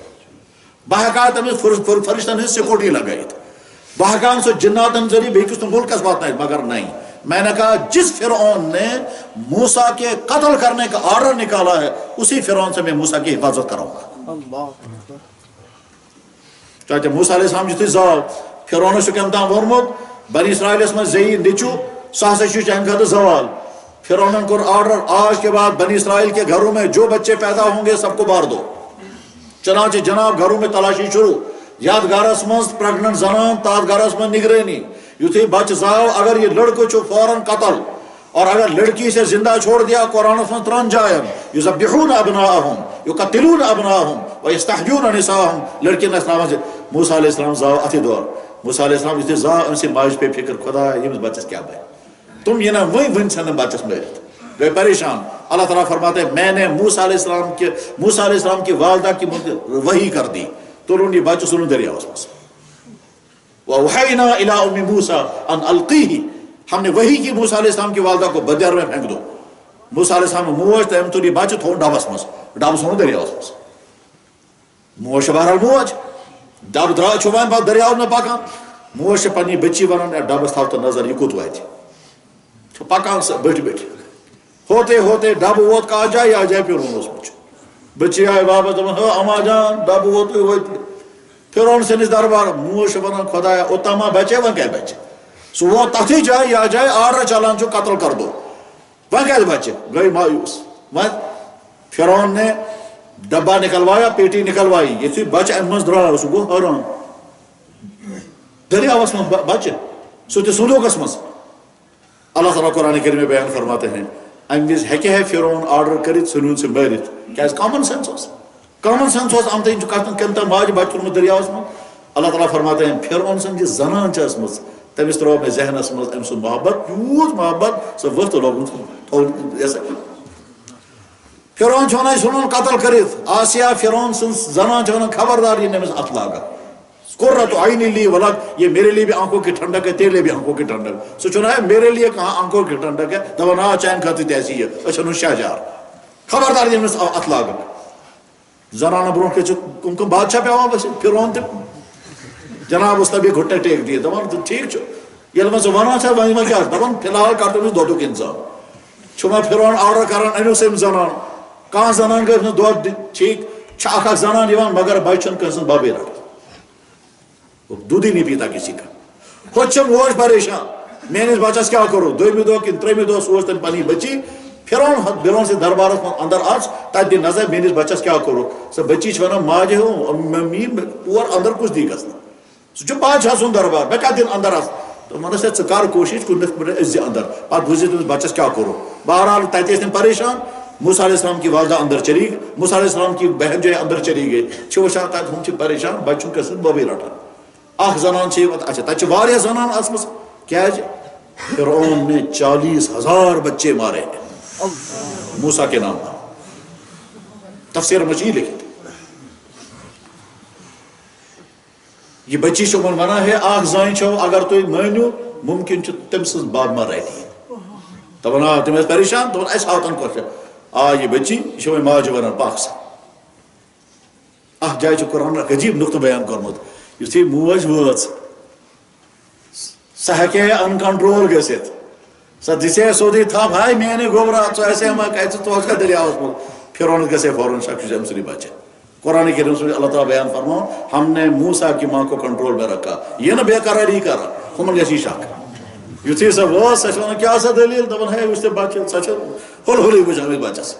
بہکان تمہیں فرشتہ نے سیکورٹی لگائی تھی, بہکان سے جناتن ذریعے بھی کس ملک کا بات نہیں, مگر نہیں. میں نے کہا جس فرعون نے موسیٰ کے قتل کرنے کا آرڈر نکالا ہے اسی فرعون سے میں موسیٰ کی حفاظت کراؤں گا. چاہتے موسیٰ علیہ السلام جتنی زال فرعون سے کم تام ورمت بنی اسرائیل اس میں زئی نچو ساسشو چنگا زوال. فرعون کو آرڈر, آج کے بعد بنی اسرائیل کے گھروں میں جو بچے پیدا ہوں گے سب کو مار دو. چنانچہ جناب گھروں میں تلاشی شروع, یادگارس مز پریگننٹ زنان تادگارس میں نگرانی, یتھی بچ زاو اگر یہ لڑکو چھو فوراً قتل, اور اگر لڑکی سے زندہ چھوڑ دیا قرآن میں 3 جائیں, یذبحون ابناءہم یقتلون ابناءہم ویستحیون نساءہم. لڑکی نے اسلام سے موسیٰ علیہ السلام زاو اتی دور, موسیٰ علیہ السلام جتنے زاو ان سے ماج پہ فکر, خدا یہ بچس کیا بھائی تم یہ نا وہی ون چھنے بچس میرت گئے پریشان. اللہ تعالیٰ فرماتے ہیں میں نے موسیٰ علیہ السلام کی والدہ کی وحی کر دی, تو انہوں نے بچہ سنو دریا اس میں سے. وَوَحَيْنَا إِلَىٰ أُمِّ مُوسَىٰ أَنْ أَلْقِيهِ, ہم نے وحی کی موسیٰ علیہ السلام کی والدہ کو بدر میں پھینک دو. موسیٰ علیہ السلام موج تیم تو نہیں بچہ تھو ڈابس میں سے, ڈاب سنو دریا اس میں سے. موج بہرحال موج ڈاب درا چھوائیں بعد دریا میں پاکاں, موج پنی بچی ونن ڈابس تھا تو نظر یہ کت ہوئے تھی پاکاں سے بیٹھ ہوتے ہوتے ڈاب ووت کا آ جائے پھر انہوں اس مجھ بچی آئے واپس اما جان ڈاب ووت ہوئے تھی. پھر ان سے نس دربار موش ونن خدایا اتما بچے ون کیا بچے, سو وہ تھی جائے یا جائے آرڈر چلان چو قتل کر دو, ون کیا بچے گئی مایوس. فرعون نے ڈبا نکلوایا, پیٹی نکلوائی, یہ تھی بچ امز درا, سو گو حیران دریا وس من بچے سو تے سندوقس مز اللہ تعالیٰ قرآن کریم میں بیان فرماتے ہیں امہ وز ہے فرعون آرڈر کرت ثھنون سے مارت کیا کامن سینس آمت کن تم ماج بچ ترمت دریاوس من اللہ تعالیٰ فرماتے ہیں فرعون سن جس زنان ٲسمٕژ تمس ترو مے ذہنس مز ام سن محبت یوت محبت سہ وتھ لوگن فرعون ونان ثھنون قتل کرت آسیہ فرعون سن زنان ونان خبردار یہ نمس ات لاگا قرۃ عین لی ولک یہ میرے لیے بھی آنکھوں کی ٹھنڈک ہے تیرے لیے بھی آنکھوں کی ٹھنڈک سو چنا ہے میرے لیے کہاں آنکھوں کی ٹھنڈک ہے دپان آ چین خاطر ایسی ہے اچھا شہجار خبردار یہ نمس ات لاگا زنان برو کے کم بادشاہ پیوان بس فرعون تہ جناب اس تبھی گھٹے ٹیک دیے دپان ٹھیک چھو یل میں ونان ون کیا دپان فی الحال کر تمس دودک انتظام چھما فرعون آرڈر کران انو سم زنان کہاں زنان گئی دود ٹھیک اخ زنان یوان مگر بچن کنسن بابے رٹ دودھ ہی نہیں پیتا کسی کا خود موج پریشان میانس بچس کیا کرو دویمہ دہ کن ترٛیٚیمہِ دۄہ سوز تم پنی بچی فرعون برون سے دربارس من اندر آج تت دی نظر میانس بچس کیا کرو سہ بچی ونان ماجہ می اور اندر کس دی گھن سہ بادشاہ سن دربار میں کیا دن اندر آس تو ونس ژٕ کر کوشش کن اس اندر پتہ بوزی تمس بچس کیا کرو بہرحال تتہ تم پریشان موسیٰ علیہ السلام کی والدہ اندر چلی گئی موسیٰ علیہ السلام کی بہن جو ہے اندر چلی گئی وچان تت ہم پریشان بچن کسن بوبے رٹان اخ زنان اچھا تت واریاہ زنان آسمس کیا فرعون نے 40,000 بچے مارے موسیٰ کے نام تفسیر مجید لکھت یہ بچی شمن ونان ہے اخ زن چھو اگر تھی مانو ممکن تم سن باب ما رہی دپان تم پریشان دپان اس آوتن کر یہ بچی یہ ماجہ ونان پاک سا اخ جائے قرآن عجیب نقطہ بیان کورمت یتھے موج وٲژ سہ ہیکہ انکنٹرول گژھِتھ سہ دِژے سیوٚدُے تھپ ہاے میانہِ گوبرا ژٕ آسے ما کتہِ ژٕ کا دریاوس منٛز فرعونس گژھے فوراً شک ام سُنٛدٕے بچہ قرآن کریم سے اللہ تعالیٰ بیان فرماؤ ہم نے موسیٰ کی ماں کو کنٹرول میں رکھا یہ نہ بے قراری کرا ہمن گژھی شک یتھے سہ وٲژ سہ ونان کیاہ سا دلیل دپان ہے وٕچھ بچہ سہ ہل ہلٕے وٕچھان بچس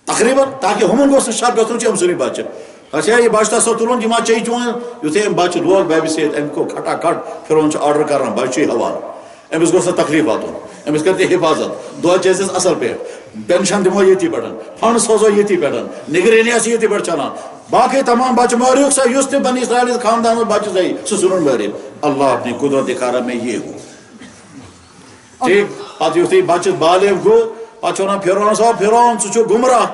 تقریباً تاکہ ہمن گوٚژھ نہٕ شک گژھُن ام سُنٛدٕے بچہ اچھا یہ بچہ سو تلن یہ ما چی چون یتھے ام بچہ لوگ بیبی ست ام کو کھٹا کھٹ فرعون آرڈر کران بچے حوالہ امس گوٚژھ نہٕ تکلیف واتُن امس کرتے حفاظت دۄد چیزس اصل پہ پینشن دمو یتی پہ فنڈ سوزو یتی پہ نگرانی آس یتی پہ چلان باقی تمام بچہ ماریوک سا یس تہ بنی اسرائیل خاندان بچہ زی سہ ضرور مارے اللہ اپنی قدرت دکھا میں یہ ہوں ٹھیک پتہ یتھے بچہ بالغ گو پتہ ونان فرعون صاحب فرعون ژٕ چھُکھ گمراہ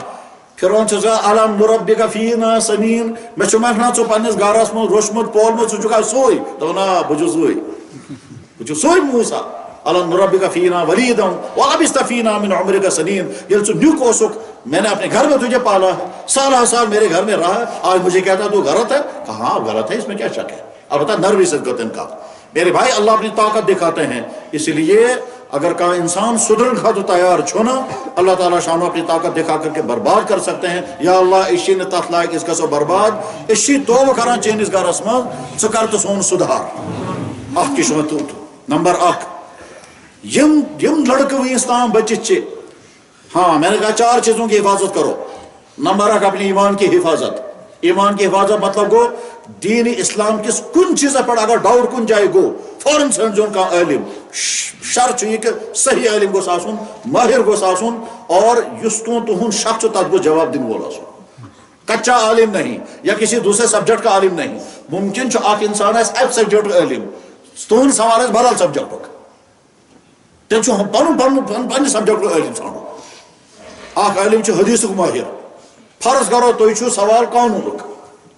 فرعون چھُ الم نربک فینا سنین مے چھُ مہنا ژٕ پننس گرس من روشمت پولمت ژٕ چھُکھ سوے دپان بہٕ چھُس سوے بہٕ چھُس سوے موسیٰ الم نربک فینا ولیدا ولبثت فینا من عمرک سنین یل ژٕ نیُک اوسُکھ میں نے اپنے گھر میں تجھے پالا ہے سالہ سال میرے گھر میں رہا آج مجھے کہتا تو غلط ہے کہاں غلط ہے اس میں کیا شک ہے البتہ نروی صدقت کا میرے بھائی اللہ اپنی طاقت دکھاتے ہیں اس لیے اگر کا انسان سدھرن خاطر تیار چھونا اللہ تعالیٰ شانو اپنی طاقت دکھا کر کے برباد کر سکتے ہیں یا اللہ اسی نے تت لائق اس کا سو برباد اسی توبہ کران چینس گرس من ژٕ کر تو سون سدھار اخ کش نمبر اخ یم لڑکے ونس تام بچت ہاں میں نے کہا 4 چیزوں کی حفاظت کرو نمبر 1 اپنے ایمان کی حفاظت ایمان کی حفاظت مطلب گو دین اسلام کس کن چیز پر اگر ڈاؤٹ کن جائے گو فوراً سمجھون کا علم شرط یہ کہ صحیح علم گوس آسن ماہر گوس آسن اور یس تہن شک تک گو جواب دن وول آسن کچا عالم نہیں یا کسی دوسرے سبجیکٹ کا عالم نہیں ممکن اخ انسان اکھ سبجیکٹ علم تہن سوال بدل سبجیکٹ تیل پنہ سبجیکٹ علم ژھانڈو اخ علم حدیث ماہر فرض کرو تھی سوال قانون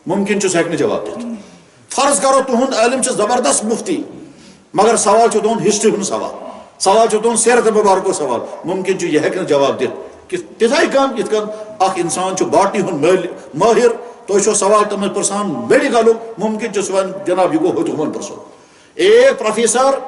ممکن سہ ہیٚکہِ نہٕ جواب دِتھ فرض کرو تہد علم زبردست مفتی مگر سوال تہد ہسٹری ہند سوال تہد سیرت مبارک سوال ممکن یہ ہیٚکہِ نہٕ جواب دِتھ تِتھے کٔنۍ یِتھ کٔنۍ اکھ انسان باٹنی ہند ماہر تُہۍ سوال تمہیں پرسان میڈیکل ممکن سہ جناب یہ گو ہمن پرسو ایک پروفیسر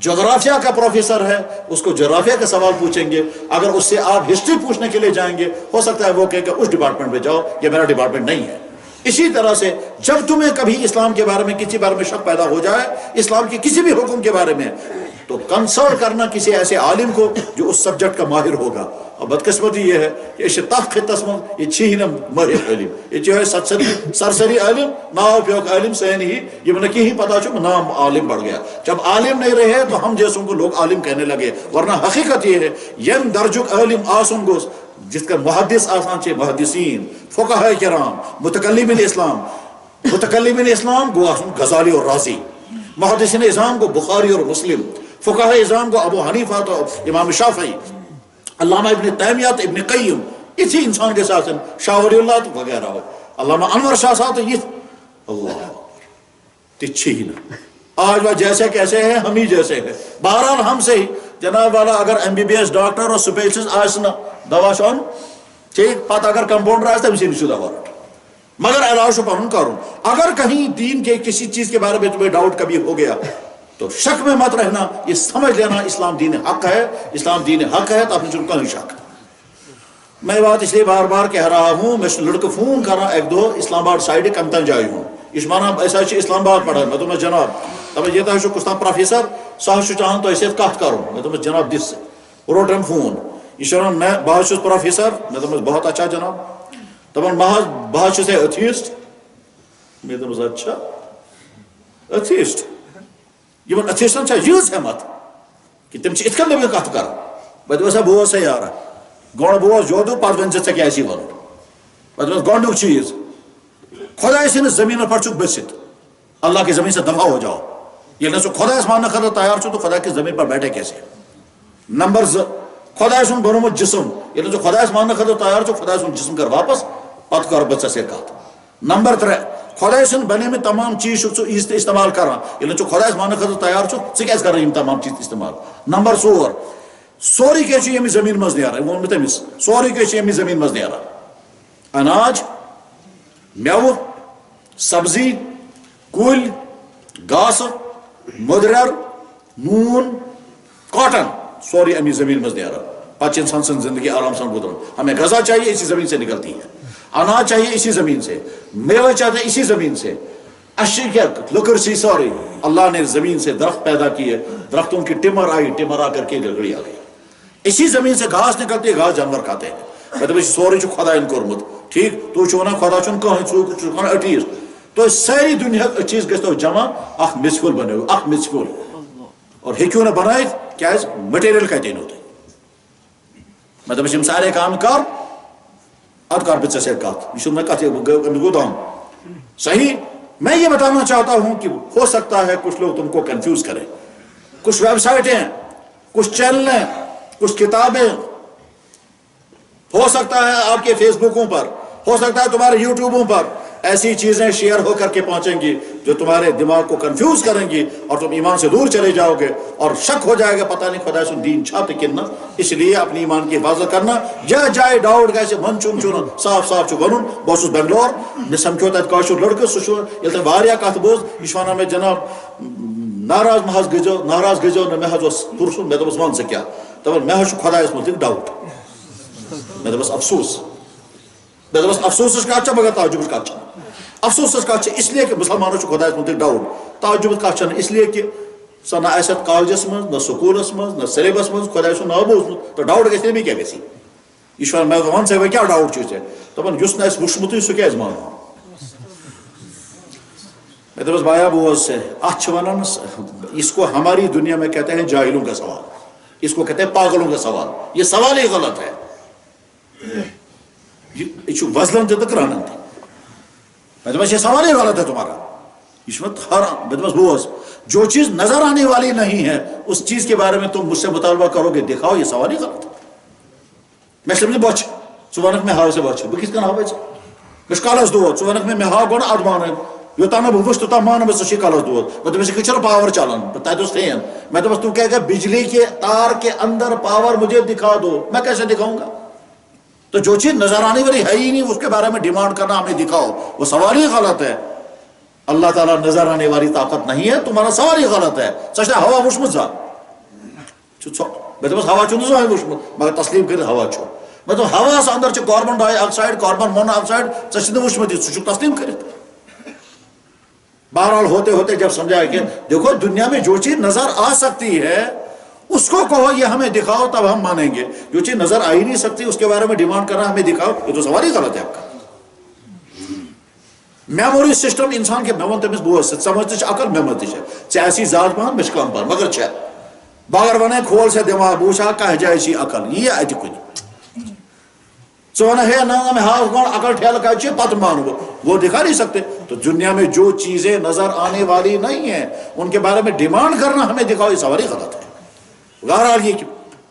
جغرافیہ کا پروفیسر ہے اس کو جغرافیہ کا سوال پوچھیں گے اگر اس سے آپ ہسٹری پوچھنے کے لیے جائیں گے ہو سکتا ہے وہ کہ اس ڈپارٹمنٹ میں جاؤ یہ میرا ڈپارٹمنٹ نہیں ہے اسی طرح سے جب تمہیں کبھی اسلام کے بارے میں کسی بارے میں شک پیدا ہو جائے اسلام کے کسی بھی حکم کے بارے میں تو کنسلٹ کرنا کسی ایسے عالم کو جو اس سبجیکٹ کا ماہر ہوگا. اور بدقسمتی یہ ہے کہ اس تف خطس من یہ چھی نا ماہر علم یہ چھ سرسری علم ناو پیوک علم سین ہی یہ نہ کہیں پتا چھ نام عالم بڑھ گیا. جب عالم نہیں رہے تو ہم جیسوں کو لوگ عالم کہنے لگے. ورنہ حقیقت یہ ہے یم درجک علم آسن گوس جس کا محدث آسان چھ محدثین فقہاء کرام متکلمین اسلام گو آسن غزالی اور رازی, محدثین اسلام کو بخاری اور مسلم, فقہاء اسلام کو ابو حنیفہ تو امام شافعی, علامہ ابن تیمیہ تو ابن قیم, اسی انسان کے ساتھ شاہ ولی اللہ تو وغیرہ ہو, علامہ انور شاہ ساتھ یہ اللہ تچھی ہی نا. آج وہ جیسے کیسے ہیں ہم ہی جیسے ہیں. بہرحال ہم سے ہی جناب والا اگر MBBS ڈاکٹر اور سپیشلسٹ آسنا دوا شان ٹھیک پتہ اگر کمپاؤنڈر آس تم سے دوا رٹ مگر علاج پن کروں. اگر کہیں دین کے کسی چیز کے بارے میں تمہیں ڈاؤٹ کبھی ہو گیا تو شک میں مت رہنا, یہ سمجھ لینا اسلام دین حق ہے, اسلام دین حق ہے, تو آپ نے کہیں شک. میں بات اس لیے بار بار کہہ رہا ہوں, میں لڑکے فون کر رہا ایک دو اسلام آباد سائڈ کم تن جائی ہوں اس مانا ایسا اسلام آباد پڑھا میں تمہیں جناب تب یہ تو کچھ پروفیسر سہ چاہان تو ایسے کت کروں میں تمہیں جناب دس سے روٹم فون یہ میں بہت پروفیسر میں تمہیں بہت اچھا جناب دپان بہت سے ایتھیسٹ میں دپس اچھا ایتھیسٹ یہ ایتھیسٹن یز ہمت کہ تم ات کن دپان کت کر بہ دپس بوز سا یار گۄڈٕ بوز جودو پتہٕ ؤنۍ ژےٚ کیٛاہ آسی وَنُن بہٕ دپس گۄڈنیُک چیٖز خۄداے سٕنٛدِس زٔمیٖنس پٮ۪ٹھ چھُکھ بٔسِتھ اللہ کی زمین سے دفاع ہو جاؤ. ییٚلہِ نہٕ ژٕ خۄدایس ماننہٕ خٲطرٕ تیار چھُ تو خدا کی زمین پر بیٹھے کیسے. نمبر 2 خۄداے سُنٛد بنومُت جسم ییٚلہِ نہٕ ژٕ خۄدایس ماننہٕ خٲطرٕ تیار چھُ خۄداے سُنٛد جسم کر واپس پتہٕ کر بہٕ ژےٚ سۭتۍ کتھ. نمبر 3 خۄداے سٕنٛدۍ بنیمٕتۍ تمام چیٖز چھُکھ ژٕ ییٖژ تہِ استعمال کران ییٚلہِ نہٕ ژٕ خۄدایس ماننہٕ خٲطرٕ تیار چھُکھ ژٕ کیازِ کران یِم تمام چیٖز استعمال. نمبر 4 سورُے کینٛہہ چھُ ییٚمہِ زٔمیٖن منٛز نیران ووٚن مےٚ تٔمِس سورُے کینٛہہ چھُ ییٚمہِ زٔمیٖن منٛز نیران اناج میوٕ سبزی کُلۍ گاسہٕ مٔدریر نوٗن کاٹن سورُے امی زمین مز نیران پتہٕ چھِ انسان سٕنٛز زندگی آرام سان گزران. ہمیں غذا چاہیے اسی زمین سے نکلتی ہے, اناج چاہیے اسی زمین سے, میوے چاہیے اسی زمین سے, اشی کیا لکڑ سی سوری اللہ نے زمین سے درخت پیدا کیے, درختوں کی ٹمر آئی, ٹمر آ کر کے لکڑی آ گئی, اسی زمین سے گھاس نکلتی ہے, گھاس جانور کھاتے ہیں. مطلب سورے خدا کورمت ٹھیک تو ونان خدا کہیں اٹیسٹ تو ساری دنیا چیز گھو جمع اخ مسفل بنو اخ مسفل اور ہیکو نا بنائت کیا مٹیریل کتنے تھی مطلب ہم سارے کام کر اد کر بہ ژے کت یہ کت گو دم صحیح. میں یہ بتانا چاہتا ہوں کہ ہو سکتا ہے کچھ لوگ تم کو کنفیوز کریں, کچھ ویب سائٹیں کچھ چینلیں کچھ کتابیں ہو سکتا ہے آپ کے فیس بکوں پر, ہو سکتا ہے تمہارے یوٹیوبوں پر ایسی چیزیں شیئر ہو کر کے پہنچیں گی جو تمہارے دماغ کو کنفیوز کریں گی اور تم ایمان سے دور چلے جاؤ گے اور شک ہو جائے گا پتہ نہیں خدا سن دین چھاتے کننا. اس لیے اپنی ایمان کی حفاظت کرنا جائے جائے ڈاؤٹ گیسے من چون چون صاف صاف چھو ونن بہت بنگلور میں سمکھو تت کاشر لڑکہ سہ یل واریاہ کت بوز یہ ونان میں جناب ناراض محض گزو نا مے پرسن مے دس ون سا کیا دپان مے خدایس متعلق ڈاؤٹ میں دپس افسوس میں دپس افسوس کت مگر تعجب کت افسوس کت اس لیے کہ مسلمانوں خدایس متعلق ڈاؤٹ تعجب کت اس لیے کہ سا نہ آس کالجس مز نہ سکولس مز نہ سلیبس مز خداے سن ناو بوزمت تو ڈاؤٹ گژھِ تمی کیا گژھِ یہ میں ون سا کیا ڈاؤٹ چھ ژےٚ دپان یُس نہٕ اَسہِ وٕچھمُتٕے سُہ کیازِ مانو. میں دپس بایا بوز سے ات ونان اس کو ہماری دنیا میں کہتے ہیں جاہلوں کا سوال, اس کو کہتے ہیں پاگلوں کا سوال. یہ سوال ہی غلط ہے, یہ وزلن تہ کرانن تہ. میں دپس یہ سوال ہی غلط ہے تمہارا, یہ حرام. میں دپس بوز جو چیز نظر آنے والی نہیں ہے اس چیز کے بارے میں تم مجھ سے مطالبہ کرو گے دکھاؤ, یہ سوال ہی غلط ہے. میں سمجھ بچ ژٕ وَنکھ مےٚ ہاو سا بچ بہٕ کِتھ کٔنۍ ہاوے ژےٚ مےٚ چھُ کلس دود ژٕ وَنکھ مےٚ ہاو گۄڈٕ اَدٕ مانَے یوٚتام نہٕ بہٕ وٕچھٕ توٚتام مانہٕ بہٕ ژےٚ چھُے کلس دود. میں دپس یہِ چھُنہٕ پاور چلان تتہِ اوس فین. میں دپس تو کیا کہ بجلی کے تار کے اندر پاور مجھے دکھا دو. میں کیسے دکھاؤں گا؟ تو جو چیز نظر آنے والی ہے ہی نہیں اس کے بارے میں ڈیمانڈ کرنا ہمیں دکھاؤ, وہ سوال ہی غلط ہے. اللہ تعالیٰ نظر آنے والی طاقت نہیں ہے, تمہارا سوال ہی غلط ہے. ژےٚ چھےٚ ہوا وٕچھمُت زانٛہہ میں دپس ہوا چھُنہٕ زٕہٕنۍ وٕچھمُت مگر تسلیٖم کٔرِتھ ہوا چھُ. میں دپ ہواس اندر چھُ کاربن ڈائی آکسائڈ کاربن مون آکسائڈ ژےٚ چھُنہٕ وٕچھمُت ژٕ چھُکھ تسلیٖم کٔرِتھ. بہرحال ہوتے ہوتے جب سمجھا کہ دیکھو دنیا میں جو چیز نظر آ سکتی ہے اس کو کہو یہ ہمیں دکھاؤ تب ہم مانیں گے، جو چیز نظر آ ہی نہیں سکتی اس کے بارے میں ڈیمانڈ کرنا ہمیں دکھاؤ، یہ تو سوال ہی غلط ہے آپ کا۔ میموری سسٹم انسان کے میمون تمس بوز سمجھ عقل میمون تہ ژے ایسی ذات پہن مش کم پہن مگر چھ باگر ونے کھول سے دماغ بوچھا کہ جائے چی عقل یہ ات کن ژٕ ہے نا میں ہاؤ کون عقل ٹھیل کا چھ پت مانو وہ دکھا نہیں سکتے۔ تو دنیا میں جو چیزیں نظر آنے والی نہیں ہیں ان کے بارے میں ڈیمانڈ کرنا ہمیں دکھاؤ یہ سوال ہی غلط ہے۔ غیر یہ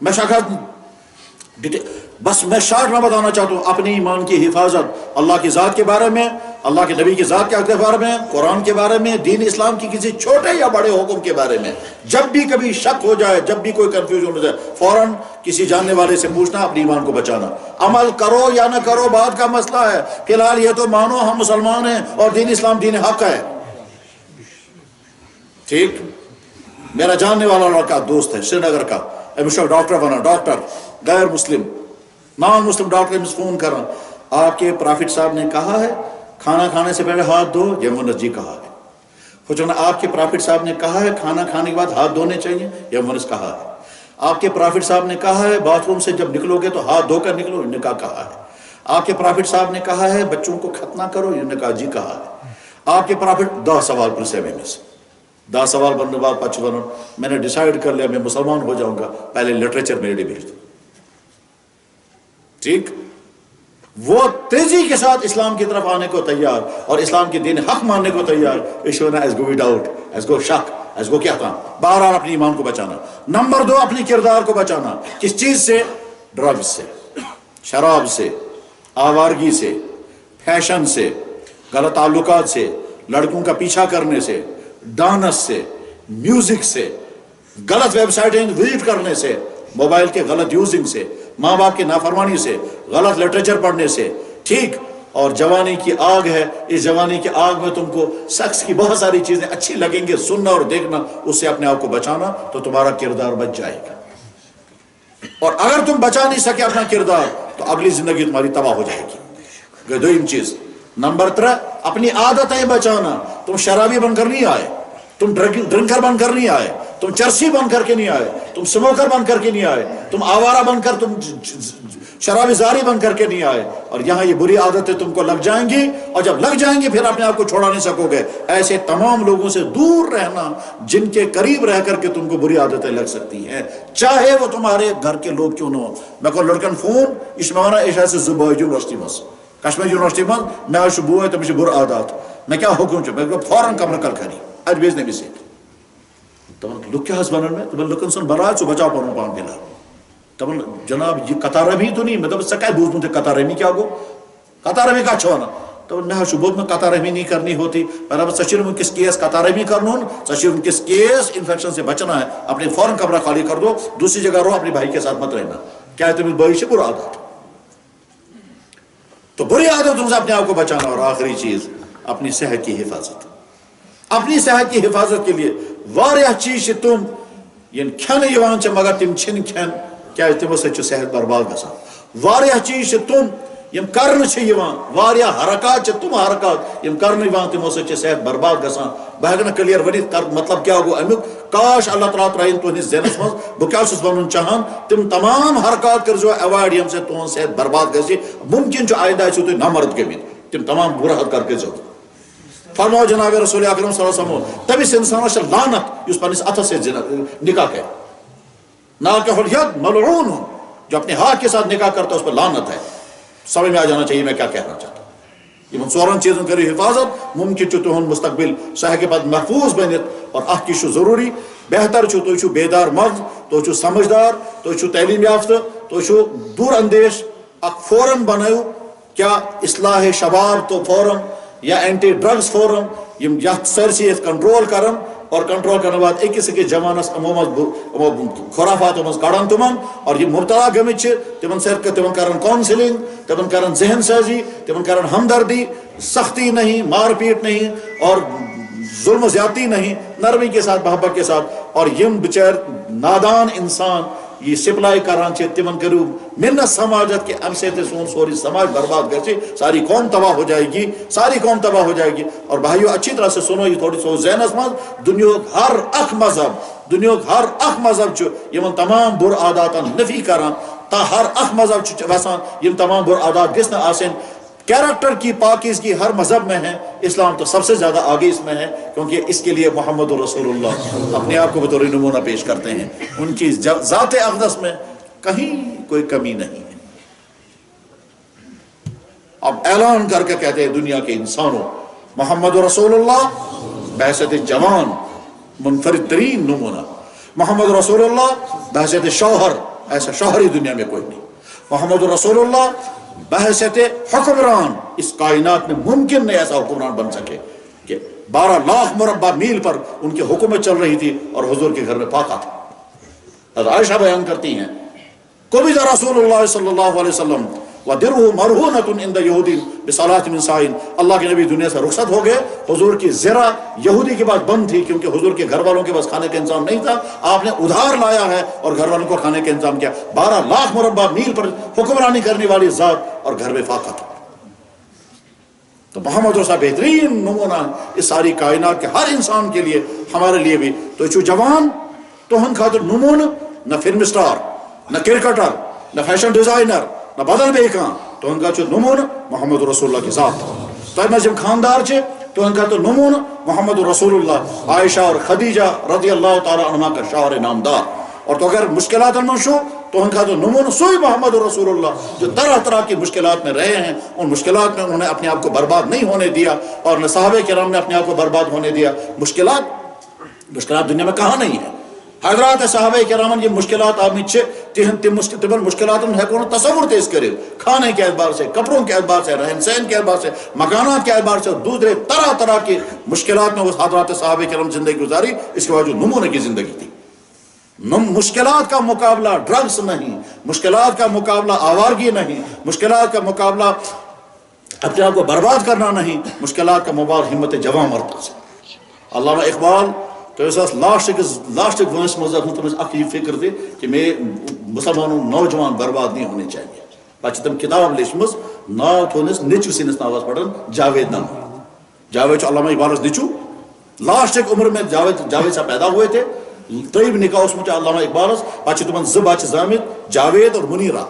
میں بس میں شارٹ میں بتانا چاہتا ہوں اپنے ایمان کی حفاظت اللہ کی ذات کے بارے میں، اللہ کے نبی کی ذات کے بارے میں، قرآن کے بارے میں، دین اسلام کی کسی چھوٹے یا بڑے حکم کے بارے میں جب بھی کبھی شک ہو جائے، جب بھی کوئی کنفیوژن ہو جائے، فوراً کسی جاننے والے سے پوچھنا، اپنے ایمان کو بچانا۔ عمل کرو یا نہ کرو بعد کا مسئلہ ہے، فی الحال یہ تو مانو ہم مسلمان ہیں اور دین اسلام دین حق ہے۔ ٹھیک، میرا جاننے والا لڑکا دوست ہے سری نگر کا، ڈاکٹر بنا، ڈاکٹر غیر مسلم نان مسلم ڈاکٹر فون کر رہا، آپ کے پرافٹ صاحب نے کہا ہے کھانا کھانے سے پہلے ہاتھ دھو، یہ منس جی کہا ہے۔ خوشنا آپ کے پرافٹ صاحب نے کہا ہے کھانا کھانے کے بعد ہاتھ دھونے چاہیے، یہ منس کہا ہے۔ آپ کے پرافٹ صاحب نے کہا ہے باتھ روم سے جب نکلو گے تو ہاتھ دھو کر نکلو، انہوں نے کہا ہے۔ آپ کے پرافٹ صاحب نے کہا ہے بچوں کو ختنہ کرو، انہوں نے کہا جی کہا ہے۔ آپ کے پرافٹ 10 سوال پوچھے میں سے 10 سوال بننے بعد پچ بنو میں نے ڈیسائیڈ کر لیا میں مسلمان ہو جاؤں گا، پہلے لٹریچر میرے لیے بھیج دو۔ ٹھیک، وہ تیزی کے ساتھ اسلام کی طرف آنے کو تیار اور اسلام کی دین حق ماننے کو تیار، ایز گو ڈاؤٹ، ایز گو شک، ایز گو کیا تھا۔ بہرحال اپنی ایمان کو بچانا۔ نمبر 2 اپنی کردار کو بچانا۔ کس چیز سے؟ ڈرگز سے، شراب سے، آوارگی سے، فیشن سے، غلط تعلقات سے، لڑکوں کا پیچھا کرنے سے، ڈانس سے، میوزک سے، غلط ویب سائٹیں وزٹ کرنے سے، موبائل کے غلط یوزنگ سے، ماں باپ کی نافرمانی سے، غلط لٹریچر پڑھنے سے۔ ٹھیک، اور جوانی کی آگ ہے، اس جوانی کی آگ میں تم کو سیکس کی بہت ساری چیزیں اچھی لگیں گے، سننا اور دیکھنا، اس سے اپنے آپ کو بچانا تو تمہارا کردار بچ جائے گا۔ اور اگر تم بچا نہیں سکے اپنا کردار تو اگلی زندگی تمہاری تباہ ہو جائے گی۔ دوسری چیز نمبر 3 اپنی عادتیں بچانا۔ تم شرابی بن کر نہیں آئے، تم ڈرنکر بن کر نہیں آئے، تم چرسی بن کر کے نہیں آئے، تم سموکر بن کر کے نہیں آئے، تم آوارہ بن کر، تم شرابی زاری بن کر کے نہیں آئے۔ اور یہاں یہ بری عادتیں تم کو لگ جائیں گی اور جب لگ جائیں گی پھر اپنے آپ کو چھوڑا نہیں سکو گے۔ ایسے تمام لوگوں سے دور رہنا جن کے قریب رہ کر کے تم کو بری عادتیں لگ سکتی ہیں، چاہے وہ تمہارے گھر کے لوگ کیوں نہ ہو۔ میں کو لڑکن فون اس میں ونان ایسا سے زبا یونیورسٹی مز کشمیر یونیورسٹی مز میں آج بوے تمہیں بر عادات میں کیا حکم چھ میں فوراً کمرہ کل کھری ات بیچ نمی سے تمہیں لک کیا بنان میں تمہیں لکن سن برائے سو بچاؤ پڑھوں پان دلا تمہیں جناب یہ قطار رمی تو نہیں میں تمہیں سکائی بوزنوں تھے قطار رمی کیا گو قطار رمی کا چھوانا تو میں شبود میں قطار رمی نہیں کرنی ہوتی میں سچر میں کس کیس قطار رمی کرنا سچر میں کس کیس انفیکشن سے بچنا ہے اپنے فوراً کمرہ خالی کر دو دوسری جگہ رہو اپنے بھائی کے ساتھ مت رہنا کیا ہے تمہیں بھائی سے برا عادت تو بری عادتوں سے اپنے آپ کو بچانا اور آخری چیز اپنی صحت کی حفاظت اپنی صحت کی حفاظت کے لیے واریاہ چیز تم ین کھن یوان چھ مگر تم چھن کھن کیا تمو سۭتۍ چھُ صحت برباد گژھان واریاہ چیز تم یم کرن چھ یوان واریاہ حرکات چھ تم حرکات یم کرن یوان تمو سۭتۍ چھِ صحت برباد گژھان بہ ہیٚکہٕ نہٕ کلیئر ؤنِتھ مطلب کیا گو امیُک کاش اللہ تعالیٰ ترٛایِن تُہنٛدِس ذہنس منٛز بہٕ کیٛاہ چھُس وَنُن چاہان تِم تمام حرکات کٔرۍزیو ایوایڈ ییٚمہِ سۭتۍ تُہُنٛد صحت برباد گژھِ ممکن چھُ آیندہ آسِو تُہۍ نامرد گٔمٕتۍ تِم تمام بُرٕ حرکات کٔرۍزیو فرماؤ جناب رسول اکرم صلی اللہ علیہ وسلم تمس انسانس چھ لعنت اس پنس اتھس سے نکاح کرے ناکح الید ملعون جو اپنے ہاتھ کے ساتھ نکاح کرتا ہے اس پر لعنت ہے سمجھ میں آ جانا چاہیے میں کیا کہنا چاہتا ہوں یہ ژورن چیزن کرو حفاظت ممکن چھ تہند مستقبل سہ ہیکہ پتہ محفوظ بنت اور اخ چھ ضروری بہتر چھ تھی بیدار مغز تھی سمجھدار تھی تعلیم یافتہ تھی دور اندیش اخ فورم بنو کیا اصلاح شباب تو فورم یا اینٹی ڈرگز فورم یم یت سرسی کنٹرول کرن اور کنٹرول کرنے بعد اکس اکس جوانس خرافات مز کڑان تمن اور یہ مبتلا گمت تمن سر تمن کرن کاؤنسلنگ تمن کرن ذہن سازی تمن کرن ہمدردی سختی نہیں مار پیٹ نہیں اور ظلم و زیادتی نہیں نرمی کے ساتھ محبت کے ساتھ اور یم بچار نادان انسان یہ سپلائی کران تمن کرو محنت سماجت کہ ام سے سون سوری سماج برباد گھے ساری قوم تباہ ہو جائے گی ساری قوم تباہ ہو جائے گی. اور بھائیو اچھی طرح سے سنو یہ تھوڑی سو ذہنس مز دنیا ہر اخ مذہب یمن تمام بر عادات نفی کران تا ہر اخ مذہب وسان یم تمام بر عادات گھن آسن. کیریکٹر کی پاکیزگی ہر مذہب میں ہے، اسلام تو سب سے زیادہ آگے اس میں ہے کیونکہ اس کے لیے محمد رسول اللہ اپنے آپ کو بطور نمونہ پیش کرتے ہیں. ان کی ذات اقدس میں کہیں کوئی کمی نہیں ہے. اب اعلان کر کے کہتے ہیں دنیا کے انسانوں محمد رسول اللہ بحیثیت جوان منفرد ترین نمونہ، محمد رسول اللہ بحیثیت شوہر ایسا شوہری دنیا میں کوئی نہیں، محمد رسول اللہ بحیثیت حکمران اس کائنات میں ممکن نہیں ایسا حکمران بن سکے کہ 12 لاکھ مربع میل پر ان کی حکومت چل رہی تھی اور حضور کے گھر میں فاقہ تھا. حضرت عائشہ بیان کرتی ہیں قبض رسول اللہ صلی اللہ علیہ وسلم وَدِرْهُ مَرْهُونَةٌ عِنْدَ يَهُودٍ بِصَلَاةٍ مِنْ سَائِنٍ. اللہ کے نبی دنیا سے رخصت ہو گئے، حضور کی زرہ یہودی کے بعد بند تھی کیونکہ حضور کے گھر والوں کے پاس کھانے کا انتظام نہیں تھا. آپ نے ادھار لایا ہے اور گھر والوں کو کھانے کا انتظام کیا. 12 لاکھ مربع میل پر حکمرانی کرنے والی ذات اور گھر میں فاقہ تھا. تو محمد رسول بہترین نمونہ اس ساری کائنات کے ہر انسان کے لیے، ہمارے لیے بھی. تو چو جوان تو ہن خاطر نمونہ نہ فلم سٹار نہ کرکٹر نہ فیشن ڈیزائنر نہ بدل بے کان تو ان کا چو نمون محمد رسول اللہ کی ذات. تو میں جب خاندار چھے تو ان کا تو نمون محمد رسول اللہ عائشہ اور خدیجہ رضی اللہ تعالی عنہ کا شوہر نامدار. اور تو اگر مشکلات میں شو تو ان کا تو نمون سوئی محمد رسول اللہ جو طرح طرح کی مشکلات میں رہے ہیں. ان مشکلات میں انہوں نے اپنے آپ کو برباد نہیں ہونے دیا اور نہ صحابہ کرام نے اپنے آپ کو برباد ہونے دیا. مشکلات دنیا میں کہاں نہیں ہے. حضرات صحابہ کرامن یہ مشکلات آدمی تمن مشکلات ہیکو تصور تیز کرے کھانے کے اعتبار سے، کپڑوں کے اعتبار سے، رہن سہن کے اعتبار سے، مکانات کے اعتبار سے، دوسرے طرح طرح کی مشکلات میں وہ حضرات صحابہ کرام زندگی گزاری. اس کے بعد جو نمونے کی زندگی تھی. مشکلات کا مقابلہ ڈرگس نہیں، مشکلات کا مقابلہ آوارگی نہیں، مشکلات کا مقابلہ اپنے آپ کو برباد کرنا نہیں، مشکلات کا مقابلہ ہمت جوان مرتا سے. علامہ اقبال تو لاسٹک ونس مز تمس اخ یہ فکر تھی کہ میں مسلمانوں نوجوان برباد نہیں ہونے چاہیے. پتہ تم کتاب لیچمز ناو تھونس نیچو سنس ناوس پڑھن جاوید نام. جاوید علامہ اقبالس نیچو لاسٹک عمر میں جاوید سے پیدا ہوئے تھے. طیب نکاح اس مجھے علامہ اقبالس پچھ تمن زباچ زامت جاوید اور منیرہ.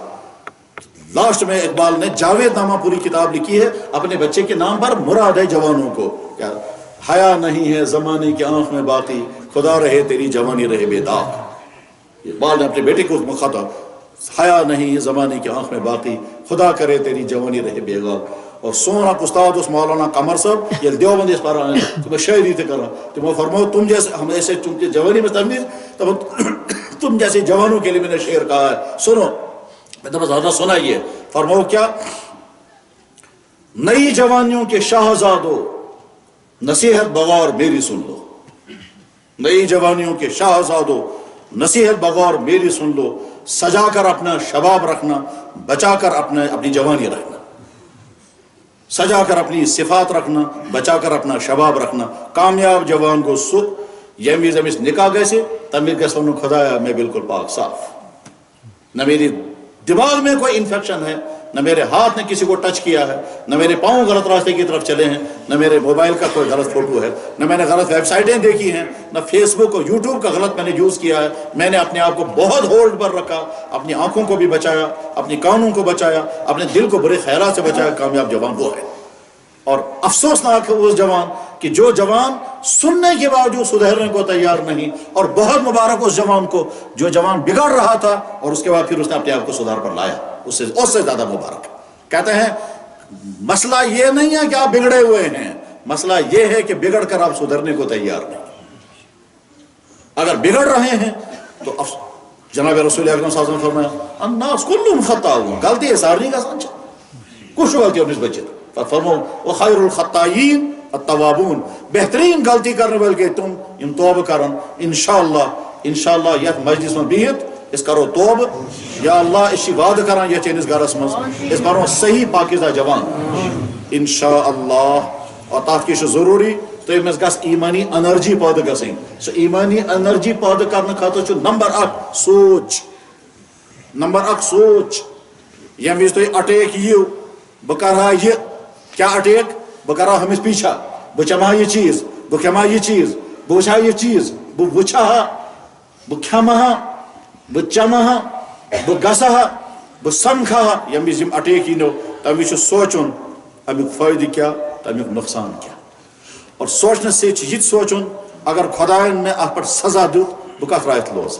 لاسٹ میں اقبال نے جاوید نامہ پوری کتاب لکھی ہے اپنے بچے کے نام پر. مراد ہے جوانوں کو کیا حیا نہیں ہے زمانے کی آنکھ میں باقی، خدا رہے تیری جوانی رہے بے داغ. اقبال نے اپنے بیٹے کو مخاطب حیا نہیں ہے زمانے کی آنکھ میں باقی، خدا کرے تیری جوانی رہے بے داغ. اور سونا استاد اس مولانا قمر صاحب یہ دیوبند اس پر تمہیں شاعری تھے کرا تم فرماؤ تم جیسے ہم ایسے چونکہ جوانی میں تمیز تم جیسے جوانوں کے لیے میں نے شعر کہا ہے. سنو میں تو زیادہ سنائیے. فرماؤ کیا نئی جوانیوں کے شاہزادوں نصیحت بغور میری سن لو. نئی جوانیوں کے شاہزادوں نصیحت بغور میری سن لو. سجا کر اپنا شباب رکھنا، بچا کر اپنی جوانی رکھنا. سجا کر اپنی صفات رکھنا، بچا کر اپنا شباب رکھنا. کامیاب جوان کو سکھ یمی زمس نکاح گیسے تمیر کے سنو خدایا میں بالکل پاک صاف. نہ میری دماغ میں کوئی انفیکشن ہے، نہ میرے ہاتھ نے کسی کو ٹچ کیا ہے، نہ میرے پاؤں غلط راستے کی طرف چلے ہیں، نہ میرے موبائل کا کوئی غلط فوٹو ہے، نہ میں نے غلط ویب سائٹیں دیکھی ہیں، نہ فیس بک اور یوٹیوب کا غلط میں نے یوز کیا ہے. میں نے اپنے آپ کو بہت ہولڈ پر رکھا، اپنی آنکھوں کو بھی بچایا، اپنی کانوں کو بچایا، اپنے دل کو برے خیالات سے بچایا. کامیاب جوان وہ ہے. اور افسوسناک ہے اس جوان کہ جو جوان سننے کے باوجود سدھرنے کو تیار نہیں. اور بہت مبارک اس جوان کو جو جوان بگڑ رہا تھا اور اس کے بعد پھر اس نے اپنے آپ کو سدھار پر لایا. اس سے زیادہ مبارک. کہتے ہیں مسئلہ یہ نہیں ہے کہ آپ بگڑے ہوئے ہیں، مسئلہ یہ ہے کہ بگڑ کر آپ سدھرنے کو تیار نہیں. اگر بگڑ رہے ہیں تو جناب رسول اکرم صلی اللہ علیہ وسلم فرمایا الناس کلهم خطاؤون. غلطی ہے سارنی کا سانچہ کچھ غلطی اور نسبت چیز فرمو وخیر الخطائین التوابون. بہترین غلطی کرنے والے کہ تم ان توبہ کرن انشاءاللہ یہ مجلس میں بیت اس کرو توب یا اللہ اسی وعدہ کران یہ چینس گرس مز اس بارو صحیح پاکیزہ جوان انشاءاللہ. اور تات کی ضروری تو امس گس ایمانی انرجی پید گسن. سو ایمانی انرجی پید کرنے خاطر نمبر 1 سوچ. نمبر 1 سوچ یم وز تھی اٹیک یو بہ کرا یہ کیا اٹیک بہ کرا ہمس پیچھا بہ چمہا یہ چیز بہ کھما یہ چیز بہ وچھا یہ چیز بہ وچھا بہ کھمہا بہ چمہا بہ گسہا بہ سمکھا یم وز یم اٹیک ینو تم وز سوچن امیک فائدہ کیا تمیک نقصان کیا اور سوچنے سے یہ سوچن اگر خدائن میں ات پہ سزا دیت بہ کت رایت لوز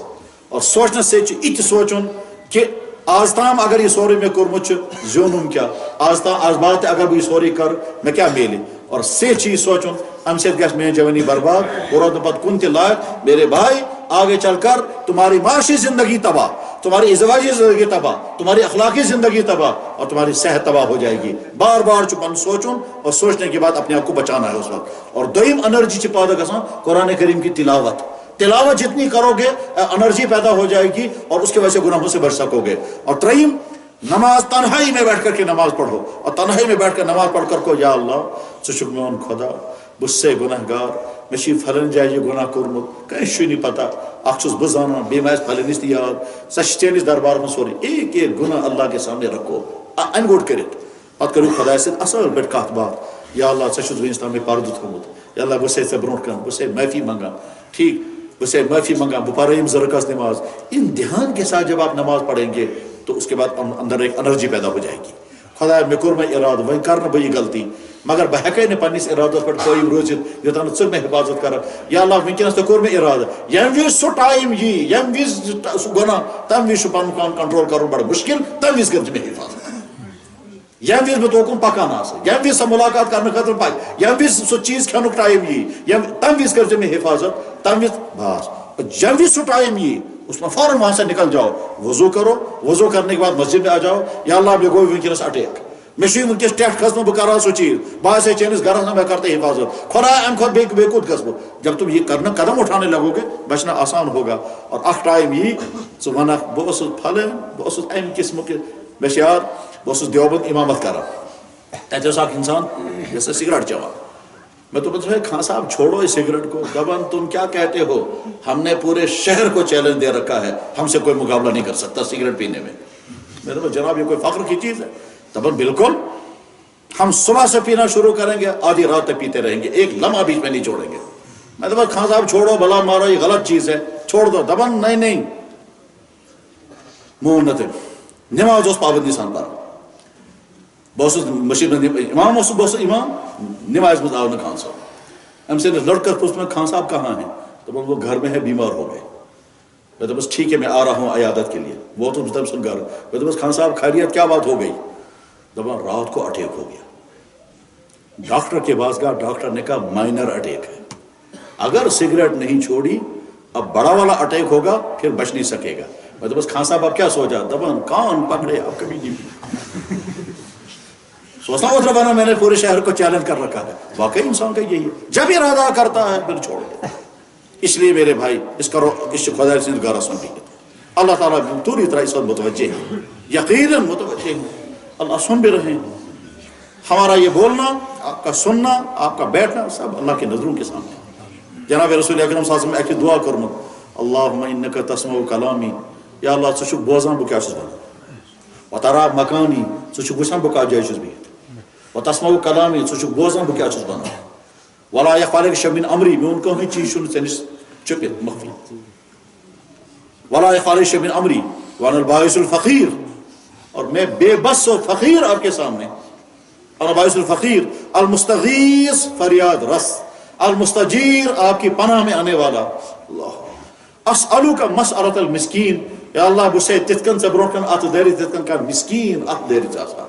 اور سوچنے سے یہ سوچن کہ آز تام اگر یہ سورے میں کورمت زیونم کیا آز بعد اگر بہ یہ سورے کر میں کیا میلے اور سے چیز سوچن ام سے گھس میری جوانی برباد وہ روز پتہ کن تہ لائق میرے بھائی آگے چل کر تمہاری معاشی زندگی تباہ تمہاری ازدواجی زندگی تباہ تمہاری اخلاقی زندگی تباہ اور تمہاری صحت تباہ ہو جائے گی بار بار چپن سوچن اور سوچنے کے بعد اپنے آپ کو بچانا ہے اس وقت اور دویم انرجی پیدا گژھان قرآن کریم کی تلاوت جتنی کرو گے انرجی پیدا ہو جائے گی اور اس کی وجہ سے گناہوں سے بچ سکو گے اور تریم نماز تنہائی میں بیٹھ کر کے نماز پڑھو اور تنہائی میں بیٹھ کر نماز پڑھ کر کو یا اللہ ژٕ چھُکھ میون خدا بہٕ چھُسے گناہ گار مےٚ چھِ پھلٲنۍ جایہِ یہِ گناہ کوٚرمُت کٲنٛسہِ چھُے نہٕ پتہ اکھ چھُس بہٕ زانان بیٚیہِ ما آسہِ پھلٲنِس تہِ یاد سۄ چھِ چٲنِس دربارس منٛز سورُے ایک ایک گناہ اللہ کے سامنے رکھو اَنہِ گوٚٹ کٔرِتھ پتہٕ کٔرِو خۄدایس سۭتۍ اصل پٲٹھۍ کتھ باتھ یا اللہ ژےٚ چھُس وٕنیُس تام مےٚ پردٕ تھوٚمُت یا اللہ بہٕ چھُسے ژےٚ برونٛٹھ کَنہِ بہٕ چھُسے معٲفی منٛگان ٹھیک بہٕ چھُسے معٲفی منٛگان بہٕ پرٕ یِم 2 رکعت نماز ان دھیان کے ساتھ جب آپ نماز پڑھیں گے تو اس کے بعد اندر ایک انرجی پیدا ہو جائے گی خدا مےٚ کوٚر مےٚ ارادٕ وۄنۍ کر نہٕ بہٕ یہِ غلطی مگر بہٕ ہٮ۪کے نہٕ پننِس ارادس پٮ۪ٹھ قٲیِم روٗزِتھ یوٚتام نہٕ ژٕ مےٚ حفاظت کرکھ یا اللہ وٕنکٮ۪نس تہِ کوٚر مےٚ ارادٕ ییٚمہِ وِزِ سُہ ٹایم یی ییٚمہِ وِزِ سُہ گۄناہ تمہِ وِزِ چھُ پنُن پان کنٹرول کرُن بڑٕ مُشکل تمہِ وِزِ کٔر ژٕ مےٚ حفاظت ییٚمہِ وِزِ بہٕ توکُن پکان آسہٕ ییٚمہِ وِزِ سۄ مُلاقات کرنہٕ خٲطرٕ پکہِ ییٚمہِ وِزِ سُہ چیٖز کھٮ۪نُک ٹایم یی تمہِ وِزِ کٔر ژٕ مےٚ حفاظت تمہِ وِزِ بس جب بھی سو ٹائم یہ اس میں فوراً وہاں سے نکل جاؤ وضو کرو وضو کرنے کے بعد مسجد میں آ جاؤ یا اللہ مے گوٚو ونکیٚنس اٹیک مے چھُ ونکیٚس ٹیٚٹھ کھسنُک بہٕ کرٕ سُہ چیٖز بہٕ آسے چٲنِس گرس منٛز مےٚ کر ژٕ حفاظت خدا امہِ کھۄتہٕ بیٚیہِ کوٚت گژھٕ بہٕ جب تم یہ کرنا قدم اٹھانے لگو گے بچنا آسان ہوگا اور اکھ ٹائم یی ژٕ ونکھ بہٕ اوسُس پھلٲنۍ بہٕ اوسُس امہِ قسمُک مےٚ چھُ یاد بہٕ اوسُس دیوبند امامت کران تتہِ اوس اکھ انسان یۄس سگریٹ چٮ۪وان میں تو بتا خان صاحب چھوڑو اس سگریٹ کو دبن تم کیا کہتے ہو ہم نے پورے شہر کو چیلنج دے رکھا ہے ہم سے کوئی مقابلہ نہیں کر سکتا سگریٹ پینے میں نے کہا جناب یہ کوئی فخر کی چیز ہے دبن بالکل ہم صبح سے پینا شروع کریں گے آدھی رات تک پیتے رہیں گے ایک لمحہ بیچ میں نہیں چھوڑیں گے میں تو خان صاحب چھوڑو بھلا مارو یہ غلط چیز ہے چھوڑ دو دبن نہیں مون نماز اس پابندی سان پر بہت مشید امام بہت امام نماز مز آو نا خان صاحب ام سے لڑکا پوچھ میں خان صاحب کہاں ہیں تو وہ گھر میں ہے بیمار ہو گئے میں تو بس ٹھیک ہے میں آ رہا ہوں عیادت کے لیے وہ تو سن گھر میں تو بس خان صاحب خیریت کیا بات ہو گئی دبا رات کو اٹیک ہو گیا ڈاکٹر کے پاس گیا ڈاکٹر نے کہا مائنر اٹیک ہے اگر سگریٹ نہیں چھوڑی اب بڑا والا اٹیک ہوگا پھر بچ نہیں سکے گا میں تو بس خان صاحب آپ کیا سوچا دبا کون پکڑے آپ کبھی نہیں سوچنا اتنا بنا میں نے پورے شہر کو چیلنج کر رکھا ہے واقعی انسان کا یہی ہے جب ارادہ کرتا ہے پھر چھوڑ دے اس لیے میرے بھائی اس کرو اس خدا سے گارا سن بھی اللہ تعالیٰ پوری طرح اس وقت متوجہ ہے یقیناً متوجہ ہے اللہ سن بھی رہے ہیں ہمارا یہ بولنا آپ کا سننا آپ کا بیٹھنا سب اللہ کے نظروں کے سامنے جناب رسول اکرم صلی اللہ علیہ وسلم ایک دعا کرمت اللہم انک تسمع کلامی یا اللہ ژٕ چھُکھ بوزان بہٕ کیٛاہ چھُس وَنان وترا مکانی ژٕ چھُکھ وٕچھان بہٕ کتھ جایہِ چھُس بِہِتھ وتسمع کلامی ژٕ چھُکھ بوزان بہٕ کیٛاہ چھُس وَنان ولا یخفی علیک شیء من امری میون کٕہٕنۍ چیٖز چھُنہٕ ژےٚ نِش چھُپِتھ مخفی ولا یخفی علیک شیء من امری وانا الباعث الفقیر اور میں بے بس و فقیر آپ کے سامنے انا باعث الفقیر المستغیث فریاد رس المستجیر آپ کی پناہ میں آنے والا اللہ اسألوک مسألۃ المسکین یا اللہ بہٕ چھُسے تِتھ کٔنۍ ژےٚ برونٛٹھ کَنہِ اَتھٕ دٲرِتھ تِتھ کٔنۍ کانٛہہ مسکیٖن اَتھٕ دٲرِتھ آسان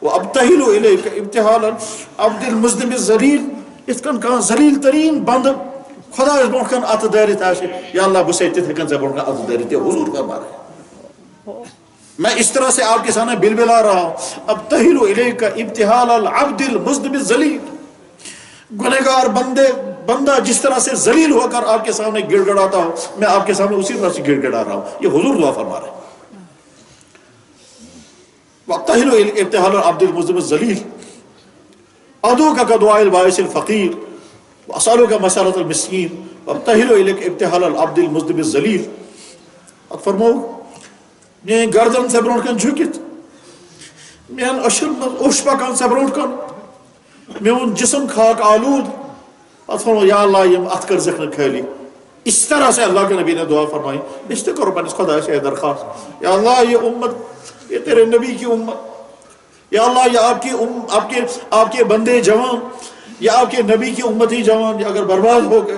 وابتہل الیک ابتحال العبد المذنب الذلیل یِتھ کٔنۍ کانٛہہ ذلیل تریٖن بنٛدٕ خۄدایَس برونٛٹھ کَنہِ اَتھٕ دٲرِتھ آسہِ یا اللہ بہٕ چھُسے تِتھے کٔنۍ ژےٚ برونٛٹھ کَنہِ اَتھٕ دٲرِتھ یہ حضور فرما رہے ہیں میں اس طرح سے آپ کے سامنے بلبلا رہا ہوں ابتہل الیک ابتحال العبد المذنب الذلیل گنہگار بندہ جس طرح سے ذلیل ہو کر آپ کے سامنے گڑ گڑاتا ہو میں آپ کے سامنے اسی طرح سے گڑ گڑا رہا ہوں یہ حضور دعا فرما رہے ہیں وابتہل ابتحال العبد المذنب الذلیل ادعوک کدعاء البائس الفقیر واسألوک مسألۃ المسکین وابتہل الیک ابتحال العبد المذنب الذلیل اب فرماؤ میان گردن سے برونٹ کن جھکت میان اشر مز اوش پکان سے برونٹ کن میون جسم خاک آلود پتہ فرمو یا اللہ یم ات کر ذکر خالی. اس طرح سے اللہ کے نبی نے دعا فرمائی. اس سے کرو پنس خدا سے درخواست یا اللہ یہ امت یہ تیرے نبی کی امت یا اللہ یہ آپ کے بندے جوان یا آپ کے نبی کی امتی جوان اگر برباد ہو گئے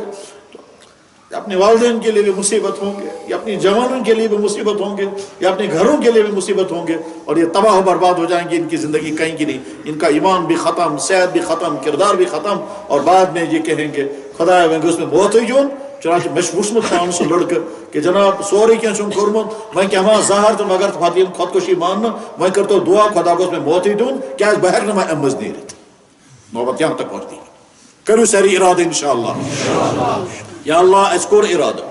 تو اپنے والدین کے لیے بھی مصیبت ہوں گے یا اپنی جوانوں کے لیے بھی مصیبت ہوں گے یا اپنے گھروں کے لیے بھی مصیبت ہوں گے اور یہ تباہ و برباد ہو جائیں گے. ان کی زندگی کہیں کی نہیں. ان کا ایمان بھی ختم صحت بھی ختم کردار بھی ختم اور بعد میں یہ کہیں گے خدا میں اس میں موت ہوئی جون. چنانچہ میں وچمت پان سہ لڑکہ کہ جناب سورے کی کورمت وہیں کہ ہما زہر تو مگر فاتین خودکشی ماننا وہیں کرتو دعا خدا گوس میں موت ہی دون کیا بہ ہیکہ میں امز نیرت. نوبت یہاں تک پہنچتی ہے. کرو ساری ارادہ انشاءاللہ. یا اللہ اس کور ارادہ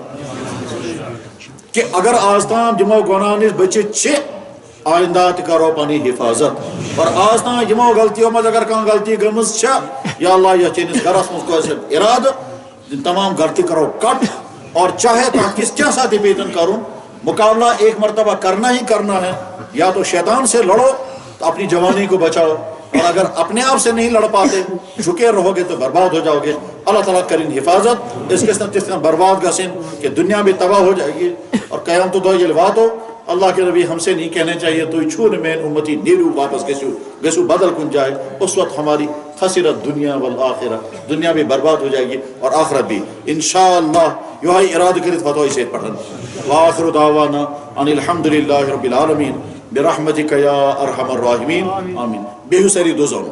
کہ اگر آز تام یمو گناہ نش بچت چھ آئندہ تہ کرو پنی حفاظت اور آز تام یمو غلطیوں مز اگر کان غلطی گمز چھ یا اللہ یہ چینس گرس مز کو ارادہ تمام غلطی کرو کٹ اور چاہے تو کس کیا ساتھ پیتن کروں مقابلہ ایک مرتبہ کرنا ہی کرنا ہے. یا تو شیطان سے لڑو تو اپنی جوانی کو بچاؤ اور اگر اپنے آپ سے نہیں لڑ پاتے جھکے رہو گے تو برباد ہو جاؤ گے. اللہ تعالیٰ کریں حفاظت اس قسم برباد گسن کہ دنیا بھی تباہ ہو جائے گی اور قیامت دو یہ بات ہو. اللہ کے نبی ہم سے نہیں کہنے چاہیے تو چھوڑ میں امتی نیرو واپس گسو بدل کن جائے. اس وقت ہماری خسرت دنیا والآخرہ دنیا بھی برباد ہو جائے گی اور آخرت بھی انشاءاللہ. یہ ارادہ کرت فتوی سے پڑھن. وآخر دعوانا ان الحمدللہ رب العالمین برحمتک یا ارحم الراحمین آمین. بیہو سری دوزانو